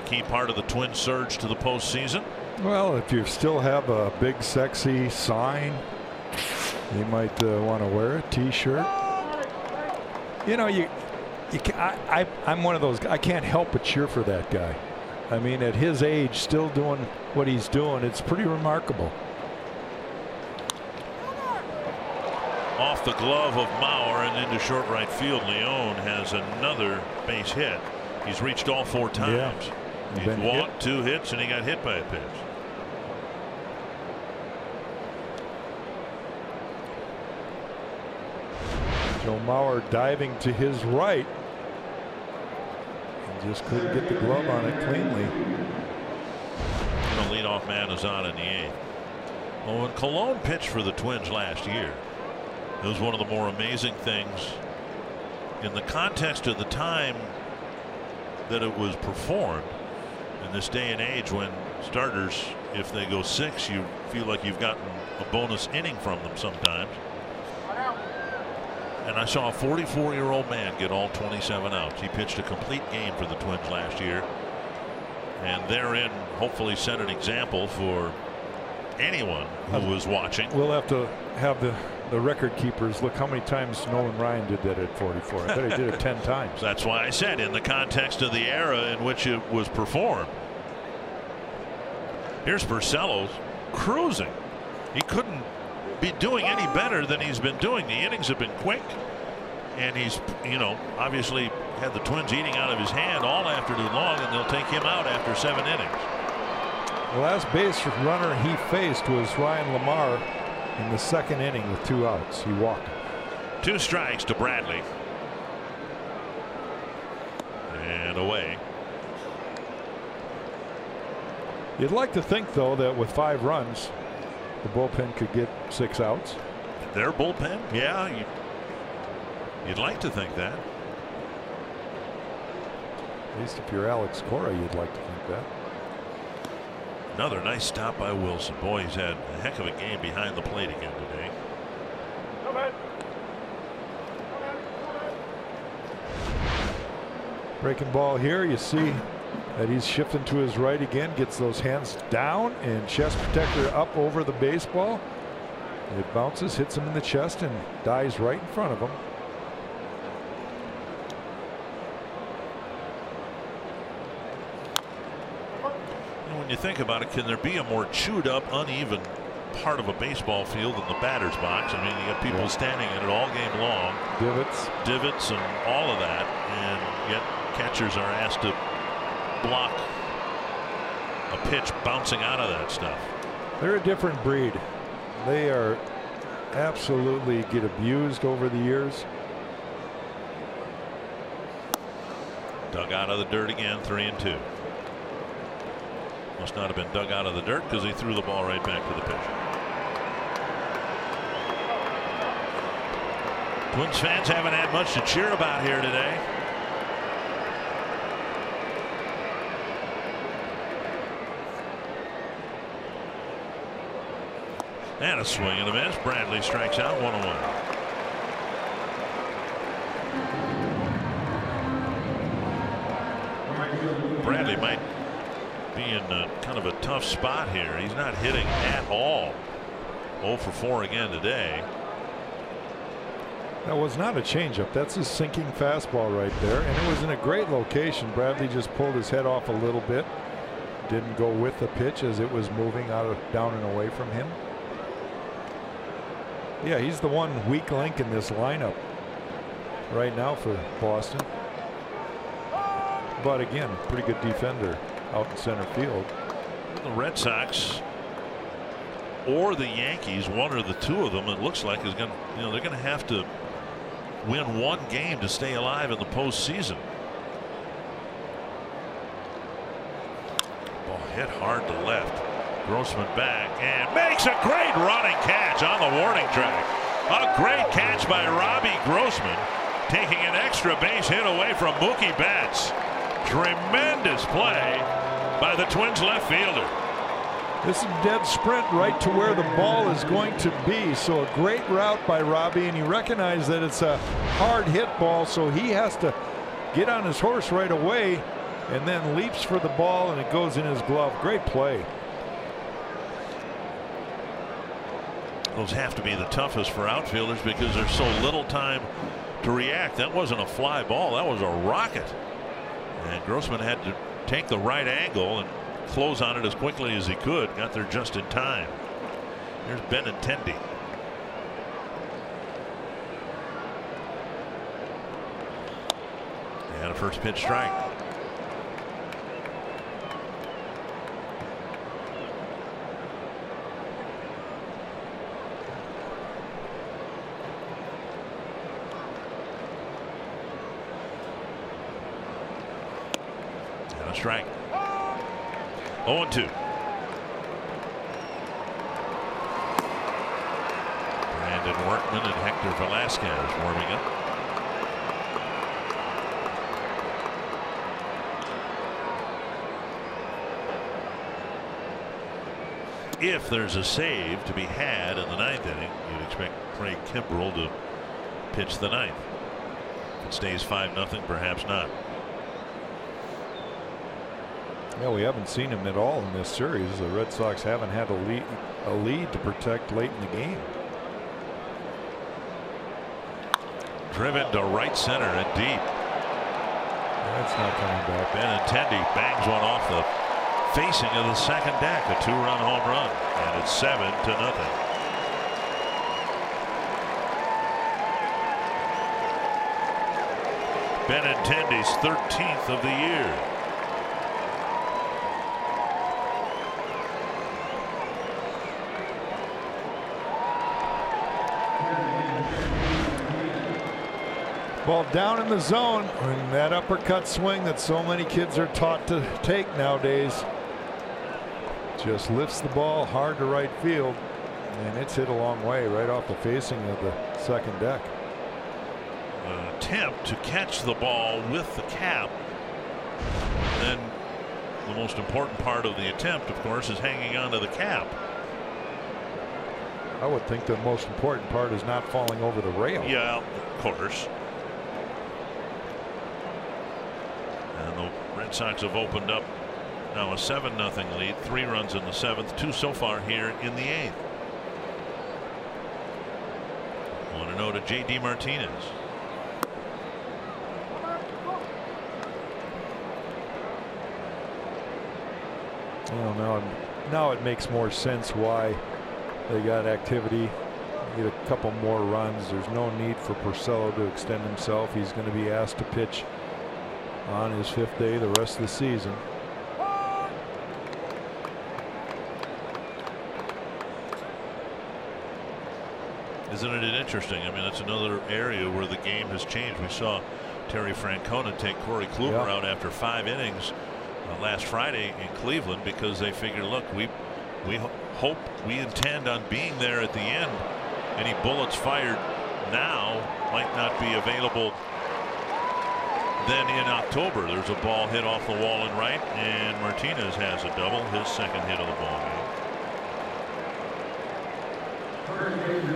key part of the Twins surge to the postseason. Well, if you still have a big sexy sign, you might want to wear a t-shirt. You know, I'm one of those. I can't help but cheer for that guy. I mean, at his age, still doing what he's doing, it's pretty remarkable. Off the glove of Mauer and into short right field. Leon has another base hit. He's reached all 4 times. Yeah. He's walked 2 hits and he got hit by a pitch. Joe Mauer diving to his right. Just couldn't get the glove on it cleanly. The leadoff man is on in the 8th. Well, when Colon pitched for the Twins last year, it was one of the more amazing things in the context of the time that it was performed in this day and age when starters, if they go 6, you feel like you've gotten a bonus inning from them sometimes. And I saw a 44-year-old man get all 27 outs. He pitched a complete game for the Twins last year, and therein hopefully set an example for anyone who was watching. We'll have to have the record keepers look how many times Nolan Ryan did that at 44. I bet he did it 10 times. That's why I said in the context of the era in which it was performed. Here's Porcello cruising. He couldn't be doing any better than he's been doing. The innings have been quick, and he's, you know, obviously had the Twins eating out of his hand all afternoon long, and they'll take him out after 7 innings. The last base runner he faced was Ryan Lamar in the 2nd inning with 2 outs. He walked. 2 strikes to Bradley. And away. You'd like to think, though, that with 5 runs, the bullpen could get 6 outs. Their bullpen? Yeah, you'd like to think that. At least if you're Alex Cora, you'd like to think that. Another nice stop by Wilson. Boy, he's had a heck of a game behind the plate again today. Breaking ball here. You see that he's shifting to his right again. Gets those hands down and chest protector up over the baseball. It bounces, hits him in the chest, and dies right in front of him. When you think about it, can there be a more chewed up, uneven part of a baseball field than the batter's box? I mean, you got people standing in it all game long. Divots and all of that, and yet catchers are asked to block a pitch bouncing out of that stuff. They're a different breed. They are absolutely get abused over the years. Dug out of the dirt again, 3-2. Must not have been dug out of the dirt because he threw the ball right back to the pitcher. Twins fans haven't had much to cheer about here today. And a swing and a miss. Bradley strikes out, 1-1. Bradley might be in kind of a tough spot here. He's not hitting at all. 0 for 4 again today. That was not a changeup. That's his sinking fastball right there, and it was in a great location. Bradley just pulled his head off a little bit. Didn't go with the pitch as it was moving down and away from him. Yeah, he's the one weak link in this lineup right now for Boston. But again, pretty good defender out in center field. The Red Sox or the Yankees, one or the two of them, it looks like is going to, they're going to have to win one game to stay alive in the postseason. Ball hit hard to left. Grossman back and makes a great running catch on the warning track. A great catch by Robbie Grossman, taking an extra base hit away from Mookie Betts. Tremendous play by the Twins left fielder. This is a dead sprint right to where the ball is going to be. So a great route by Robbie, and he recognized that it's a hard hit ball, so he has to get on his horse right away and then leaps for the ball, and it goes in his glove. Great play. Those have to be the toughest for outfielders because there's so little time to react. That wasn't a fly ball, that was a rocket. And Grossman had to take the right angle and close on it as quickly as he could. Got there just in time. Here's Benintendi. And a first pitch strike. And a strike. 0-2. Brandon Workman and Hector Velasquez warming up. if there's a save to be had in the 9th inning, you'd expect Craig Kimbrell to pitch the 9th. If it stays 5-0, perhaps not. Yeah, we haven't seen him at all in this series. The Red Sox haven't had a lead to protect late in the game. Driven to right center and deep. That's not coming back. Benintendi bangs one off the facing of the second deck. A 2-run home run, and it's 7-0. Benintendi's 13th of the year. Ball down in the zone, and that uppercut swing that so many kids are taught to take nowadays just lifts the ball hard to right field, and it's hit a long way right off the facing of the second deck. An attempt to catch the ball with the cap. Then the most important part of the attempt, of course, is hanging onto the cap. I would think the most important part is not falling over the rail. Yeah, of course. And the Red Sox have opened up now a 7-0 lead, 3 runs in the 7th, 2 so far here in the 8th. 1-0 to J.D. Martinez. Well, now it makes more sense why they got activity. Get a couple more runs. There's no need for Porcello to extend himself. He's going to be asked to pitch on his 5th day the rest of the season. Isn't it interesting? I mean, it's another area where the game has changed. We saw Terry Francona take Corey Kluber out after 5 innings last Friday in Cleveland because they figured, look, we hope, we intend on being there at the end. Any bullets fired now might not be available then in October. There's a ball hit off the wall in right, and Martinez has a double, his 2nd hit of the ball game.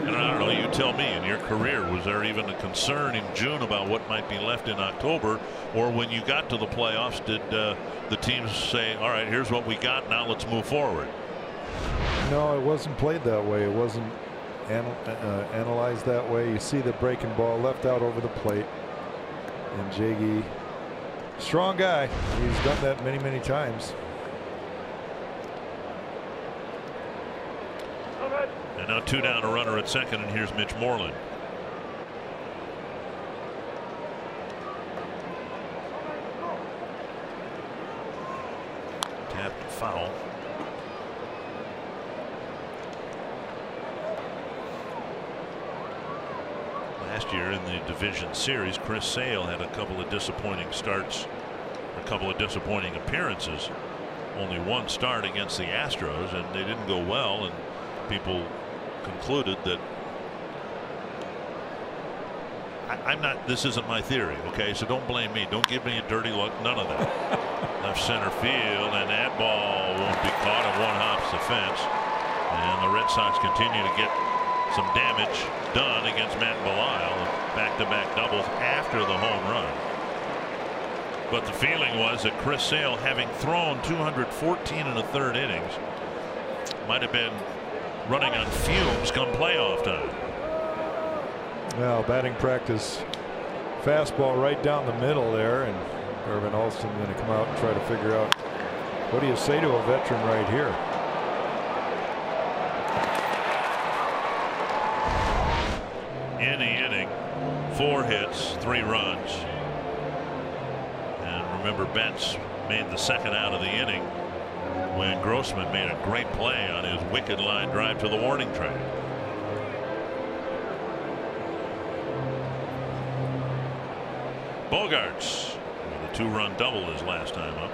And I don't know, you tell me, in your career, was there even a concern in June about what might be left in October, or when you got to the playoffs, did the teams say, all right, here's what we got, now let's move forward? No, it wasn't played that way. It wasn't analyzed that way. You see the breaking ball left out over the plate, and Jaggy, strong guy, he's done that many times. And now 2 down, a runner at 2nd, and here's Mitch Moreland. Tapped and foul. Last year in the division series, Chris Sale had a couple of disappointing starts, a couple of disappointing appearances. Only 1 start against the Astros, and they didn't go well, and people concluded that I'm not, this isn't my theory, okay, so don't blame me, don't give me a dirty look, none of that. Left center field, and that ball won't be caught, and 1 hops the fence, and the Red Sox continue to get some damage done against Matt Belisle. Back-to-back doubles after the home run. But the feeling was that Chris Sale, having thrown 214 in the 3rd innings, might have been running on fumes come playoff time. Well, batting practice, fastball right down the middle there, and Irvin Alston going to come out and try to figure out, what do you say to a veteran right here? In the inning, 4 hits, 3 runs. And remember, Betts made the 2nd out of the inning when Grossman made a great play on his wicked line drive to the warning track. Bogarts with a 2-run double his last time up.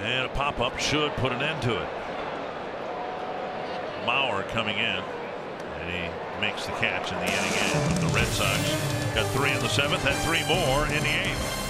And a pop-up should put an end to it. Mauer coming in, and he makes the catch in the inning end. The Red Sox got 3 in the 7th, had 3 more in the 8th.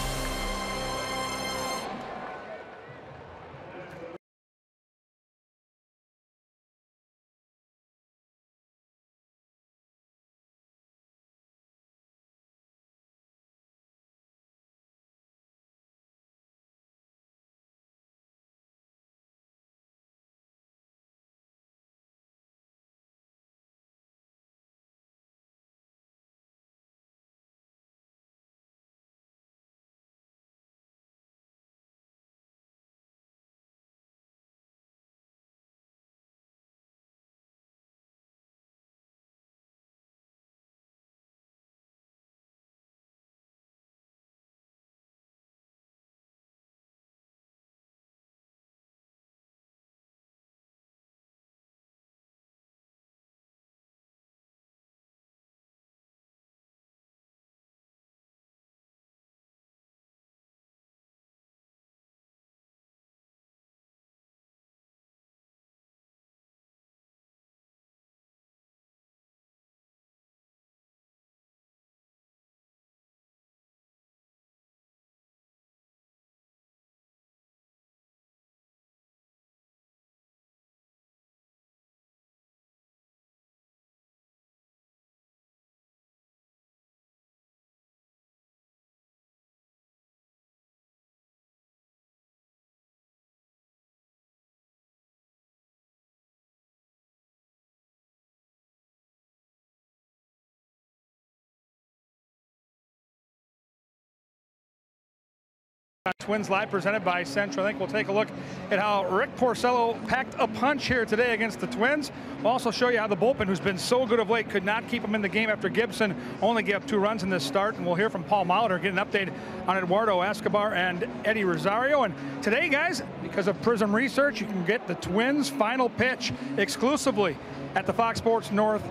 Twins Live presented by Central. I think we'll take a look at how Rick Porcello packed a punch here today against the Twins. We'll also show you how the bullpen, who's been so good of late, could not keep him in the game after Gibson only gave up 2 runs in this start. And we'll hear from Paul Molitor, get an update on Eduardo Escobar and Eddie Rosario. And today, guys, because of Prism Research, you can get the Twins' final pitch exclusively at the Fox Sports North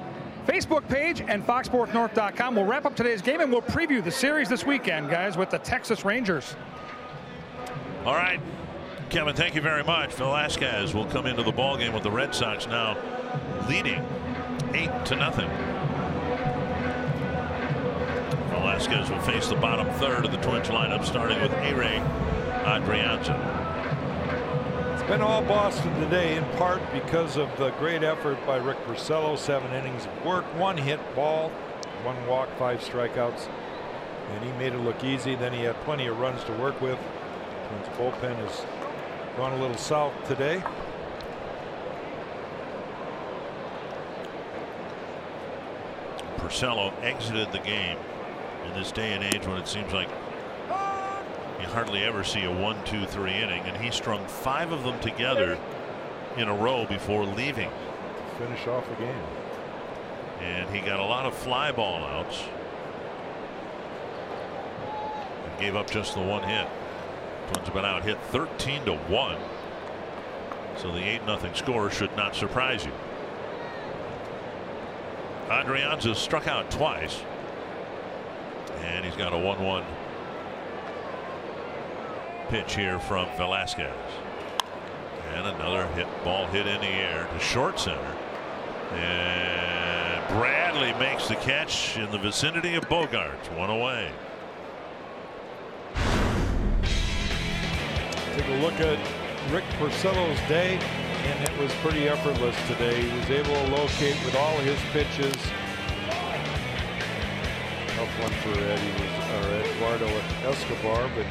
Facebook page and foxsportsnorth.com. We'll wrap up today's game and we'll preview the series this weekend, guys, with the Texas Rangers. All right, Kevin, thank you very much. Velasquez will come into the ballgame with the Red Sox now leading 8-0. Velasquez will face the bottom third of the Twins lineup, starting with A-Ray Adrianza. It's been all Boston today, in part because of the great effort by Rick Porcello. 7 innings of work, 1 hit ball, 1 walk, 5 strikeouts, and he made it look easy. Then he had plenty of runs to work with. Twins bullpen has gone a little south today. Porcello exited the game in this day and age when it seems like you hardly ever see a 1-2-3 inning, and he strung 5 of them together in a row before leaving to finish off the game. And he got a lot of fly ball outs and gave up just the 1 hit. Twins have been out hit 13-1, so the 8-0 score should not surprise you. Adrianza struck out twice, and he's got a 1-1 pitch here from Velasquez, and another ball hit in the air to short center, and Bradley makes the catch in the vicinity of Bogaerts. 1 away. Take a look at Rick Porcello's day, and it was pretty effortless today. He was able to locate with all his pitches. Tough one for Eduardo Escobar, but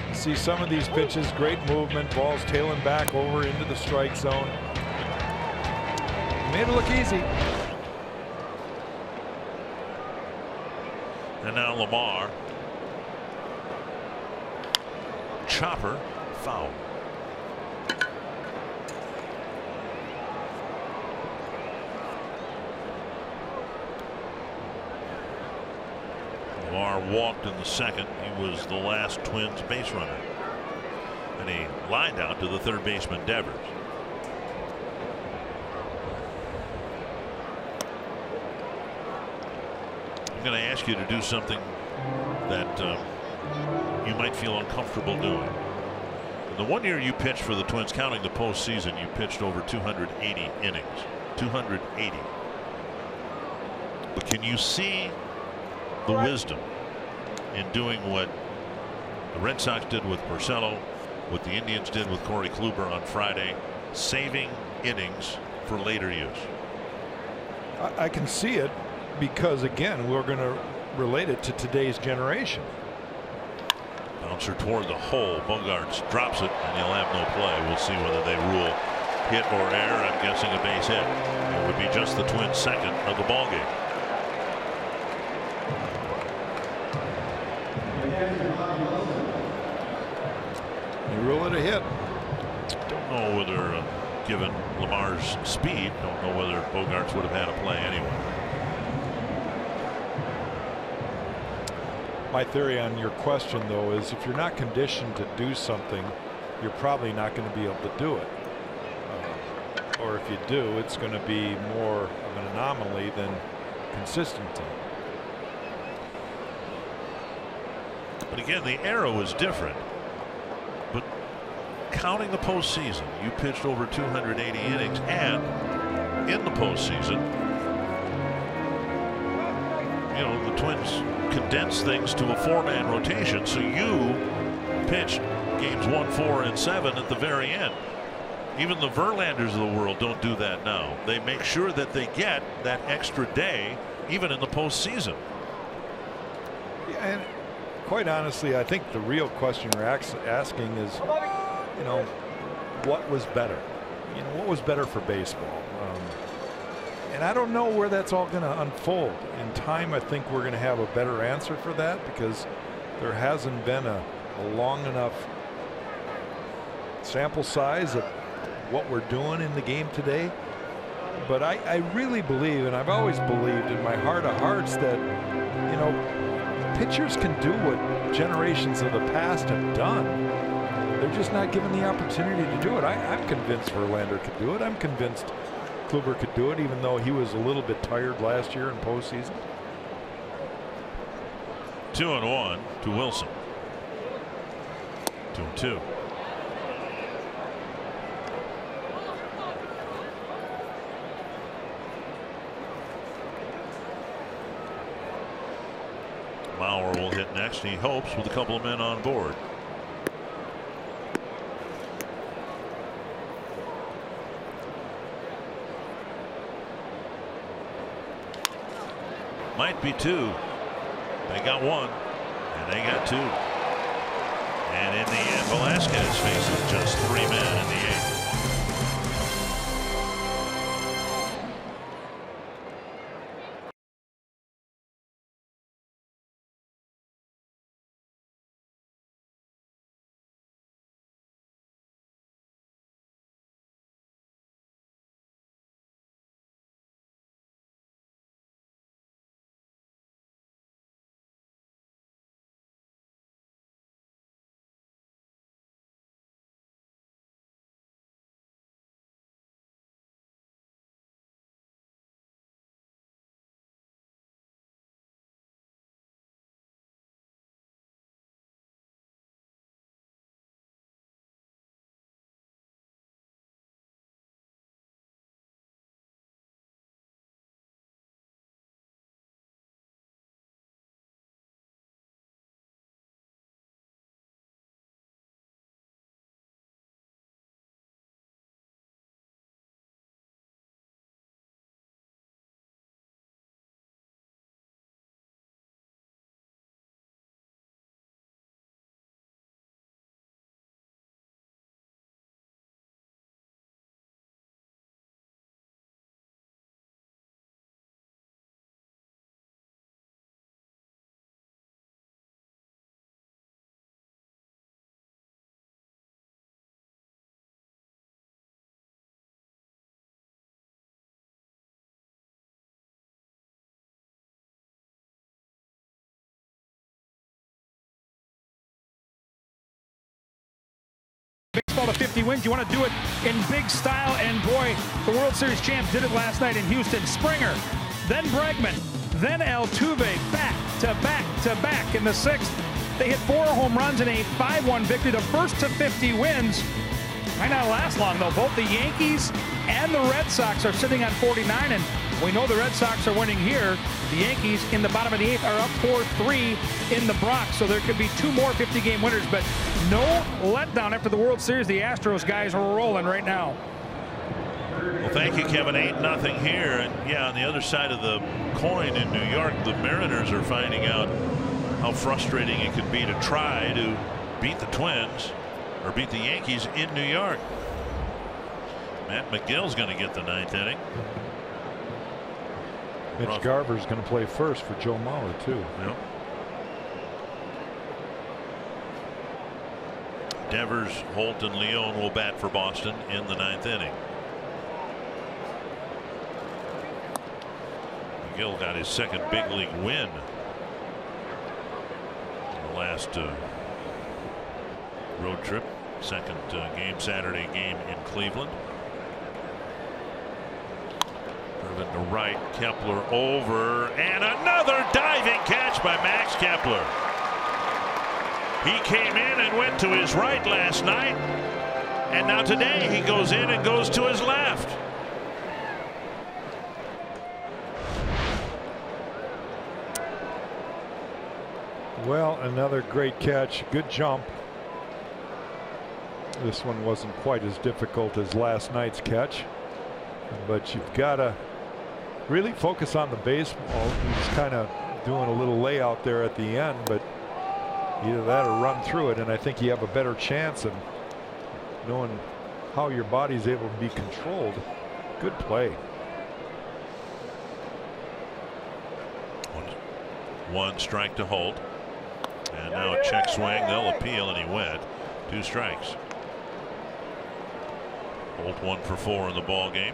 you see some of these pitches, great movement, balls tailing back over into the strike zone. Made it look easy. And now Lamar. Chopper. Foul. Lamar walked in the 2nd. He was the last Twins base runner, and he lined out to the 3rd baseman Devers. I'm going to ask you to do something that you might feel uncomfortable doing. The 1 year you pitched for the Twins, counting the postseason, you pitched over 280 innings. 280. But can you see the wisdom in doing what the Red Sox did with Porcello, what the Indians did with Corey Kluber on Friday, saving innings for later use? I can see it because, again, we're going to relate it to today's generation. Bouncer toward the hole. Bogaerts drops it, and he'll have no play. We'll see whether they rule hit or error. I'm guessing a base hit. It would be just the Twins' second of the ballgame. You rule it a hit. Don't know whether, given Lamar's speed, don't know whether Bogaerts would have had a play anyway. My theory on your question, though, is if you're not conditioned to do something, you're probably not going to be able to do it. Or if you do, it's going to be more of an anomaly than consistency. But again, the era was different. But counting the postseason, you pitched over 280 innings, and in the postseason, you know, the Twins condensed things to a 4-man rotation, so you pitched games 1, 4, and 7 at the very end. Even the Verlanders of the world don't do that now. They make sure that they get that extra day, even in the postseason. Yeah, and quite honestly, I think the real question we're asking is, you know, what was better? You know, what was better for baseball? And I don't know where that's all going to unfold. In time, I think we're going to have a better answer for that, because there hasn't been a long enough sample size of what we're doing in the game today. But I really believe, and I've always believed in my heart of hearts, that, you know, pitchers can do what generations of the past have done. They're just not given the opportunity to do it. I'm convinced Verlander could do it. I'm convinced Kluber could do it, even though he was a little bit tired last year in postseason. 2-1 to Wilson. 2-2. Mauer will hit next. He hopes with a couple of men on board. Might be 2. They got 1, and they got 2. And in the end, Velasquez faces just 3 men in the 8th. Baseball to 50 wins. You want to do it in big style, and boy, the World Series champ did it last night in Houston. Springer, then Bregman, then Altuve, back to back to back in the 6th. They hit 4 home runs in a 5-1 victory, the first to 50 wins. Might not last long, though. Both the Yankees and the Red Sox are sitting on 49, and we know the Red Sox are winning here. The Yankees in the bottom of the 8th are up 4-3 in the Bronx, so there could be 2 more 50-game winners, but no letdown after the World Series. The Astros guys are rolling right now. Well, thank you, Kevin. 8-0 here, and yeah, on the other side of the coin in New York, the Mariners are finding out how frustrating it can be to try to beat the Twins or beat the Yankees in New York. Matt McGill's going to get the 9th inning. Mitch Garver's going to play first for Joe Mauer, too. Yep. Devers, Holt, and Leone will bat for Boston in the 9th inning. McGill got his second big league win in the last road trip. Second game, Saturday game in Cleveland. Irvin to right, Kepler over, and another diving catch by Max Kepler. He came in and went to his right last night, and now today he goes in and goes to his left. Well, another great catch, good jump. This one wasn't quite as difficult as last night's catch, but you've got to really focus on the baseball. He's kind of doing a little layout there at the end, but either that or run through it, and I think you have a better chance of knowing how your body's able to be controlled. Good play. One strike to Holt, and now a check swing. They'll appeal, and he went. 2 strikes. Holt 1 for 4 in the ball game.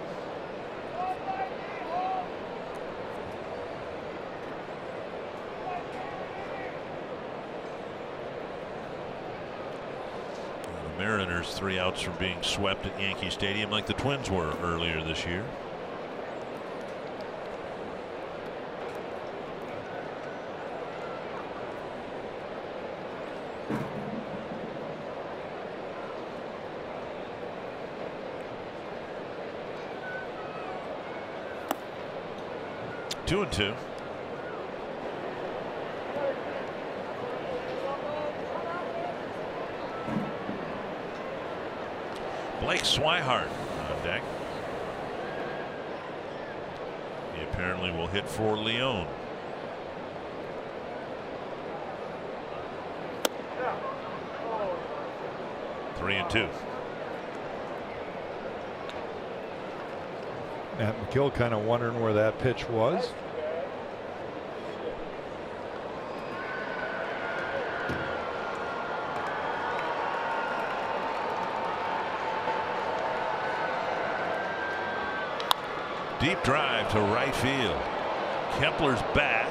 The Mariners 3 outs from being swept at Yankee Stadium like the Twins were earlier this year. Two and two. Blake Swihart on deck. He apparently will hit for Leone. Three and two. Matt McGill kind of wondering where that pitch was. Deep drive to right field. Kepler's back,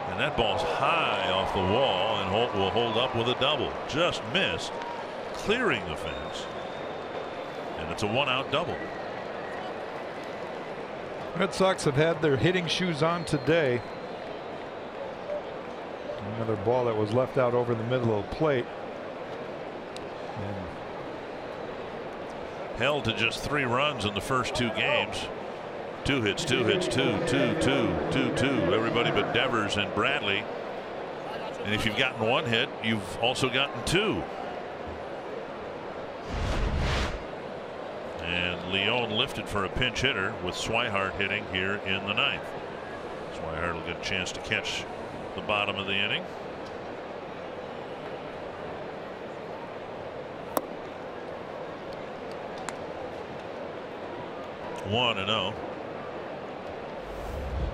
and that ball's high off the wall, and Holt will hold up with a double. Just missed, clearing the fence, and it's a 1-out double. Red Sox have had their hitting shoes on today. Another ball that was left out over the middle of the plate. And held to just 3 runs in the first 2 games. 2 hits, 2 hits, 2. Everybody but Devers and Bradley. And if you've gotten 1 hit, you've also gotten 2. And Leone lifted for a pinch hitter with Swihart hitting here in the 9th. Swihart will get a chance to catch the bottom of the inning. One and 0.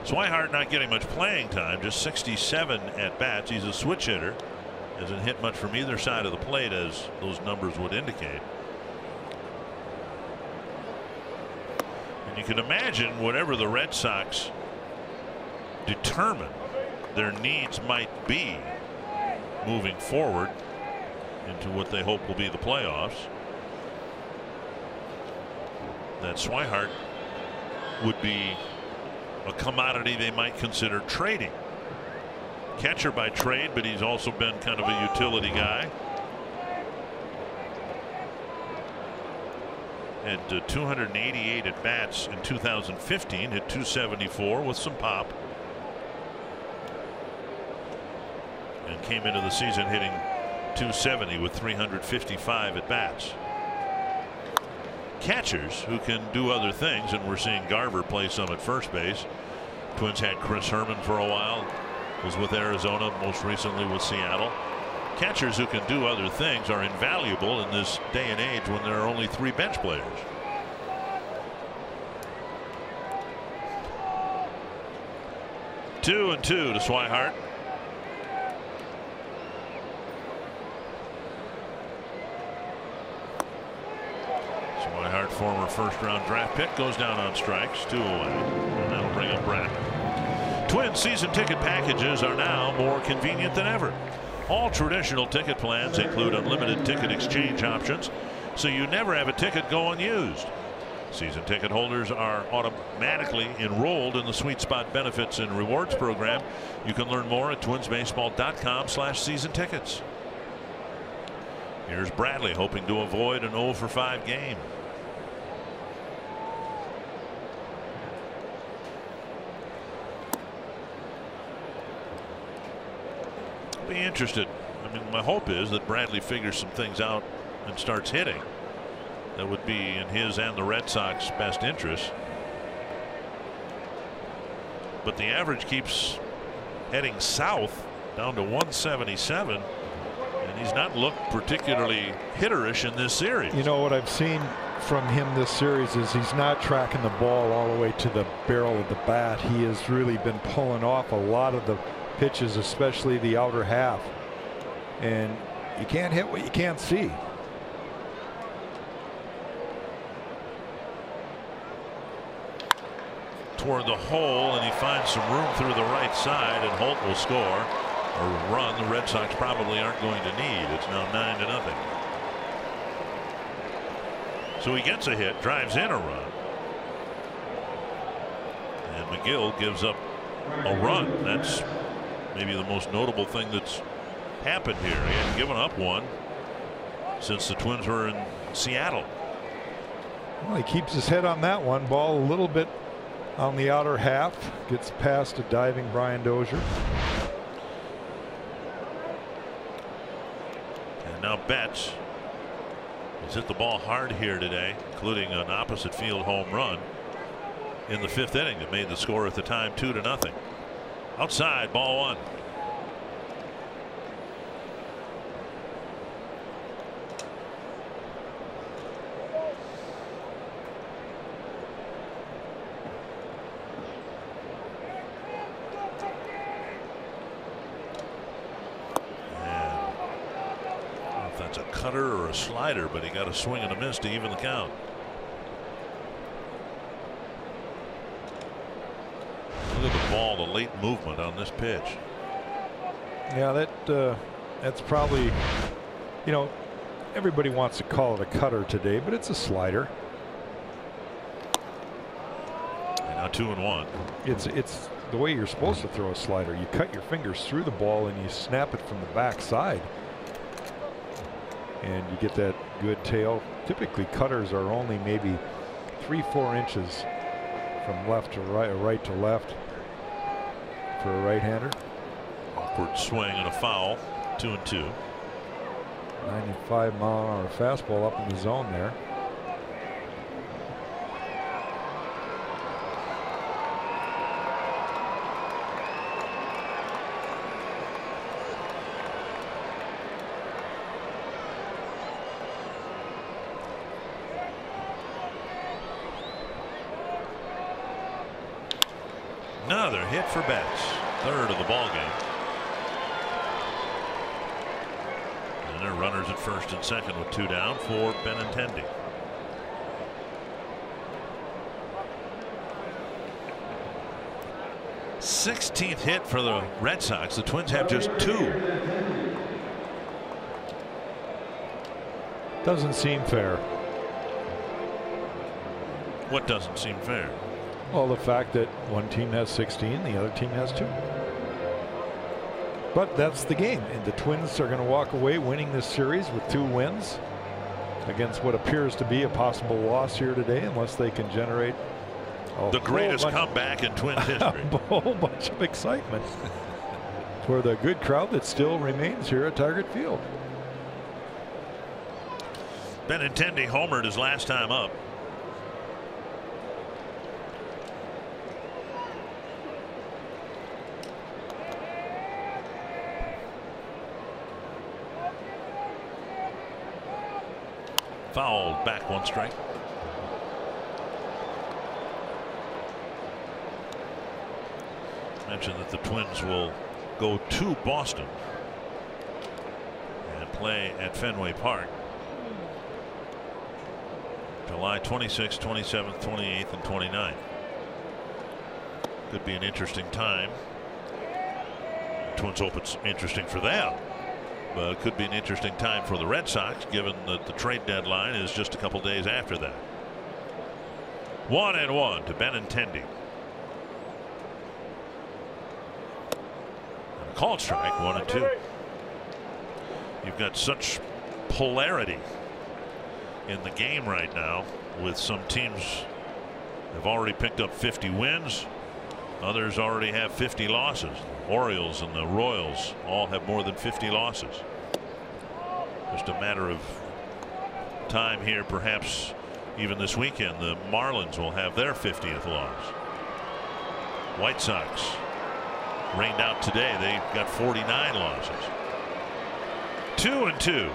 Swihart not getting much playing time, just 67 at bats. He's a switch hitter, hasn't hit much from either side of the plate, as those numbers would indicate. And you can imagine whatever the Red Sox determine their needs might be moving forward into what they hope will be the playoffs, that Swihart would be a commodity they might consider trading. catcher by trade, but he's also been kind of a utility guy. Had 288 at bats in 2015, hit 274 with some pop, and came into the season hitting 270 with 355 at bats. Catchers who can do other things, and we're seeing Garver play some at first base. Twins had Chris Herman for a while, was with Arizona, most recently with Seattle. Catchers who can do other things are invaluable in this day and age when there are only 3 bench players. Two and two to Swihart. Swihart, former first-round draft pick, goes down on strikes, 2 away, and that'll bring up Brad. Twins season ticket packages are now more convenient than ever. All traditional ticket plans include unlimited ticket exchange options, so you never have a ticket go unused. Season ticket holders are automatically enrolled in the Sweet Spot Benefits and Rewards program. You can learn more at twinsbaseball.com/season tickets. Here's Bradley hoping to avoid an 0 for 5 game. Be interested. I mean, my hope is that Bradley figures some things out and starts hitting. That would be in his and the Red Sox best interest. But the average keeps heading south down to 177, and he's not looked particularly hitterish in this series. You know what I've seen from him this series is he's not tracking the ball all the way to the barrel of the bat. He has really been pulling off a lot of the pitches, especially the outer half, and you can't hit what you can't see. Toward the hole, and he finds some room through the right side, and Holt will score a run the Red Sox probably aren't going to need. It's now 9-0. So he gets a hit, drives in a run, and McGill gives up a run. That's maybe the most notable thing that's happened here. He hadn't given up one since the Twins were in Seattle. Well, he keeps his head on that one. Ball a little bit on the outer half, gets past a diving Brian Dozier. And now Betts has hit the ball hard here today, including an opposite field home run in the 5th inning that made the score at the time 2-0. Outside, ball 1. That's a cutter or a slider, but he got a swing and a miss to even the count. Look at the ball, the late movement on this pitch. Yeah, that's probably, you know, everybody wants to call it a cutter today, but it's a slider. And now 2-1. It's the way you're supposed to throw a slider. You cut your fingers through the ball and you snap it from the backside, and you get that good tail. Typically cutters are only maybe 3-4 inches from left to right or right to left for a right-hander. Awkward swing and a foul. 2-2. 95-mile-an-hour fastball up in the zone there. Another hit for Betts, 3rd of the ball game. And there are runners at 1st and 2nd with 2 down for Benintendi. th hit for the Red Sox. The Twins have just 2. Doesn't seem fair. What doesn't seem fair? Well, the fact that one team has 16, the other team has 2. But that's the game, and the Twins are going to walk away winning this series with 2 wins against what appears to be a possible loss here today, unless they can generate the greatest comeback in Twins history. A whole bunch of excitement for the good crowd that still remains here at Target Field. Benintendi homered his last time up. Fouled back, 1 strike. Mentioned that the Twins will go to Boston and play at Fenway Park July 26th, 27th, 28th, and 29th. Could be an interesting time. Twins hope it's interesting for them, but it could be an interesting time for the Red Sox, given that the trade deadline is just a couple days after that. 1-1 to Benintendi. Called strike, 1-2. You've got such polarity in the game right now, with some teams have already picked up 50 wins, others already have 50 losses. The Orioles and the Royals all have more than 50 losses. Just a matter of time here, perhaps even this weekend the Marlins will have their 50th loss. White Sox rained out today. They've got 49 losses. 2-2.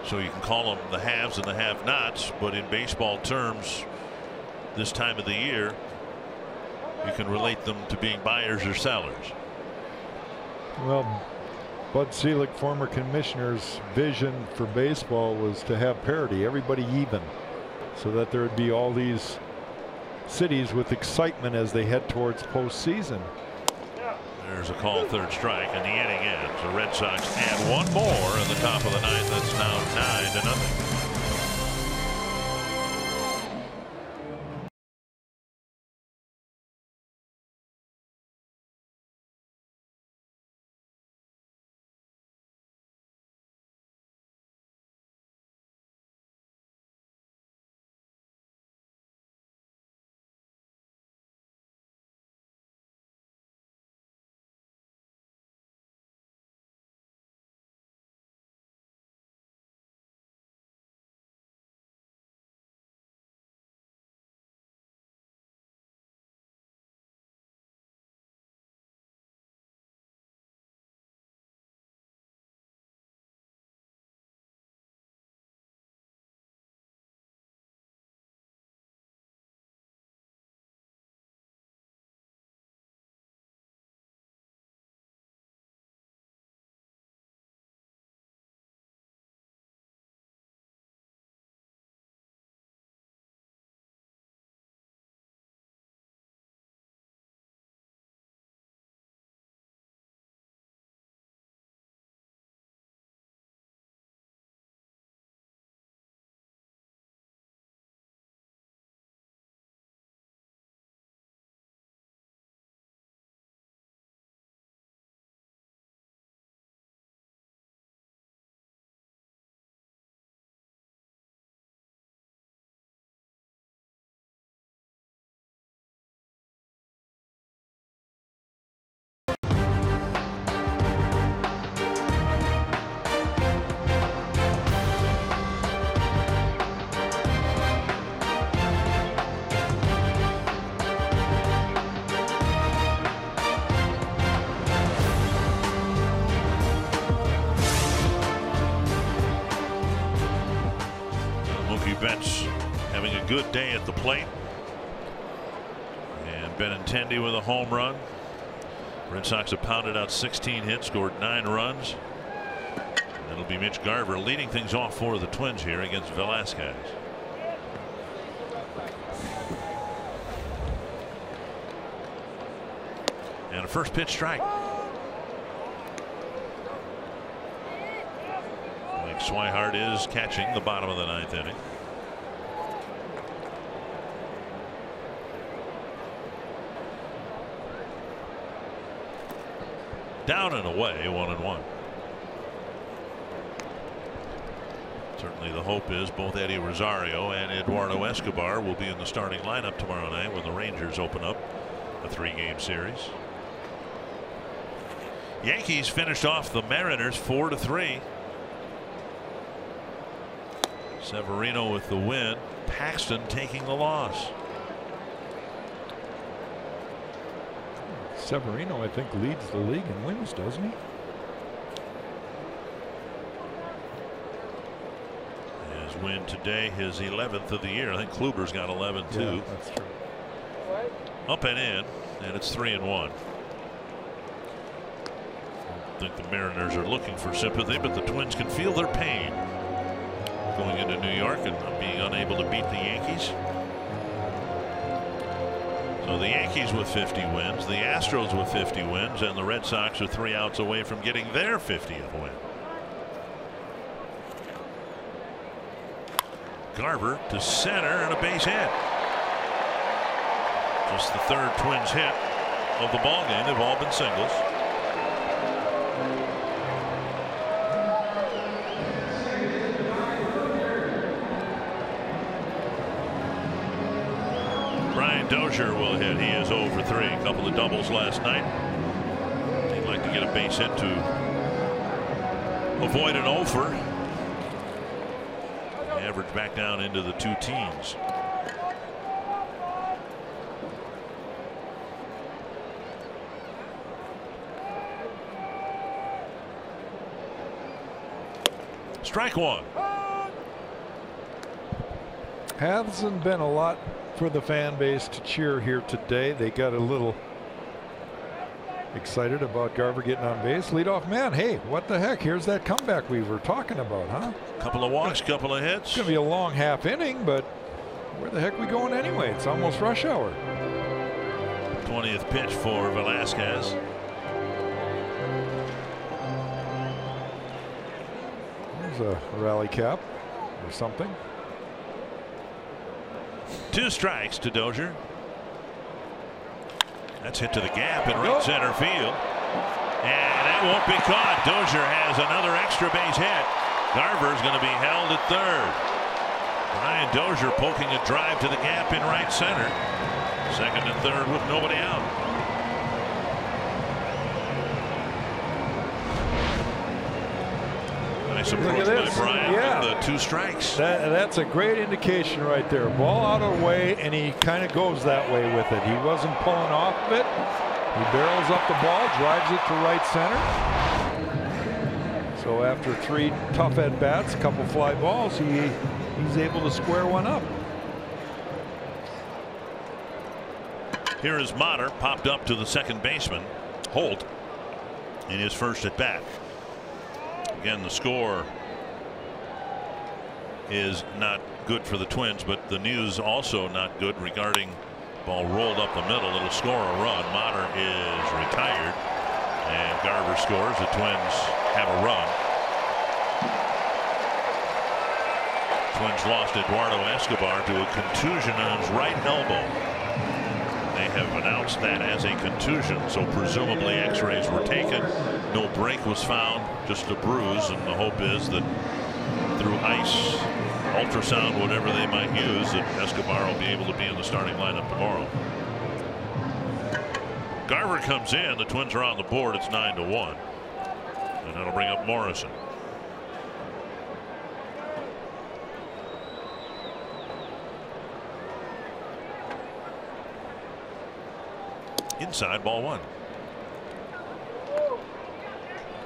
So you can call them the haves and the have-nots, but in baseball terms, this time of the year, you can relate them to being buyers or sellers. Well, Bud Selig, former commissioner's vision for baseball was to have parity, everybody even, so that there would be all these cities with excitement as they head towards postseason. There's a call, 3rd strike, and the inning ends. The Red Sox add 1 more in the top of the 9th. That's now 9-0. Betts having a good day at the plate, and Benintendi with a home run. Red Sox have pounded out 16 hits, scored 9 runs. It'll be Mitch Garver leading things off for the Twins here against Velasquez. And a first pitch strike. Mike Swihart is catching the bottom of the 9th inning. Down and away, 1-1. Certainly the hope is both Eddie Rosario and Eduardo Escobar will be in the starting lineup tomorrow night when the Rangers open up a 3-game series. Yankees finished off the Mariners 4-3. Severino with the win. Paxton taking the loss. Severino, I think, leads the league in wins, doesn't he? His win today, his 11th of the year. I think Kluber's got 11 too. Yeah, that's true. Up and in, and it's 3-1. I think the Mariners are looking for sympathy, but the Twins can feel their pain going into New York and being unable to beat the Yankees. So the Yankees with 50 wins, the Astros with 50 wins, and the Red Sox are 3 outs away from getting their 50th win. Garver to center and a base hit. Just the 3rd Twins hit of the ball game. They've all been singles. Dozier will hit. He is 0 for 3. A couple of doubles last night. He'd like to get a base hit to avoid an 0 for. Average back down into the 2 teens. Strike 1. Hasn't been a lot for the fan base to cheer here today. They got a little excited about Garver getting on base. Leadoff man, hey, what the heck? Here's that comeback we were talking about, huh? Couple of walks, couple of hits. It's going to be a long half inning, but where the heck are we going anyway? It's almost rush hour. 20th pitch for Velasquez. There's a rally cap or something. 2 strikes to Dozier. That's hit to the gap in right center field. And that won't be caught. Dozier has another extra base hit. Garver's going to be held at 3rd. Brian Dozier poking a drive to the gap in right center. 2nd and 3rd with nobody out. Nice approach by Brian with the 2 strikes. That's a great indication right there. Ball out of the way, and he kind of goes that way with it. He wasn't pulling off of it. He barrels up the ball, drives it to right center. So after 3 tough at-bats, a couple fly balls, he's able to square one up. Here is Motter, popped up to the 2nd baseman, Holt, in his first at-bat. Again, the score is not good for the Twins, but the news also not good regarding ball rolled up the middle. It'll score a run. Motter is retired, and Garver scores. The Twins have a run. Twins lost Eduardo Escobar to a contusion on his right elbow. They have announced that as a contusion, so presumably x-rays were taken. No break was found, just a bruise, and the hope is that through ice, ultrasound, whatever they might use, that Escobar will be able to be in the starting lineup tomorrow. Garver comes in. The Twins are on the board. It's 9-1, and that'll bring up Morrison. Inside, ball 1.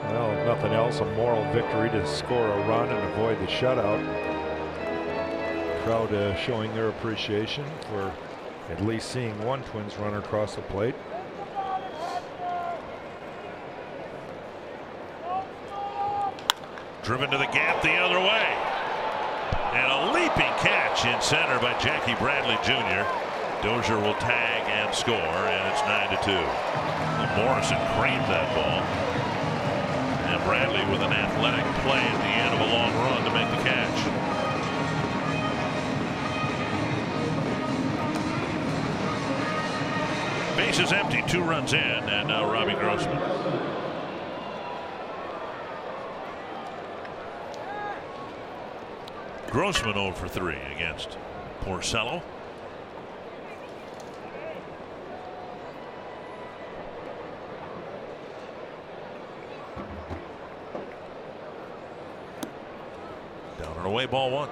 Well, if nothing else, a moral victory to score a run and avoid the shutout. Crowd showing their appreciation for at least seeing one Twins runner across the plate. Driven to the gap the other way. And a leaping catch in center by Jackie Bradley Jr. Dozier will tag and score, and it's 9-2. Morrison creamed that ball. And Bradley with an athletic play at the end of a long run to make the catch. Base is empty, 2 runs in, and now Robbie Grossman. Grossman 0 for 3 against Porcello. Down and away, ball 1.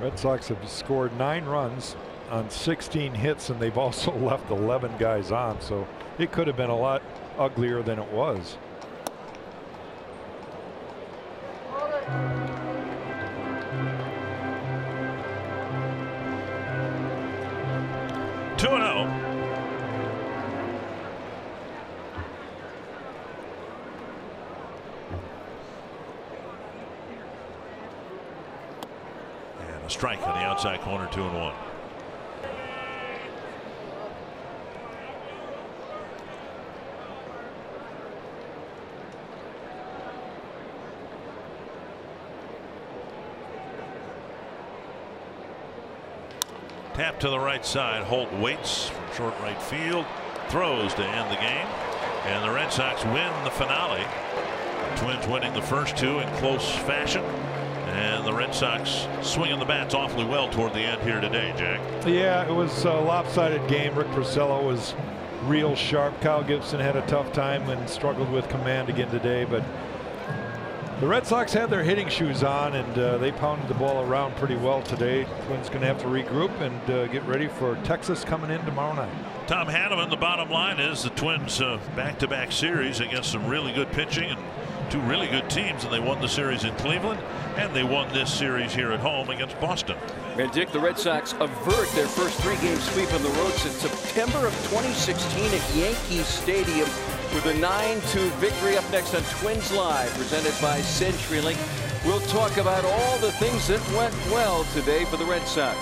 Red Sox have scored 9 runs on 16 hits, and they've also left 11 guys on, so it could have been a lot uglier than it was. Two and 0. And a strike on the outside corner, 2-1. Tap to the right side. Holt waits from short right field. Throws to end the game. And the Red Sox win the finale. The Twins winning the first 2 in close fashion. And the Red Sox swinging the bats awfully well toward the end here today, Jack. Yeah, it was a lopsided game. Rick Porcello was real sharp. Kyle Gibson had a tough time and struggled with command again today, but the Red Sox had their hitting shoes on, and they pounded the ball around pretty well today. Twins going to have to regroup and get ready for Texas coming in tomorrow night. Tom Hanneman, the bottom line is the Twins back-to-back series against some really good pitching and 2 really good teams, and they won the series in Cleveland, and they won this series here at home against Boston. And Dick, the Red Sox avert their first 3-game sweep on the road since September of 2016 at Yankee Stadium with a 9-2 victory. Up next on Twins Live, presented by CenturyLink. We'll talk about all the things that went well today for the Red Sox.